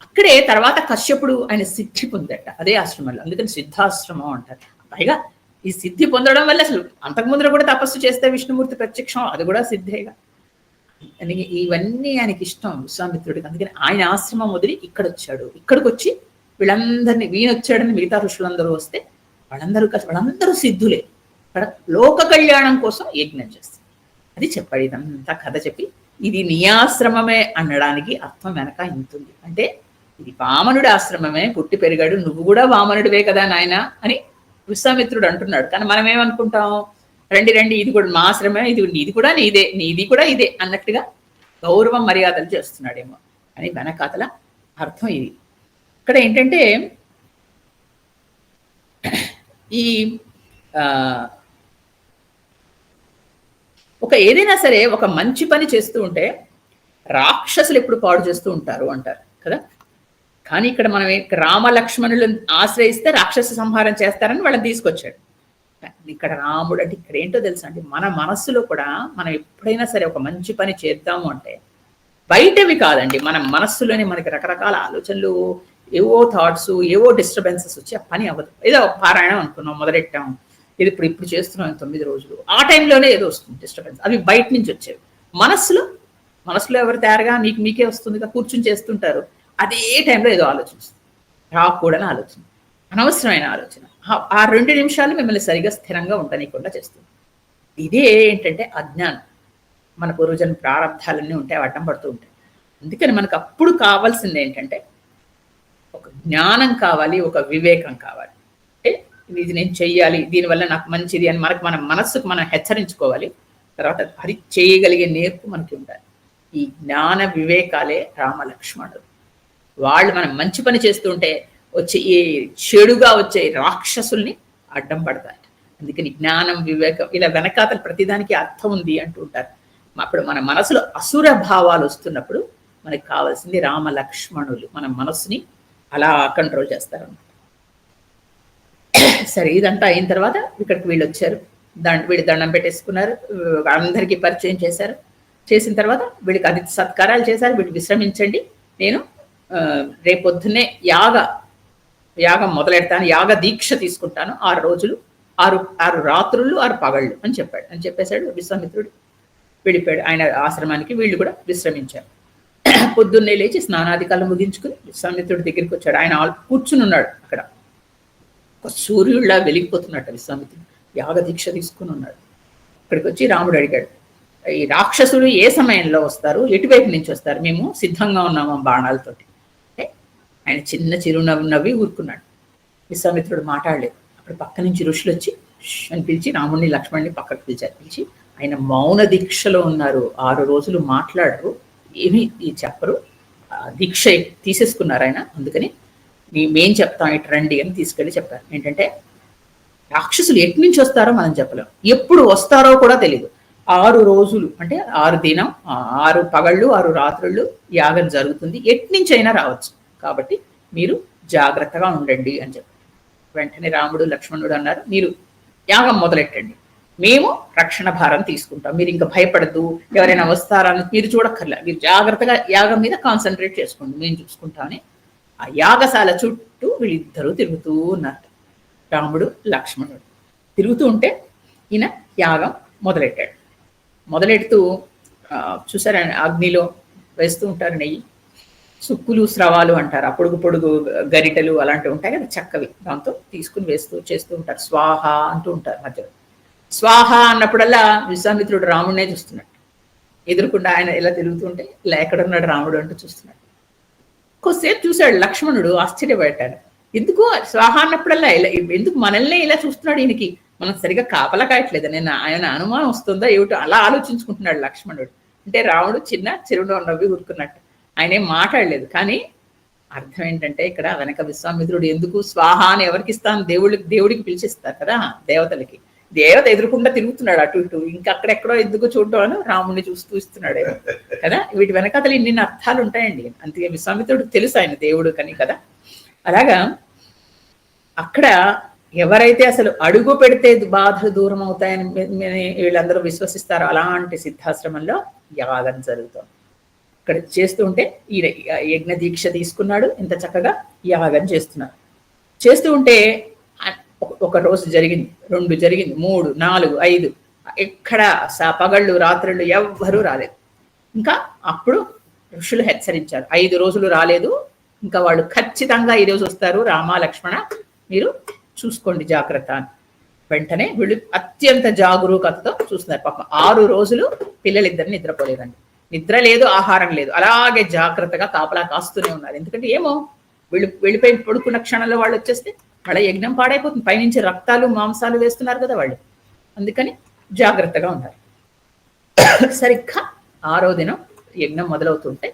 అక్కడే. తర్వాత కశ్యపుడు ఆయన సిద్ధి పొందట అదే ఆశ్రమంలో. అందుకని సిద్ధాశ్రమం అంటారు. పైగా ఈ సిద్ధి పొందడం వల్ల అసలు అంతకుముందు కూడా తపస్సు చేస్తే విష్ణుమూర్తి ప్రత్యక్షం, అది కూడా సిద్ధేగా. ఇవన్నీ ఆయనకి ఇష్టం విశ్వామిత్రుడికి. అందుకని ఆయన ఆశ్రమం వదిలి ఇక్కడ వచ్చాడు. ఇక్కడికి వచ్చి వీళ్ళందరినీ, వీణొచ్చాడని మిగతా ఋషులందరూ వస్తే వాళ్ళందరూ సిద్ధులే. ఇక్కడ లోక కళ్యాణం కోసం యజ్ఞం చేస్తారు. అది చెప్పాడు. ఇదంతా కథ చెప్పి ఇది నీ ఆశ్రమమే అనడానికి అర్థం వెనక ఇంతుంది. అంటే ఇది వామనుడి ఆశ్రమమే, పుట్టి పెరిగాడు, నువ్వు కూడా వామనుడివే కదా నాయన అని విశ్వామిత్రుడు అంటున్నాడు. కానీ మనం ఏమనుకుంటాం, రండి ఇది కూడా మా ఆశ్రమే, ఇది కూడా నీది కూడా ఇదే అన్నట్టుగా గౌరవం మర్యాదలు చేస్తున్నాడేమో అని వెనకాతల అర్థం ఇది. ఇక్కడ ఏంటంటే ఈ ఏదైనా సరే ఒక మంచి పని చేస్తూ ఉంటే రాక్షసులు ఎప్పుడు పాడు చేస్తూ ఉంటారు అంటారు కదా. కానీ ఇక్కడ మనం రామ లక్ష్మణులను ఆశ్రయిస్తే రాక్షస సంహారం చేస్తారని వాళ్ళని తీసుకొచ్చాడు. ఇక్కడ రాముడు అంటే ఇక్కడ ఏంటో తెలుసా అండి, మన మనస్సులో కూడా మనం ఎప్పుడైనా సరే ఒక మంచి పని చేద్దాము అంటే బయటవి కాదండి, మన మనస్సులోనే మనకి రకరకాల ఆలోచనలు, ఏవో థాట్స్, ఏవో డిస్టర్బెన్సెస్ వచ్చి ఆ పని అవ్వదు. ఏదో పారాయణం అనుకున్నాం, మొదలెట్టాం, ఇది ఇప్పుడు చేస్తున్నాం 9 రోజులు, ఆ టైంలోనే ఏదో వస్తుంది డిస్టర్బెన్స్. అవి బయట నుంచి వచ్చేవి. మనసులో ఎవరు తయారుగా మీకే వస్తుంది, కూర్చుని చేస్తుంటారు. అదే టైంలో ఏదో ఆలోచిస్తుంది, రాకూడని ఆలోచన, అనవసరమైన ఆలోచన. ఆ 2 నిమిషాలు మిమ్మల్ని సరిగా స్థిరంగా ఉండనీయకుండా చేస్తుంది. ఇదే ఏంటంటే అజ్ఞానం. మన పూర్వజన్మ ప్రారంభాలన్నీ ఉంటాయి, అడ్డం పడుతూ ఉంటాయి. అందుకని మనకు అప్పుడు కావాల్సింది ఏంటంటే ఒక జ్ఞానం కావాలి, ఒక వివేకం కావాలి. అంటే ఇది నేను చెయ్యాలి, దీనివల్ల నాకు మంచిది అని మన మనస్సుకు మనం హెచ్చరించుకోవాలి. తర్వాత అది చేయగలిగే నేర్పు మనకి ఉండాలి. ఈ జ్ఞాన వివేకాలే రామలక్ష్మణుడు. వాళ్ళు మనం మంచి పని చేస్తుంటే వచ్చే ఈ చెడుగా వచ్చే రాక్షసుల్ని అడ్డం పడతారు. అందుకని జ్ఞానం, వివేకం ఇలా వెనకాతలు ప్రతిదానికి అర్థం ఉంది అంటూ ఉంటారు. అప్పుడు మన మనసులో అసుర భావాలు వస్తున్నప్పుడు మనకి కావాల్సింది రామ లక్ష్మణులు మన మనస్సుని అలా కంట్రోల్ చేస్తారన్నమాట. సరే, ఇదంతా అయిన తర్వాత ఇక్కడికి వీళ్ళు వచ్చారు, వీళ్ళు దండం పెట్టేసుకున్నారు, అందరికీ పరిచయం చేశారు. చేసిన తర్వాత వీళ్ళకి అతిథి సత్కారాలు చేశారు. వీళ్ళు విశ్రమించండి, నేను రేపొద్దున్నే యాగం మొదలెడతాను, యాగ దీక్ష తీసుకుంటాను, 6 రోజులు 6 రాత్రులు 6 పగళ్ళు అని చెప్పేశాడు విశ్వామిత్రుడు. వెళ్ళిపోయాడు ఆయన ఆశ్రమానికి. వీళ్ళు కూడా విశ్రమించారు. పొద్దున్నే లేచి స్నానాధికారులు ముగించుకుని విశ్వామిత్రుడి దగ్గరికి వచ్చాడు. ఆయన కూర్చుని ఉన్నాడు అక్కడ, ఒక సూర్యుడిలా వెలిగిపోతున్నట్టు విశ్వామిత్రుడు యాగ దీక్ష తీసుకుని ఉన్నాడు. ఇక్కడికి వచ్చి రాముడు అడిగాడు, ఈ రాక్షసులు ఏ సమయంలో వస్తారు, ఎటువైపు నుంచి వస్తారు, మేము సిద్ధంగా ఉన్నాము బాణాలతోటి. అంటే ఆయన చిన్న చిరునవ్వు నవ్వి ఊరుకున్నాడు. విశ్వామిత్రుడు మాట్లాడలేదు. అప్పుడు పక్క నుంచి ఋషులు వచ్చి అని పిలిచి రాముడిని లక్ష్మణ్ని పక్కకు పిలిచి ఆయన మౌన దీక్షలో ఉన్నారు. 6 రోజులు మాట్లాడరు, ఏమీ చెప్పరు, దీక్ష తీసేసుకున్నారు ఆయన. అందుకని మేం చెప్తాం, ఇటు రండి అని తీసుకెళ్ళి చెప్పారు. ఏంటంటే రాక్షసులు ఎటు నుంచి వస్తారో మనం చెప్పలేం, ఎప్పుడు వస్తారో కూడా తెలియదు. 6 రోజులు అంటే 6 దినం 6 పగళ్ళు 6 రాత్రుళ్ళు యాగం జరుగుతుంది, ఎటు నుంచి అయినా రావచ్చు, కాబట్టి మీరు జాగ్రత్తగా ఉండండి అని చెప్పారు. వెంటనే రాముడు లక్ష్మణుడు అన్నారు, మీరు యాగం మొదలెట్టండి, మేము రక్షణ భారం తీసుకుంటాం, మీరు ఇంకా భయపడద్దు, ఎవరైనా వస్తారని మీరు చూడక్కర్లే, మీరు జాగ్రత్తగా యాగం మీద కాన్సన్ట్రేట్ చేసుకోండి, మేము చూసుకుంటామని. ఆ యాగశాల చుట్టూ వీళ్ళిద్దరూ తిరుగుతూ ఉన్నారు, రాముడు లక్ష్మణుడు. తిరుగుతూ ఉంటే ఈయన యాగం మొదలెడుతూ చూసారా అగ్నిలో వేస్తూ ఉంటారు నెయ్యి, సుక్కులు స్రవాలు అంటారు, ఆ పొడుగు గరిటెలు అలాంటివి ఉంటాయి కదా చక్కవి, దాంతో తీసుకుని చేస్తూ ఉంటారు. స్వాహ అంటూ ఉంటారు మధ్యలో. స్వాహ అన్నప్పుడల్లా విశ్వామిత్రుడు రాముడినే చూస్తున్నాడు. ఎదురుకుండా ఆయన ఇలా తిరుగుతుంటే ఇలా ఎక్కడున్నాడు రాముడు అంటూ చూస్తున్నాడు. కొద్దిసేపు చూశాడు లక్ష్మణుడు, ఆశ్చర్యపడ్డాడు. ఎందుకు స్వాహ అన్నప్పుడల్లా ఇలా ఎందుకు మనల్నే ఇలా చూస్తున్నాడు, ఈయనకి మనం సరిగా కాపలా కాయట్లేదు, ఆయన అనుమానం వస్తుందా ఏమిటో అలా ఆలోచించుకుంటున్నాడు లక్ష్మణుడు. అంటే రాముడు చిన్న చిరునవ్వు నవ్వి ఊరుకున్నట్టు, ఆయన ఏం మాట్లాడలేదు. కానీ అర్థం ఏంటంటే ఇక్కడ వెనక విశ్వామిత్రుడు ఎందుకు స్వాహ అని ఎవరికి ఇస్తాను, దేవుడికి పిలిచిస్తారు కదా, దేవత ఎదురుకుండా తిరుగుతున్నాడు అటు ఇటు, ఇంకా అక్కడెక్కడో ఎందుకు చూడడం అని రాముడిని చూస్తూ ఇస్తున్నాడు కదా. వీటి వెనకాతలు ఇన్ని అర్థాలు ఉంటాయండి. అందుకే విశ్వామిత్రుడు తెలుసు ఆయన దేవుడు కని కదా. అలాగా అక్కడ ఎవరైతే అసలు అడుగు పెడితే బాధలు దూరం అవుతాయని వీళ్ళందరూ విశ్వసిస్తారో అలాంటి సిద్ధాశ్రమంలో యాగం జరుగుతుంది. ఇక్కడ చేస్తూ ఉంటే ఈ యజ్ఞ దీక్ష తీసుకున్నాడు, ఇంత చక్కగా యాగం చేస్తూ ఉంటే ఒక రోజు జరిగింది, 2 జరిగింది, 3, 4, 5 ఎక్కడ పగళ్ళు రాత్రులు ఎవ్వరూ రాలేదు. ఇంకా అప్పుడు ఋషులు హెచ్చరించారు, 5 రోజులు రాలేదు, ఇంకా వాళ్ళు ఖచ్చితంగా ఈ రోజు వస్తారు, రామ లక్ష్మణ మీరు చూసుకోండి జాగ్రత్త అని. వెంటనే వీళ్ళు అత్యంత జాగరూకతతో చూస్తున్నారు. పాపం 6 రోజులు పిల్లలిద్దరు నిద్రపోలేదండి, నిద్ర లేదు, ఆహారం లేదు, అలాగే జాగ్రత్తగా కాపలా కాస్తూనే ఉన్నారు. ఎందుకంటే ఏమో వెళ్ళిపోయి పడుకున్న క్షణంలో వాళ్ళు వచ్చేస్తే వాళ్ళ యజ్ఞం పాడైపోతుంది, పైనుంచి రక్తాలు మాంసాలు వేస్తున్నారు కదా వాళ్ళు, అందుకని జాగ్రత్తగా ఉన్నారు. సరిగ్గా 6వ దినం యజ్ఞం మొదలవుతుంటే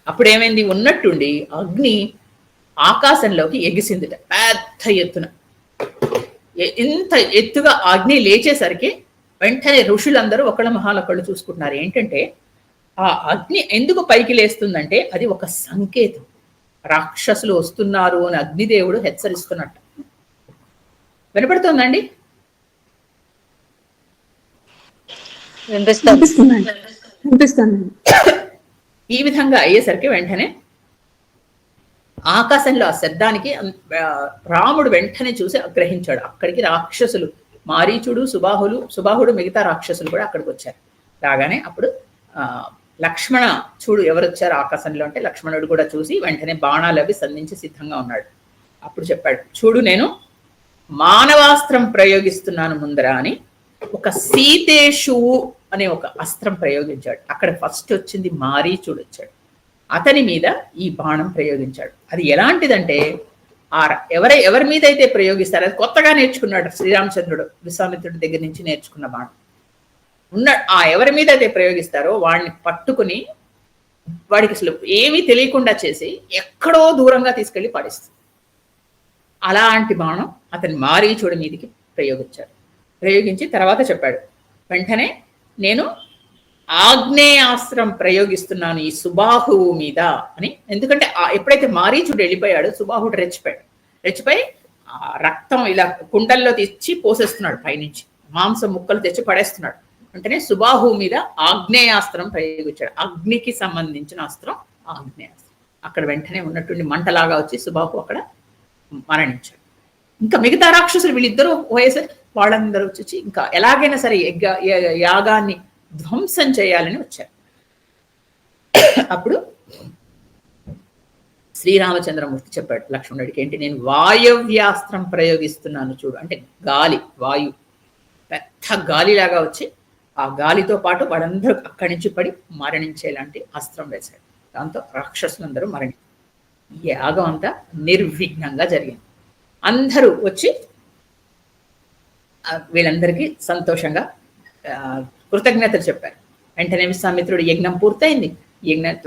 అప్పుడేమైంది, ఉన్నట్టుండి అగ్ని ఆకాశంలోకి ఎగిసిందిట పెద్ద ఎత్తున. ఇంత ఎత్తుగా అగ్ని లేచేసరికి వెంటనే ఋషులందరూ ఒకళ్ళ మొహాలొకళ్ళు చూసుకుంటున్నారు. ఏంటంటే ఆ అగ్ని ఎందుకు పైకి లేస్తుందంటే అది ఒక సంకేతం, రాక్షసులు వస్తున్నారు అని అగ్నిదేవుడు హెచ్చరిస్తున్నట్టు. వినపడుతోందండి? ఈ విధంగా అయ్యేసరికి వెంటనే ఆకాశంలో ఆ శబ్దానికి రాముడు వెంటనే చూసి గ్రహించాడు, అక్కడికి రాక్షసులు మారీచుడు, సుబాహుడు మిగతా రాక్షసులు కూడా అక్కడికి వచ్చారు. రాగానే అప్పుడు లక్ష్మణ చూడు ఎవరు వచ్చారు ఆకాశంలో అంటే, లక్ష్మణుడు కూడా చూసి వెంటనే బాణాలు అవి సంధించి సిద్ధంగా ఉన్నాడు. అప్పుడు చెప్పాడు, చూడు నేను మానవాస్త్రం ప్రయోగిస్తున్నాను ముందర అని ఒక సీతేషువు అనే ఒక అస్త్రం ప్రయోగించాడు. అక్కడ ఫస్ట్ వచ్చింది మారీచుడు వచ్చాడు, అతని మీద ఈ బాణం ప్రయోగించాడు. అది ఎలాంటిదంటే ఎవరి మీద అయితే ప్రయోగిస్తారో అది కొత్తగా నేర్చుకున్నాడు శ్రీరామచంద్రుడు, విశ్వామిత్రుడి దగ్గర నుంచి నేర్చుకున్న బాణం ఎవరి మీద అయితే ప్రయోగిస్తారో వాడిని పట్టుకుని వాడికి అసలు ఏమీ తెలియకుండా చేసి ఎక్కడో దూరంగా తీసుకెళ్లి పడేస్తుంది. అలాంటి బాణం అతని మారీచుడి మీదకి ప్రయోగించి తర్వాత చెప్పాడు, వెంటనే నేను ఆగ్నేయాస్త్రం ప్రయోగిస్తున్నాను ఈ సుబాహువు మీద అని. ఎందుకంటే ఎప్పుడైతే మారీచుడు వెళ్ళిపోయాడో సుబాహుడు రెచ్చిపోయి రక్తం ఇలా కుండల్లో తెచ్చి పోసేస్తున్నాడు, పైనుంచి మాంసం ముక్కలు తెచ్చి పడేస్తున్నాడు. వెంటనే సుబాహువు మీద ఆగ్నేయాస్త్రం ప్రయోగించాడు, అగ్నికి సంబంధించిన అస్త్రం ఆగ్నేయాస్త్రం. అక్కడ వెంటనే ఉన్నటువంటి మంటలాగా వచ్చి సుబాహు అక్కడ మరణించాడు. ఇంకా మిగతా రాక్షసులు వీళ్ళిద్దరూ పోయేసరి వాళ్ళందరూ వచ్చి ఇంకా ఎలాగైనా సరే యాగాన్ని ధ్వంసం చేయాలని వచ్చారు. అప్పుడు శ్రీరామచంద్రమూర్తి చెప్పాడు లక్ష్మణుడికి, ఏంటి నేను వాయవ్యాస్త్రం ప్రయోగిస్తున్నాను చూడు అంటే వాయు పెద్ద గాలిలాగా వచ్చి ఆ గాలితో పాటు వాళ్ళందరూ అక్కడి నుంచి పడి మరణించేలాంటి అస్త్రం వేశాడు. దాంతో రాక్షసులందరూ యాగం అంతా నిర్విఘ్నంగా జరిగింది. అందరూ వచ్చి వీళ్ళందరికీ సంతోషంగా కృతజ్ఞతలు చెప్పారు. వెంటనే విశ్వామిత్రుడు యజ్ఞం పూర్తయింది,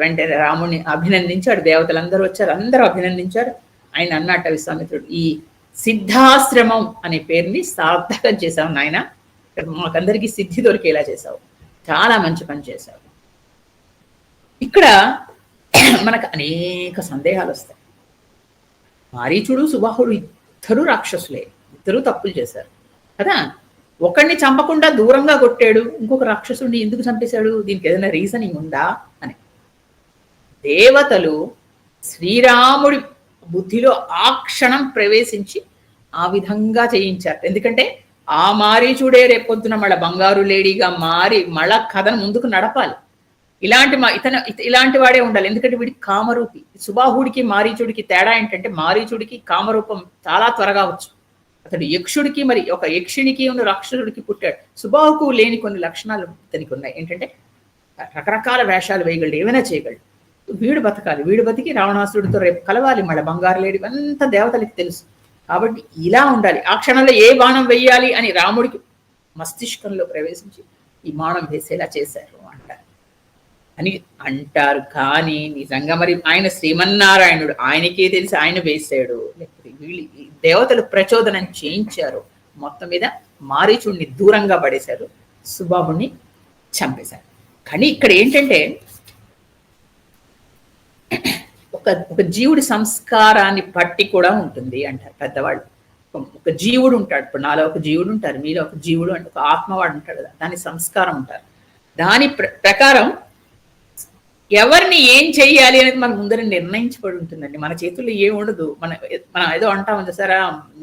వెంటనే రాముడిని అభినందించాడు, దేవతలందరూ వచ్చారు, అందరూ అభినందించారు. ఆయన అన్నట్ట విశ్వామిత్రుడు, ఈ సిద్ధాశ్రమం అనే పేరుని సార్థకం చేశావు నాయన, మాకందరికీ సిద్ధి దొరికేలా చేశావు, చాలా మంచి పని చేశావు. ఇక్కడ మనకు అనేక సందేహాలు వస్తాయి. మారీచుడు సుబాహుడు ఇద్దరు రాక్షసులే, ఇద్దరు తప్పులు చేశారు కదా. ఒకడిని చంపకుండా దూరంగా కొట్టాడు, ఇంకొక రాక్షసుడిని ఎందుకు చంపేశాడు, దీనికి ఏదైనా రీజనింగ్ ఉందా అని. దేవతలు శ్రీరాముడి బుద్ధిలో ఆ క్షణం ప్రవేశించి ఆ విధంగా చేయించారు. ఎందుకంటే ఆ మారీచుడే రేపొద్దున మళ్ళీ బంగారు లేడీగా మారి మళ్ళా కథను ముందుకు నడపాలి. ఇలాంటి వాడే ఉండాలి. ఎందుకంటే వీడికి కామరూపి. సుబాహుడికి మారీచుడికి తేడా ఏంటంటే మారీచుడికి కామరూపం చాలా త్వరగా వచ్చు. అతడు యక్షుడికి మరి ఒక యక్షినికి ఉన్న రాక్షసుడికి పుట్టాడు. సుబాహుకు లేని కొన్ని లక్షణాలు ఇతనికి ఉన్నాయి. ఏంటంటే రకరకాల వేషాలు వేయగలడు, ఏమైనా చేయగలడు. వీడు బతకాలి, వీడు బతికి రావణాసుడితో రేపు కలవాలి, మళ్ళీ బంగారు లేడి, అంత దేవతలకి తెలుసు. కాబట్టి ఇలా ఉండాలి. ఆ క్షణంలో ఏ బాణం వెయ్యాలి అని రాముడికి మస్తిష్కంలో ప్రవేశించి ఈ బాణం వేసేలా చేశారు అంటారు. కానీ నిజంగా మరి ఆయన శ్రీమన్నారాయణుడు, ఆయనకే తెలిసి ఆయన వేశాడు, లేకపోతే వీళ్ళు దేవతలు ప్రచోదనం చేయించారు. మొత్తం మీద మారీచుడిని దూరంగా పడేశారు, సుబాహుడిని చంపేశారు. కానీ ఇక్కడ ఏంటంటే ఒక జీవుడి సంస్కారాన్ని బట్టి కూడా ఉంటుంది అంటారు పెద్దవాళ్ళు. ఒక జీవుడు ఉంటాడు. ఇప్పుడు నాలో ఒక జీవుడు ఉంటారు, మీలో ఒక జీవుడు అంటే ఒక ఆత్మవాడు ఉంటాడు కదా, దాని సంస్కారం ఉంటారు. దాని ప్రకారం ఎవరిని ఏం చెయ్యాలి అనేది మనకు ముందర నిర్ణయించబడి ఉంటుందండి. మన చేతుల్లో ఏం ఉండదు. మనం ఏదో అంటాం సరే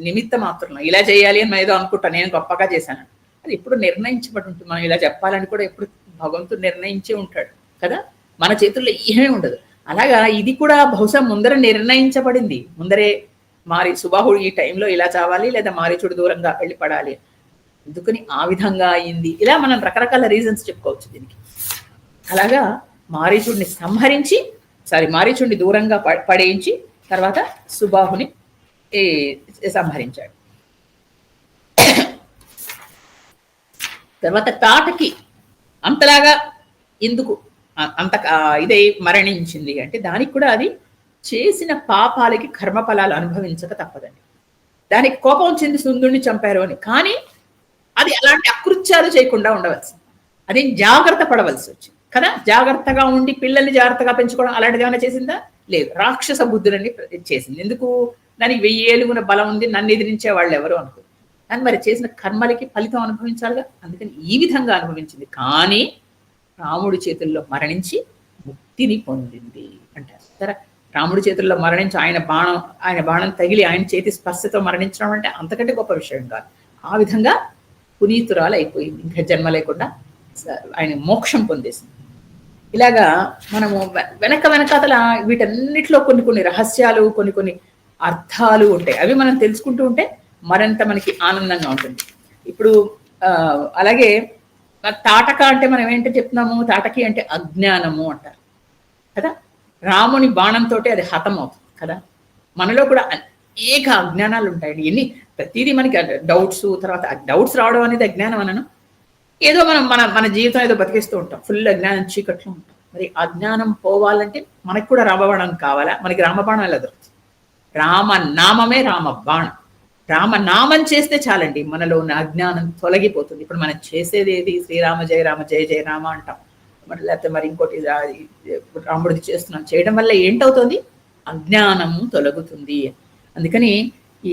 నిమిత్త మాత్రం ఇలా చేయాలి అని మనం ఏదో అనుకుంటాను, నేను గొప్పగా చేశాను, అది ఎప్పుడు నిర్ణయించబడి ఉంటుంది. మనం ఇలా చెప్పాలని కూడా ఎప్పుడు భగవంతుడు నిర్ణయించే ఉంటాడు కదా, మన చేతుల్లో ఏమీ ఉండదు. అలాగా ఇది కూడా బహుశా ముందర నిర్ణయించబడింది. ముందరే సుబాహుడు ఈ టైంలో ఇలా చావాలి, లేదా మారీచుడు దూరంగా వెళ్ళి పడాలి, ఎందుకని ఆ విధంగా అయింది. ఇలా మనం రకరకాల రీజన్స్ చెప్పుకోవచ్చు దీనికి. అలాగా మారీచుడిని మారీచుడిని దూరంగా పడేయించి తర్వాత సుబాహుని సంహరించాడు. తర్వాత తాటకి అంతలాగా ఎందుకు అంత ఇదై మరణించింది అంటే దానికి కూడా అది చేసిన పాపాలకి కర్మఫలాలు అనుభవించక తప్పదండి. దానికి కోపం చెంది సుందుడిని చంపారు అని, కానీ అది అలాంటి అకృత్యాలు చేయకుండా ఉండవలసింది. అది జాగ్రత్త పడవలసి వచ్చింది కదా. జాగ్రత్తగా ఉండి పిల్లల్ని జాగ్రత్తగా పెంచుకోవడం అలాంటిది ఏమైనా చేసిందా? లేదు. రాక్షస బుద్ధులని చేసింది. ఎందుకు? దానికి 1000 ఏలుగున బలం ఉంది, నన్ను ఎదిరించే వాళ్ళు ఎవరు అనుకో. కానీ మరి చేసిన కర్మలకి ఫలితం అనుభవించాలిగా, అందుకని ఈ విధంగా అనుభవించింది. కానీ రాముడి చేతుల్లో మరణించి ముక్తిని పొందింది అంటారు. సరే, రాముడి చేతుల్లో మరణించి ఆయన బాణం తగిలి ఆయన చేతి స్పర్శతో మరణించడం అంటే అంతకంటే గొప్ప విషయం కాదు. ఆ విధంగా పునీతురాలు అయిపోయింది, ఇంకా జన్మ లేకుండా ఆయన మోక్షం పొందేసింది. ఇలాగా మనము వెనకాతల వీటన్నిటిలో కొన్ని రహస్యాలు, కొన్ని అర్థాలు ఉంటాయి. అవి మనం తెలుసుకుంటూ ఉంటే మరింత మనకి ఆనందంగా ఉంటుంది. ఇప్పుడు అలాగే తాటక అంటే మనం ఏంటో చెప్తున్నాము, తాటకి అంటే అజ్ఞానము అంటారు కదా. రాముని బాణంతో అది హతం అవుతుంది కదా. మనలో కూడా అనేక అజ్ఞానాలు ఉంటాయండి. ప్రతిదీ మనకి డౌట్స్, తర్వాత డౌట్స్ రావడం అనేది అజ్ఞానం అనను. ఏదో మన జీవితం ఏదో బతికేస్తూ ఉంటాం, ఫుల్ అజ్ఞానం చీకట్లో ఉంటాం. మరి అజ్ఞానం పోవాలంటే మనకి కూడా రామబాణం కావాలా? మనకి రామబాణం ఎలా దొరుకుతుంది? రామనామమే రామబాణం. రామనామం చేస్తే చాలండి, మనలో ఉన్న అజ్ఞానం తొలగిపోతుంది. ఇప్పుడు మనం చేసేది ఏది? శ్రీరామ జయ రామ జయ జయ రామ అంటాం, మరి లేకపోతే మరి ఇంకోటి రాముడిది చేస్తున్నాం. చేయడం వల్ల ఏంటవుతుంది? అజ్ఞానము తొలగుతుంది. అందుకని ఈ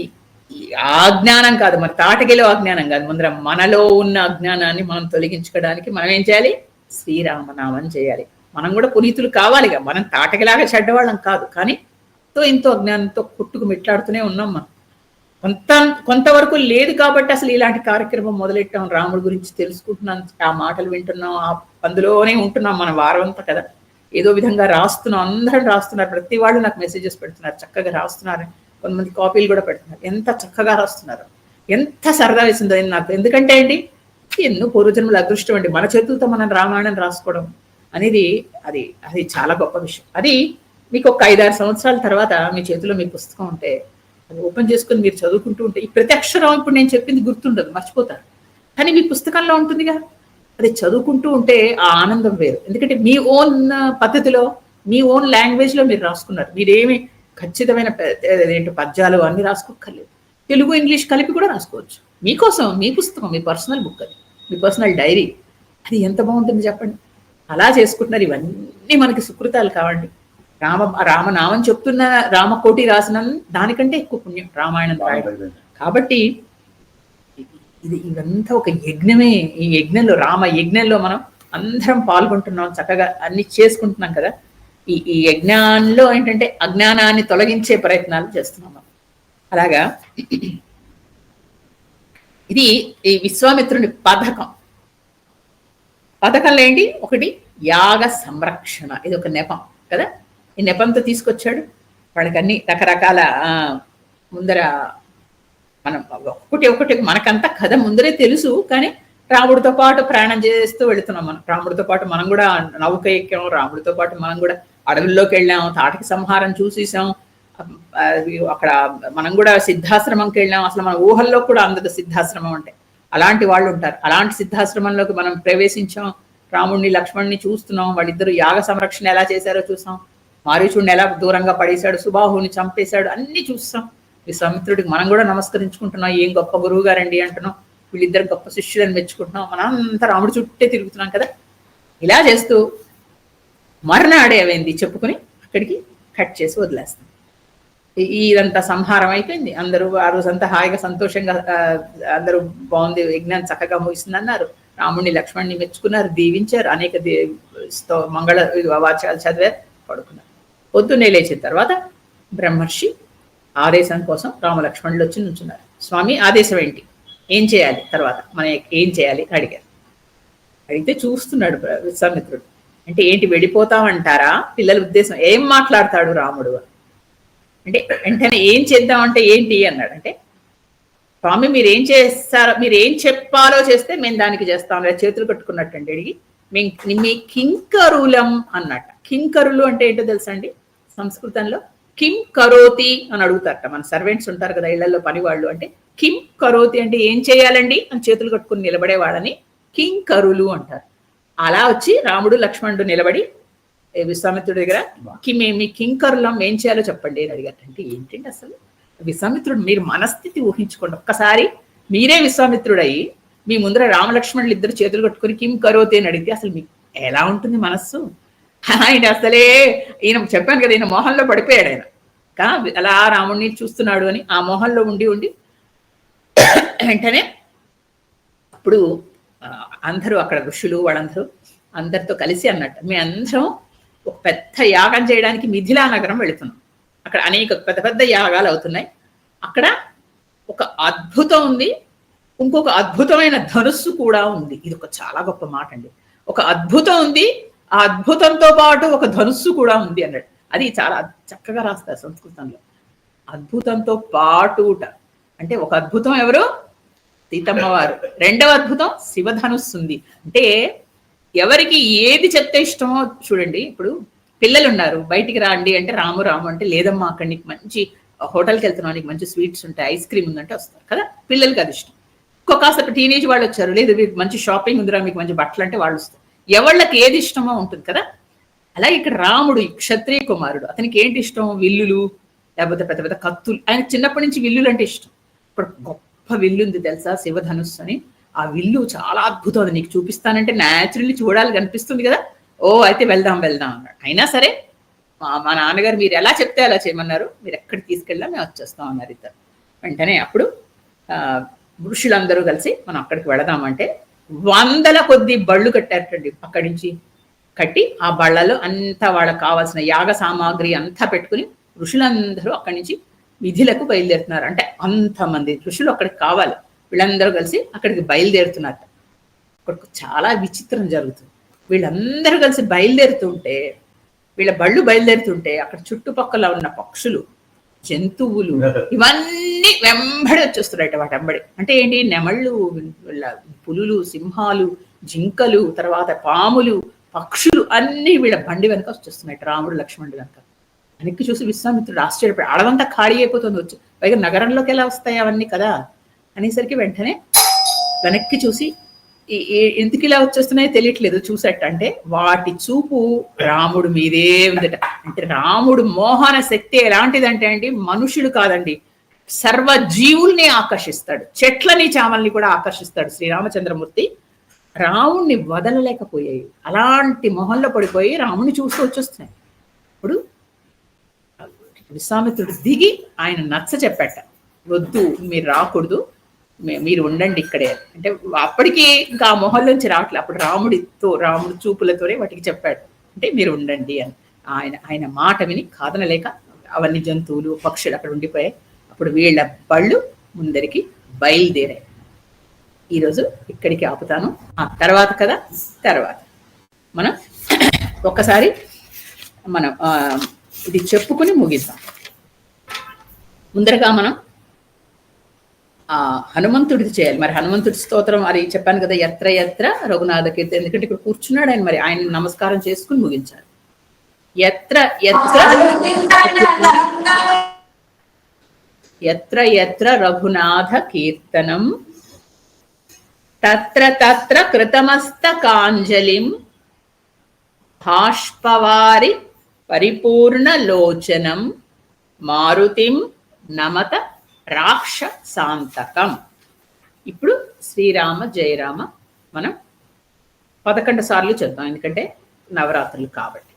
అజ్ఞానం కాదు, మరి తాటకిలో అజ్ఞానం కాదు, ముందర మనలో ఉన్న అజ్ఞానాన్ని మనం తొలగించుకోవడానికి మనం ఏం చేయాలి? శ్రీరామనామం చేయాలి. మనం కూడా పునీతులు కావాలిగా. మనం తాటకిలాగా చెడ్డవాళ్ళం కాదు, కానీ ఎంతో అజ్ఞానంతో కొట్టుకు మిట్లాడుతూనే ఉన్నాం. మనం కొంతవరకు లేదు కాబట్టి అసలు ఇలాంటి కార్యక్రమం మొదలెట్టాం. రాముడి గురించి తెలుసుకుంటున్నాం, ఆ మాటలు వింటున్నాం, అందులోనే ఉంటున్నాం మన వారం అంతా కదా. ఏదో విధంగా రాస్తున్నాం, అందరం రాస్తున్నారు, ప్రతి వాళ్ళు నాకు మెసేజెస్ పెడుతున్నారు, చక్కగా రాస్తున్నారు, కొంతమంది కాపీలు కూడా పెడుతున్నారు. ఎంత చక్కగా రాస్తున్నారు, ఎంత సరదా వేసిందో నాకు. ఎందుకంటే అండి, ఎన్నో పూర్వజన్మల అదృష్టం అండి, మన చేతులతో మనం రామాయణం రాసుకోవడం అనేది అది చాలా గొప్ప విషయం. అది మీకు ఒక 5-6 సంవత్సరాల తర్వాత మీ చేతిలో మీ పుస్తకం ఉంటే అది ఓపెన్ చేసుకుని మీరు చదువుకుంటూ ఉంటే ఈ ప్రతి అక్షరం ఇప్పుడు నేను చెప్పింది గుర్తుండదు, మర్చిపోతారు. కానీ మీ పుస్తకంలో ఉంటుందిగా, అది చదువుకుంటూ ఉంటే ఆ ఆనందం వేరు. ఎందుకంటే మీ ఓన్ పద్ధతిలో, మీ ఓన్ లాంగ్వేజ్లో మీరు రాసుకున్నారు. మీరేమి ఖచ్చితమైన పద్యాలు అన్ని రాసుకోక్కర్లేదు. తెలుగు ఇంగ్లీష్ కలిపి కూడా రాసుకోవచ్చు. మీకోసం మీ పుస్తకం, మీ పర్సనల్ బుక్, అది మీ పర్సనల్ డైరీ. అది ఎంత బాగుంటుంది చెప్పండి. అలా చేసుకుంటున్నారు. ఇవన్నీ మనకి సుకృతాలు కావండి. రామనామం చెప్తున్న రామకోటి రాసిన దానికంటే ఎక్కువ పుణ్యం రామాయణం రాయడం. కాబట్టి ఇదంతా ఒక యజ్ఞమే. ఈ యజ్ఞంలో, రామ యజ్ఞంలో మనం అందరం పాల్గొంటున్నాం, చక్కగా అన్ని చేసుకుంటున్నాం కదా. ఈ యజ్ఞాల్లో ఏంటంటే అజ్ఞానాన్ని తొలగించే ప్రయత్నాలు చేస్తున్నాం. అలాగా ఇది ఈ విశ్వామిత్రుని పథకంలో ఏంటి, ఒకటి యాగ సంరక్షణ, ఇది ఒక నెపం కదా. ఈ నెపంతో తీసుకొచ్చాడు వాళ్ళకి అన్ని రకరకాల ముందర మనం ఒకటి మనకంతా కథ ముందరే తెలుసు, కానీ రాముడితో పాటు ప్రయాణం చేస్తూ వెళుతున్నాం మనం. రాముడితో పాటు మనం కూడా నౌక ఎక్కాం, రాముడితో పాటు మనం కూడా అడవుల్లోకి వెళ్ళాం, తాటకి సంహారం చూసేసాం, అక్కడ మనం కూడా సిద్ధాశ్రమంకి వెళ్ళాం. అసలు మన ఊహల్లో కూడా అందదు సిద్ధాశ్రమం అంటే. అలాంటి వాళ్ళు ఉంటారు. అలాంటి సిద్ధాశ్రమంలోకి మనం ప్రవేశించాం, రాముడిని లక్ష్మణ్ని చూస్తున్నాం, వాళ్ళిద్దరు యాగ సంరక్షణ ఎలా చేశారో చూసాం, మారీచుడిని ఎలా దూరంగా పడేశాడు, సుబాహుని చంపేశాడు, అన్ని చూస్తాం. విశ్వామిత్రుడికి మనం కూడా నమస్కరించుకుంటున్నాం, ఏం గొప్ప గురువు గారండి అంటున్నాం, వీళ్ళిద్దరు గొప్ప శిష్యులని మెచ్చుకుంటున్నాం, మనం అంతా రాముడి చుట్టే తిరుగుతున్నాం కదా. ఇలా చేస్తూ మర్నాడే అవేంది చెప్పుకుని అక్కడికి కట్ చేసి వదిలేస్తాం. ఇదంతా సంహారం అయిపోయింది. అందరూ ఆ రోజంతా హాయిగా సంతోషంగా అందరూ బాగుంది, యజ్ఞం చక్కగా ముగిస్తుంది అన్నారు. రాముడిని లక్ష్మణ్ని మెచ్చుకున్నారు, దీవించారు, అనేక మంగళ వాక్యాలు చదివారు, పడుకున్నారు. పొద్దున్నే లేచిన తర్వాత బ్రహ్మర్షి ఆదేశం కోసం రామలక్ష్మణులు వచ్చి నుంచున్నారు. స్వామి ఆదేశం ఏంటి, ఏం చేయాలి, తర్వాత మనం ఏం చేయాలి అడిగారు. అడిగితే చూస్తున్నాడు విశ్వామిత్రుడు. అంటే ఏంటి వెళ్ళిపోతామంటారా, పిల్లల ఉద్దేశం, ఏం మాట్లాడతాడు రాముడు అంటే వెంటనే ఏం చేద్దామంటే ఏంటి అన్నాడు. అంటే స్వామి మీరు ఏం చేస్తారో, మీరు ఏం చెప్పాలో చేస్తే మేము దానికి చేస్తాం, చేతులు కట్టుకున్నట్టండి. అడిగి మీ కింకరులం అన్నట్ట. కింకరులు అంటే ఏంటో తెలుసా అండి, సంస్కృతంలో కిం కరోతి అని అడుగుతారట. మన సర్వెంట్స్ ఉంటారు కదా ఇళ్లలో పనివాళ్ళు, అంటే కిం కరోతి అంటే ఏం చేయాలండి అని చేతులు కట్టుకుని నిలబడే వాళ్ళని కింకరులు అంటారు. అలా వచ్చి రాముడు లక్ష్మణుడు నిలబడి విశ్వామిత్రుడి దగ్గర మీ కింకరులం ఏం చేయాలో చెప్పండి అని అడిగారు. అంటే ఏంటంటే అసలు విశ్వామిత్రుడు, మీరు మనస్థితి ఊహించుకోండి ఒక్కసారి. మీరే విశ్వామిత్రుడు అయ్యి మీ ముందర రామలక్ష్మణులు ఇద్దరు చేతులు కట్టుకుని కిం కరోతి అని అడిగితే అసలు మీకు ఎలా ఉంటుంది మనస్సు? ఆయన అసలే, ఈయన చెప్పాను కదా, ఈయన మోహంలో పడిపోయాడు. ఆయన అలా రాముడిని చూస్తున్నాడు అని ఆ మోహంలో ఉండి వెంటనే అప్పుడు అందరూ అక్కడ ఋషులు వాళ్ళందరూ అందరితో కలిసి అన్నట్టు, మీ అందరం ఒక పెద్ద యాగం చేయడానికి మిథిలా నగరం వెళుతున్నాం. అక్కడ అనేక పెద్ద పెద్ద యాగాలు అవుతున్నాయి. అక్కడ ఒక అద్భుతం ఉంది, ఇంకొక అద్భుతమైన ధనుస్సు కూడా ఉంది. ఇది ఒక చాలా గొప్ప మాట అండి. ఒక అద్భుతం ఉంది, ఆ అద్భుతంతో పాటు ఒక ధనుస్సు కూడా ఉంది అన్నాడు. అది చాలా చక్కగా రాస్తారు సంస్కృతంలో. అద్భుతంతో పాటుట అంటే ఒక అద్భుతం ఎవరు, సీతమ్మ వారు. రెండవ అద్భుతం శివధనుస్సు ఉంది. అంటే ఎవరికి ఏది చెప్తే ఇష్టమో చూడండి. ఇప్పుడు పిల్లలు ఉన్నారు, బయటికి రాండి అంటే రాము అంటే లేదమ్మా అక్కడ నీకు మంచి హోటల్కి వెళ్తున్నావు, నీకు మంచి స్వీట్స్ ఉంటాయి, ఐస్ క్రీమ్ ఉందంటే వస్తారు కదా, పిల్లలకి అది ఇష్టం. కాసేపు టీనేజ్ వాళ్ళు వచ్చారు, లేదు మీకు మంచి షాపింగ్ ఉందిరా, మీకు మంచి బట్టలు అంటే వాళ్ళు వస్తారు. ఎవళ్ళకి ఏది ఇష్టమో ఉంటుంది కదా. అలాగే ఇక్కడ రాముడు క్షత్రియ కుమారుడు, అతనికి ఏంటి ఇష్టం, విల్లులు లేకపోతే పెద్ద పెద్ద కత్తులు. ఆయన చిన్నప్పటి నుంచి విల్లులు అంటే ఇష్టం. ఇప్పుడు గొప్ప విల్లు ఉంది తెలుసా, శివధనుస్సు అని. ఆ విల్లు చాలా అద్భుతం, అది నీకు చూపిస్తానంటే న్యాచురల్లీ చూడాలి కనిపిస్తుంది కదా. ఓ అయితే వెళ్దాం అన్నాడు. అయినా సరే మా నాన్నగారు మీరు ఎలా చెప్తే అలా చేయమన్నారు, మీరు ఎక్కడికి తీసుకెళ్ళా మేము వచ్చేస్తాం అన్నారు ఇద్దరు. వెంటనే అప్పుడు ఋషులందరూ కలిసి మనం అక్కడికి వెళదామంటే 100 కొద్ది బళ్ళు కట్టారటండి. అక్కడి నుంచి కట్టి ఆ బళ్ళలో అంతా వాళ్ళకి కావాల్సిన యాగ సామాగ్రి అంతా పెట్టుకుని ఋషులందరూ అక్కడి నుంచి విధులకు బయలుదేరుతున్నారు. అంటే అంతమంది ఋషులు అక్కడికి కావాలి, వీళ్ళందరూ కలిసి అక్కడికి బయలుదేరుతున్నారు. అక్కడికి చాలా విచిత్రం జరుగుతుంది. వీళ్ళందరూ కలిసి బయలుదేరుతుంటే, వీళ్ళ బళ్ళు బయలుదేరుతుంటే అక్కడ చుట్టుపక్కల ఉన్న పక్షులు, జంతువులు ఇవన్నీ వెంబడి వచ్చేస్తున్నాయట వాటి వెంబడి. అంటే ఏంటి, నెమళ్ళు, పులులు, సింహాలు, జింకలు, తర్వాత పాములు, పక్షులు అన్నీ వీళ్ళ బండి వెనక వచ్చేస్తున్నాయట, రాముడు లక్ష్మణుడు వెనక. వెనక్కి చూసి విశ్వామిత్రుడు ఆశ్చర్యపడి, అడవంతా ఖాళీ అయిపోతుంది, వచ్చి పైగా నగరంలోకి ఎలా వస్తాయి అవన్నీ కదా అనేసరికి వెంటనే వెనక్కి చూసి ఎందుకు ఇలా వచ్చేస్తున్నాయో తెలియట్లేదు చూసట. అంటే వాటి చూపు రాముడు మీదే ఉందట. అంటే రాముడు మోహన శక్తి ఎలాంటిదంటే అండి, మనుషుడు కాదండి, సర్వ జీవుల్ని ఆకర్షిస్తాడు, చెట్లని చామల్ని కూడా ఆకర్షిస్తాడు శ్రీరామచంద్రమూర్తి. రాముణ్ణి వదలలేకపోయాయి, అలాంటి మొహంలో పడిపోయి రాముణ్ణి చూస్తూ వచ్చేస్తున్నాయి. ఇప్పుడు విశ్వామిత్రుడు దిగి ఆయన నచ్చ చెప్పాట, వద్దు మీరు రాకూడదు, మీరు ఉండండి ఇక్కడే అంటే. అప్పటికి ఇంకా ఆ మొహల్లోంచి రావట్లేదు. అప్పుడు రాముడు చూపులతోనే వాటికి చెప్పాడు, అంటే మీరు ఉండండి అని. ఆయన మాట విని కాదనలేక అవన్నీ జంతువులు, పక్షులు అక్కడ ఉండిపోయాయి. అప్పుడు వీళ్ళ బళ్ళు ముందరికి బయలుదేరాయి. ఈరోజు ఇక్కడికి ఆపుతాను. ఆ తర్వాత కదా తర్వాత మనం ఒక్కసారి మనం ఇది చెప్పుకుని ముగిద్దాం. ముందరగా మనం హనుమంతుడిది చేయాలి. మరి హనుమంతుడి స్తోత్రం అది చెప్పాను కదా, ఎత్ర ఎత్ర రఘునాథ కీర్తి. ఎందుకంటే ఇక్కడ కూర్చున్నాడు ఆయన, మరి ఆయన నమస్కారం చేసుకుని ముగించాలి. ఎత్ర ఎత్ర ఎత్ర ఎత్ర రఘునాథ కీర్తనం తత్ర తత్ర కృతమస్తకాంజలిం బాష్పవారి పరిపూర్ణ లోచనం మారుతిం నమత రాక్షసాంతకం. ఇప్పుడు శ్రీరామ జయరామ మనం 11 సార్లు చెప్తాం, ఎందుకంటే నవరాత్రులు కాబట్టి.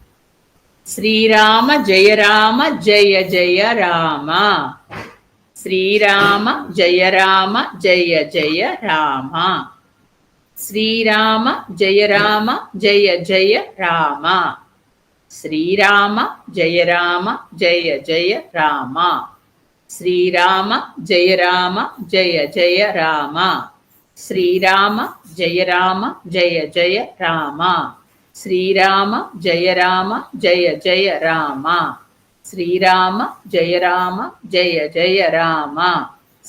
శ్రీరామ జయ రామ జయ జయ రామ, శ్రీరామ జయ రామ జయ జయ రామ, శ్రీరామ జయ రామ జయ జయ రామ, శ్రీరామ జయ రామ జయ జయ రామ, శ్రీరామ జయ రామ జయ జయ రామ, శ్రీరామ జయ రామ జయ జయ రామ, శ్రీరామ జయ రామ జయ జయ రామ, శ్రీరామ జయ రామ జయ జయ రామ,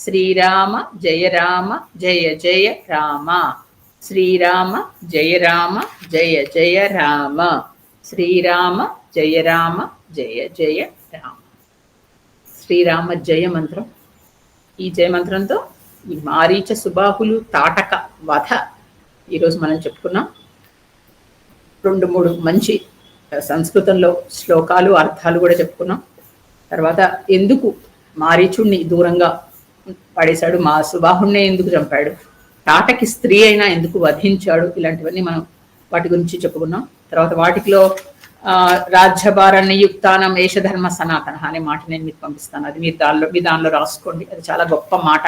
శ్రీరామ జయ రామ జయ జయ రామ, శ్రీరామ జయ రామ జయ జయ రామ, శ్రీరామ జయ రామ జయ జయ రామ. శ్రీరామ జయ మంత్రం. ఈ జయ మంత్రంతో ఈ మారీచ సుబాహులు తాటక వధ ఈరోజు మనం చెప్పుకున్నాం. 2-3 మంచి సంస్కృతంలో శ్లోకాలు అర్థాలు కూడా చెప్పుకున్నాం. తర్వాత ఎందుకు మారీచుడిని దూరంగా పడేశాడు, మా సుబాహుణ్ణే ఎందుకు చంపాడు, తాటకి స్త్రీ అయినా ఎందుకు వధించాడు, ఇలాంటివన్నీ మనం వాటి గురించి చెప్పుకున్నాం. తర్వాత వాటిలో రాజ్యభారాన్ని యుక్తానం ఏషధర్మ సనాతన అనే మాట నేను మీకు పంపిస్తాను, అది మీ దానిలో రాసుకోండి, అది చాలా గొప్ప మాట.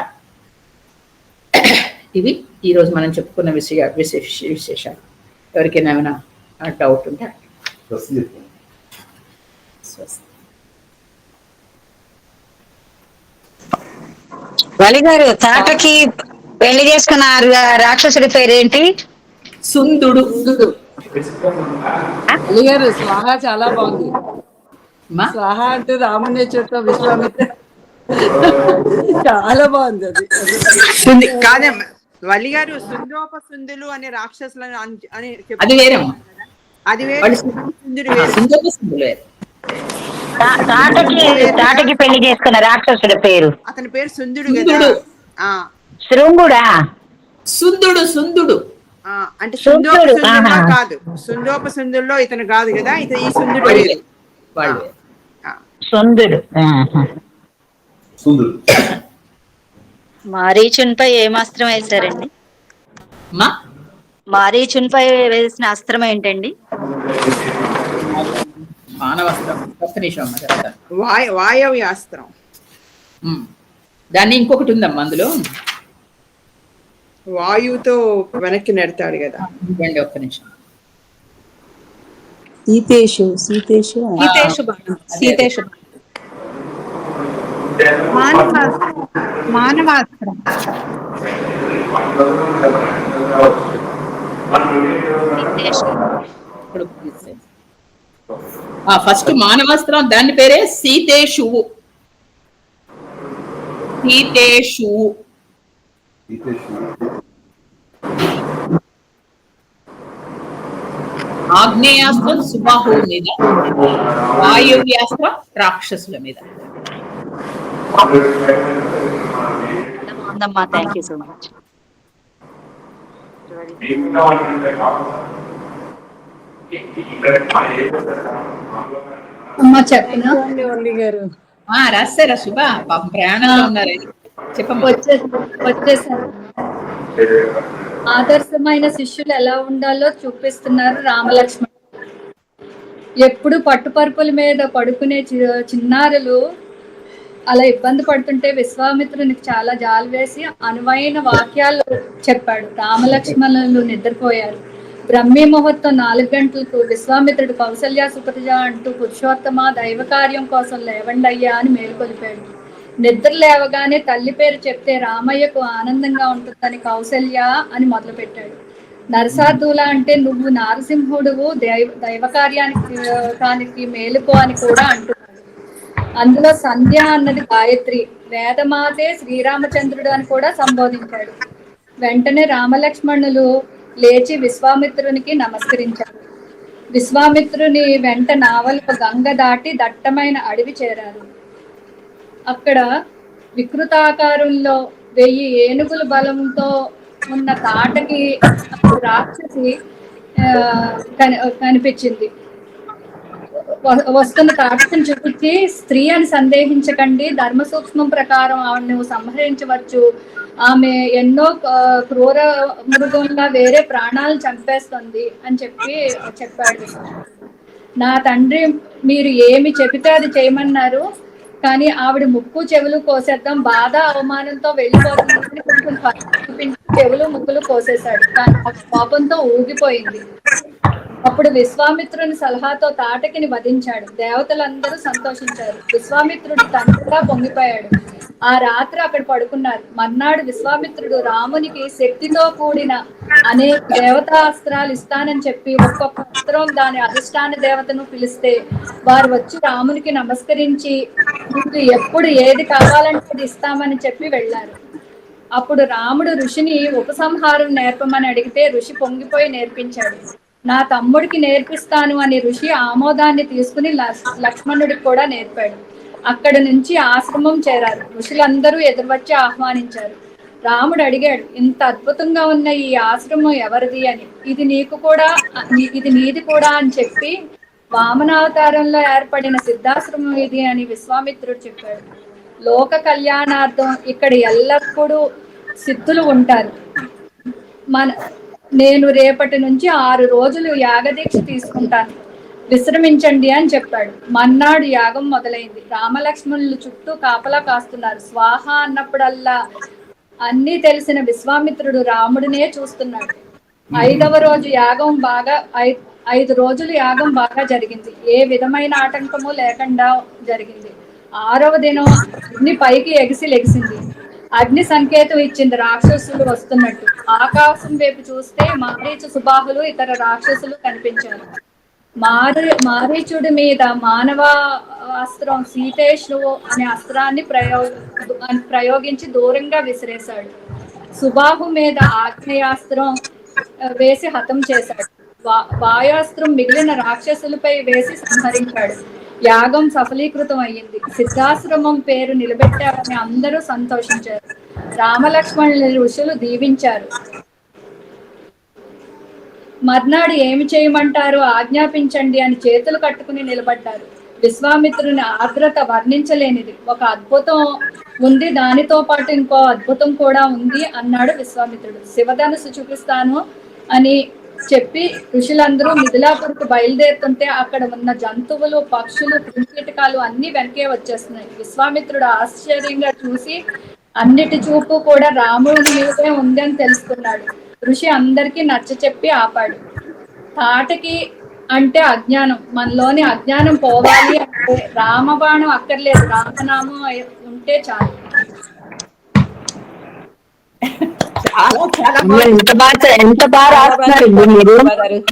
ఇవి ఈరోజు మనం చెప్పుకున్న విశేషాలు. ఎవరికైనా ఏమైనా డౌట్ ఉంటే వలి గారు, తాటకి పెళ్లి చేసుకున్న రాక్షసుడి పేరేంటి? సుందుడు. అలి గారు స్వాహ చాలా బాగుంది. స్వాహ అంటే రాముని చుట్టూ విశ్వామిత్ర చాలా బాగుంది. అది కాదే వల్లి గారు, సుందోపసుందులు అనే రాక్షసులు అని అది వేరే, అది వేరే, సుందుడు వేరే. తాటకి పెళ్లి చేసుకున్న రాక్షసుడి పేరు, అతని పేరు సుందుడు కదా. శృంగుడా? సుందుడు అంటే సుందోపసుందుల్లో కాదు, సుందోపసుందుల్లో ఇతను కాదు కదా, ఇతను ఈ సుందుడు వేరు. సుందుడు. మారీచునిపై ఏమాస్త్రం వేశారండి? మారీచునిపై వేసిన అస్త్రం ఏంటండి? మానవస్త్రం. ఒక్క నిమిషం వాయవ్యాస్త్రం. దాన్ని ఇంకొకటి ఉందమ్మా అందులో, వాయువుతో వెనక్కి నెడతాడు కదా. ఒక్క నిమిషం. సీతేషు మానవాస్త్రం. ఫస్ట్ మానవాస్త్రం, దాని పేరే సీతేషువు. ఆగ్నేయాస్త్రం సుబాహు మీద, వాయువ్యాస్త్రం రాక్షసుల మీద. బాగుందమ్మా, థ్యాంక్ యూ సో మచ్. అమ్మా చెప్పిన గారు రాస్తారా శుభ? పాపం ప్రయాణంలో ఉన్నారు, చెప్పమ్మా. వచ్చేసారు. ఆదర్శమైన శిష్యులు ఎలా ఉండాలో చూపిస్తున్నారు రామలక్ష్మణ్. ఎప్పుడు పట్టుపరుపుల మీద పడుకునే చిన్నారులు అలా ఇబ్బంది పడుతుంటే విశ్వామిత్రునికి చాలా జాలి వేసి అనువైన వాక్యాలు చెప్పాడు. రామలక్ష్మణులు నిద్రపోయారు. బ్రహ్మీ ముహూర్తం 4 గంటలకు విశ్వామిత్రుడు కౌసల్య సుప్రజ అంటూ పురుషోత్తమ దైవ కార్యం కోసం లేవండయ్యా అని మేలుకొలిపాడు. నిద్ర లేవగానే తల్లి పేరు చెప్తే రామయ్యకు ఆనందంగా ఉంటుందని కౌసల్య అని మొదలుపెట్టాడు. నరసాధుల అంటే నువ్వు నారసింహుడువు, దైవ కార్యానికి మేలుకో అని కూడా అంటున్నాడు. అందులో సంధ్య అన్నది గాయత్రి, వేదమాతే శ్రీరామచంద్రుడు అని కూడా సంబోధించాడు. వెంటనే రామలక్ష్మణులు లేచి విశ్వామిత్రునికి నమస్కరించారు. విశ్వామిత్రుని వెంట నావలో గంగ దాటి దట్టమైన అడవి చేరారు. అక్కడ వికృతాకారంలో 1000 ఏనుగుల బలంతో ఉన్న తాటకి రాక్షసి కనిపించింది. వస్తున్న తాటకిని చూపించి, స్త్రీ అని సందేహించకండి, ధర్మ సూక్ష్మం ప్రకారం ఆవిడను సంహరించవచ్చు, ఆమె ఎన్నో క్రూర మృగంగా వేరే ప్రాణాలను చంపేస్తుంది అని చెప్పాడు. నా తండ్రి మీరు ఏమి చెబితే అది చేయమన్నారు, కానీ ఆవిడ ముక్కు చెవులు కోసేద్దాం, బాధ అవమానంతో వెళ్ళిపోతుంది కొంచెం చూపించి చెవులు ముక్కులు కోసేశాడు. కానీ కోపంతో ఊగిపోయింది. అప్పుడు విశ్వామిత్రుని సలహాతో తాటకిని వధించాడు. దేవతలందరూ సంతోషించారు. విశ్వామిత్రుడు తండ్రిగా పొంగిపోయాడు. ఆ రాత్రి అక్కడ పడుకున్నారు. మర్నాడు విశ్వామిత్రుడు రామునికి శక్తితో కూడిన అనేక దేవతాస్త్రాలు ఇస్తానని చెప్పి ఒక్కొక్క అస్త్రం దాని అధిష్టాన దేవతను పిలిస్తే వారు వచ్చి రామునికి నమస్కరించి మీకు ఎప్పుడు ఏది కావాలంటే అది ఇస్తామని చెప్పి వెళ్ళారు. అప్పుడు రాముడు ఋషిని ఉపసంహారం నేర్పమని అడిగితే ఋషి పొంగిపోయి నేర్పించాడు. నా తమ్ముడికి నేర్పిస్తాను అని ఋషి ఆమోదాన్ని తీసుకుని లక్ష్మణుడికి కూడా నేర్పాడు. అక్కడి నుంచి ఆశ్రమం చేరారు. ఋషులందరూ ఎదురువచ్చి ఆహ్వానించారు. రాముడు అడిగాడు, ఇంత అద్భుతంగా ఉన్న ఈ ఆశ్రమం ఎవరిది అని. ఇది నీది కూడా అని చెప్పి వామనావతారంలో ఏర్పడిన సిద్ధాశ్రమం ఇది అని విశ్వామిత్రుడు చెప్పాడు. లోక కళ్యాణార్థం ఇక్కడ ఎల్లప్పుడూ సిద్ధులు ఉంటారు. నేను రేపటి నుంచి 6 రోజులు యాగదీక్ష తీసుకుంటాను, విశ్రమించండి అని చెప్పాడు. మన్నాడు యాగం మొదలైంది. రామలక్ష్మణులు చుట్టూ కాపలా కాస్తున్నారు. స్వాహ అన్నప్పుడల్లా అన్నీ తెలిసిన విశ్వామిత్రుడు రాముడినే చూస్తున్నాడు. 5వ రోజు యాగం 5 రోజులు యాగం బాగా జరిగింది. ఏ విధమైన ఆటంకము లేకుండా జరిగింది. 6వ దినం అగ్ని పైకి ఎగిసింది. అగ్ని సంకేతం ఇచ్చింది రాక్షసులు వస్తున్నట్టు. ఆకాశం వైపు చూస్తే మారీచు, సుబాహులు ఇతర రాక్షసులు కనిపించారు. మారీచుడి మీద మానవ అస్త్రం సీతేషు అనే అస్త్రాన్ని ప్రయోగించి దూరంగా విసిరేశాడు. సుబాహు మీద ఆగ్నేయాస్త్రం వేసి హతం చేశాడు. వాయుస్త్రం మిగిలిన రాక్షసులపై వేసి సంహరించాడు. యాగం సఫలీకృతం అయ్యింది. సిద్ధాశ్రమం పేరు నిలబెట్టారని అందరూ సంతోషించారు. రామలక్ష్మణుల ఋషులు దీవించారు. మర్నాడు ఏమి చేయమంటారు, ఆజ్ఞాపించండి అని చేతులు కట్టుకుని నిలబడ్డారు. విశ్వామిత్రుని ఆర్ద్రత వర్ణించలేనిది. ఒక అద్భుతం ఉంది, దానితో పాటు ఇంకో అద్భుతం కూడా ఉంది అన్నాడు విశ్వామిత్రుడు. శివధనుసు చూపిస్తాను అని చెప్పి ఋషులందరూ మిథిలాపురికి బయలుదేరుతుంటే అక్కడ ఉన్న జంతువులు, పక్షులు, క్రిమికీటకాలు అన్ని వెనకే వచ్చేస్తున్నాయి. విశ్వామిత్రుడు ఆశ్చర్యంగా చూసి అన్నిటి చూపు కూడా రాముడి మీదే ఉందని తెలుసుకున్నాడు. ఋషి అందరికీ నచ్చ చెప్పి ఆపాడు. తాటకి అంటే అజ్ఞానం. మనలోని అజ్ఞానం పోవాలి అంటే రామబాణం అక్కర్లేదు, రామనామం ఉంటే చాలు. ఎంత బాగా రాస్తున్నారు మీరు.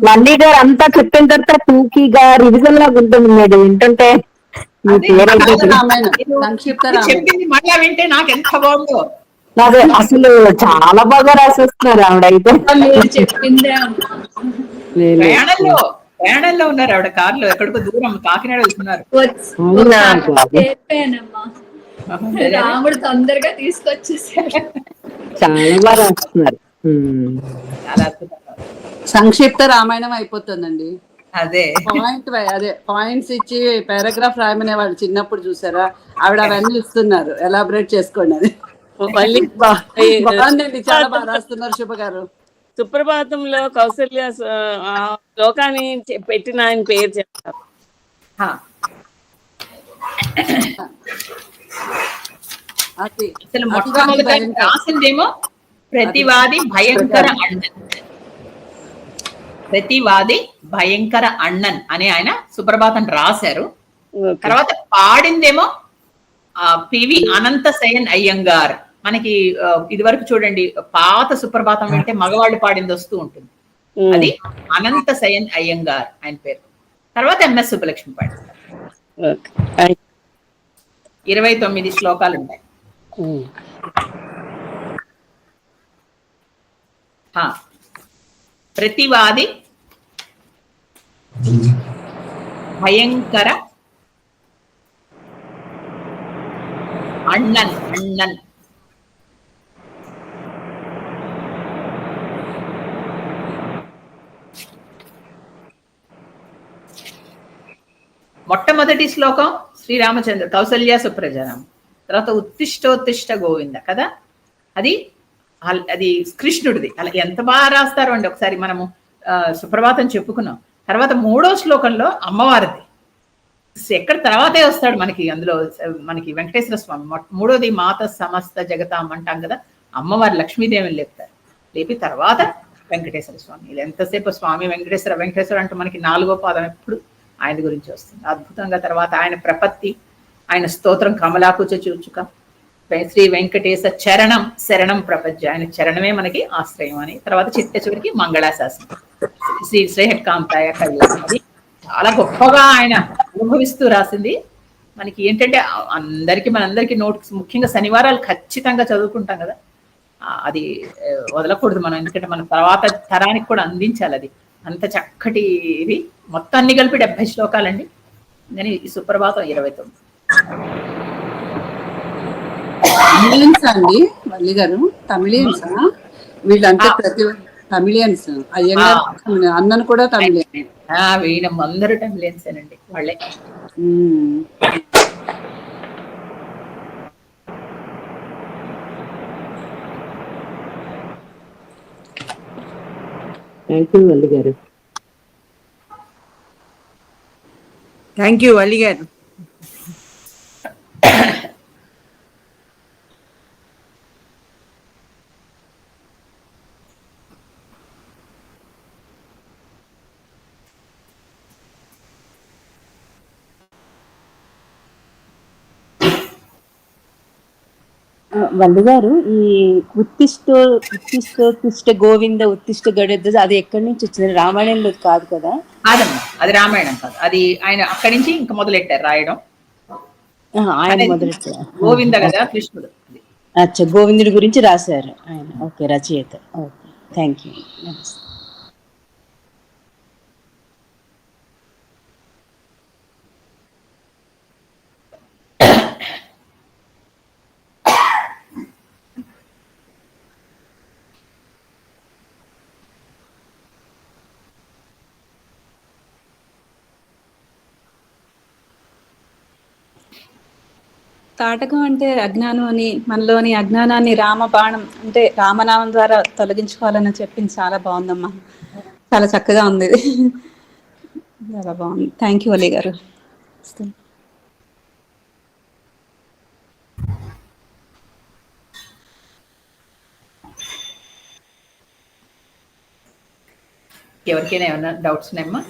మళ్ళీ గారు అంతా చెప్పిన తర్వాత టూకీగా రివిజన్ లాగా ఉంటుంది మీరు వింటుంటే. చెప్పింది మళ్ళా వింటే నాకు ఎంత బాగుందో. అదే అసలు చాలా బాగా రాసేస్తున్నారు ఆవిడైతే. ప్రయాణంలో ఉన్నారు ఆవిడ, కారులో ఎక్కడికో దూరం కాకినాడ వెళ్తున్నారు. రాముడు తొందరగా తీసుకొచ్చేసాడు. చాలా బాగా రాస్తున్నారు. సంక్షిప్త రామాయణం అయిపోతుందండి. అదే పాయింట్స్ ఇచ్చి పారాగ్రాఫ్ రాయమనే వాళ్ళు చిన్నప్పుడు చూసారా, ఆవిడ అవన్నీ ఇస్తున్నారు, ఎలాబరేట్ చేసుకోండి అని. బాగుందండి, చాలా బాగా రాస్తున్నారు శుభ గారు. సుప్రభాతంలో కౌసల్య శ్లోకాన్ని పెట్టిన ఆయన పేరు చెప్తారు. అసలు మొట్టమొదటి రాసిందేమో ప్రతివాది భయంకర అన్నన్. ప్రతివాది భయంకర అన్నన్ అని ఆయన సుప్రభాతం రాశారు. తర్వాత పాడిందేమో పివి అనంతశయన్ అయ్యంగార్. మనకి ఇదివరకు చూడండి, పాత సుప్రభాతం అంటే మగవాళ్ళు పాడింది వస్తూ ఉంటుంది, అది అనంతశయన్ అయ్యంగార్ ఆయన పేరు. తర్వాత ఎంఎస్ సుబ్బలక్ష్మి పాడింది. 29 శ్లోకాలు ఉంటాయి. ప్రతివాది భయంకర అన్నన్ అన్నన్ మొట్టమొదటి శ్లోకం శ్రీరామచంద్ర కౌసల్య సుప్రజారామ. తర్వాత ఉత్తిష్టోత్తిష్ట గోవింద కదా, అది అది కృష్ణుడిది. అలా ఎంత బాగా రాస్తారో అండి. ఒకసారి మనము సుప్రభాతం చెప్పుకున్నాం. తర్వాత 3వ శ్లోకంలో అమ్మవారిది ఎక్కడ తర్వాతే వస్తాడు మనకి. అందులో మనకి వెంకటేశ్వర స్వామి 3వది మాత సమస్త జగతాం అంటాం కదా, అమ్మవారి లక్ష్మీదేవిని లేపుతారు. లేపి తర్వాత వెంకటేశ్వర స్వామి. ఇది ఎంతసేపు స్వామి వెంకటేశ్వర వెంకటేశ్వర అంటూ మనకి 4వ పాదం ఎప్పుడు ఆయన గురించి వస్తుంది అద్భుతంగా. తర్వాత ఆయన ప్రపత్తి, ఆయన స్తోత్రం కమలాకుచ చూచుక, శ్రీ వెంకటేశ చరణం శరణం ప్రపంచ, ఆయన చరణమే మనకి ఆశ్రయం అని. తర్వాత చిట్ట చివరికి మంగళాశాసనం శ్రీ శ్రేహకాంతాయ కళ్యాణం. అది చాలా గొప్పగా ఆయన అనుభవిస్తూ రాసింది. మనకి ఏంటంటే మనందరికీ నోట్స్, ముఖ్యంగా శనివారాలు ఖచ్చితంగా చదువుకుంటాం కదా, అది వదలకూడదు మనం. ఎందుకంటే మన తర్వాత తరానికి కూడా అందించాలి. అది అంత చక్కటి ఇది. మొత్తం అన్ని కలిపి 70 శ్లోకాలండి. కానీ ఈ సుప్రభాతం 29. తమిళియన్స్ అండి వల్లి గారు? తమిళియన్స్ వీళ్ళంతా ప్రతి తమిళియన్స్. అయ్యంగారు అన్నను కూడా తమిళియన్. వీళ్ళ అందరూ తమిళియన్స్ అండి వాళ్ళే. థ్యాంక్ యూ వల్లి గారు. థ్యాంక్ యూ వల్లి గారు. వల్లి గారు, ఈ ఉత్తిష్ట గోవింద ఉత్తిష్ట గడెద్దు అది ఎక్కడి నుంచి వచ్చింది? రామాయణంలో కాదు కదా? అది రామాయణం కాదు, అది ఆయన అక్కడి నుంచి ఇంకా మొదలెట్టారు రాయడం. ఆయన మొదలెట్టారు. గోవింద కదా కృష్ణుడు. అచ్చా, గోవిందుడి గురించి రాశారు ఆయన. ఓకే, రచయిత. Okay, thank you. తాటకం అంటే అజ్ఞానం అని, మనలోని అజ్ఞానాన్ని రామబాణం అంటే రామనామం ద్వారా తొలగించుకోవాలని చెప్పింది. చాలా బాగుందమ్మా, చాలా చక్కగా ఉంది. చాలా బాగుంది. థ్యాంక్ యూ వల్లి గారు. ఎవరికైనా ఏమైనా డౌట్స్ ఉన్నాయమ్మా?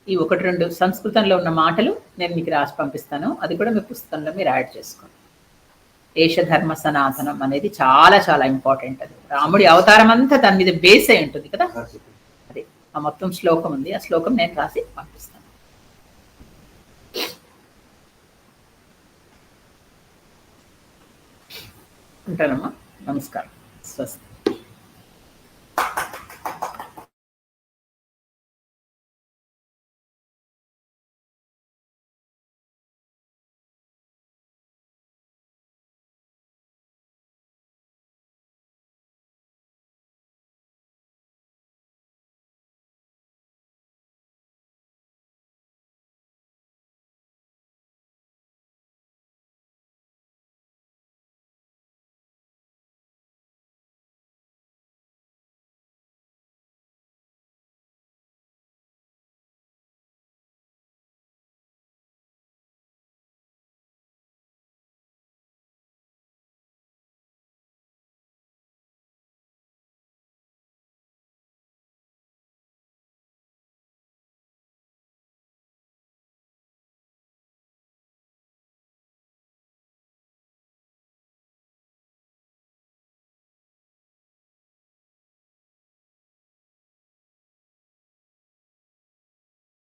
ఈ 1-2 సంస్కృతంలో ఉన్న మాటలు నేను మీకు రాసి పంపిస్తాను, అది కూడా మీ పుస్తకంలో మీరు యాడ్ చేసుకోండి. ఏష ధర్మ సనాతనం అనేది చాలా చాలా ఇంపార్టెంట్. అది రాముడి అవతారం అంతా దాని మీద బేస్ అయి ఉంటుంది కదా. అది ఆ మొత్తం శ్లోకం ఉంది, ఆ శ్లోకం నేను రాసి పంపిస్తాను. ఉంటానమ్మా, నమస్కారం, స్వస్తి.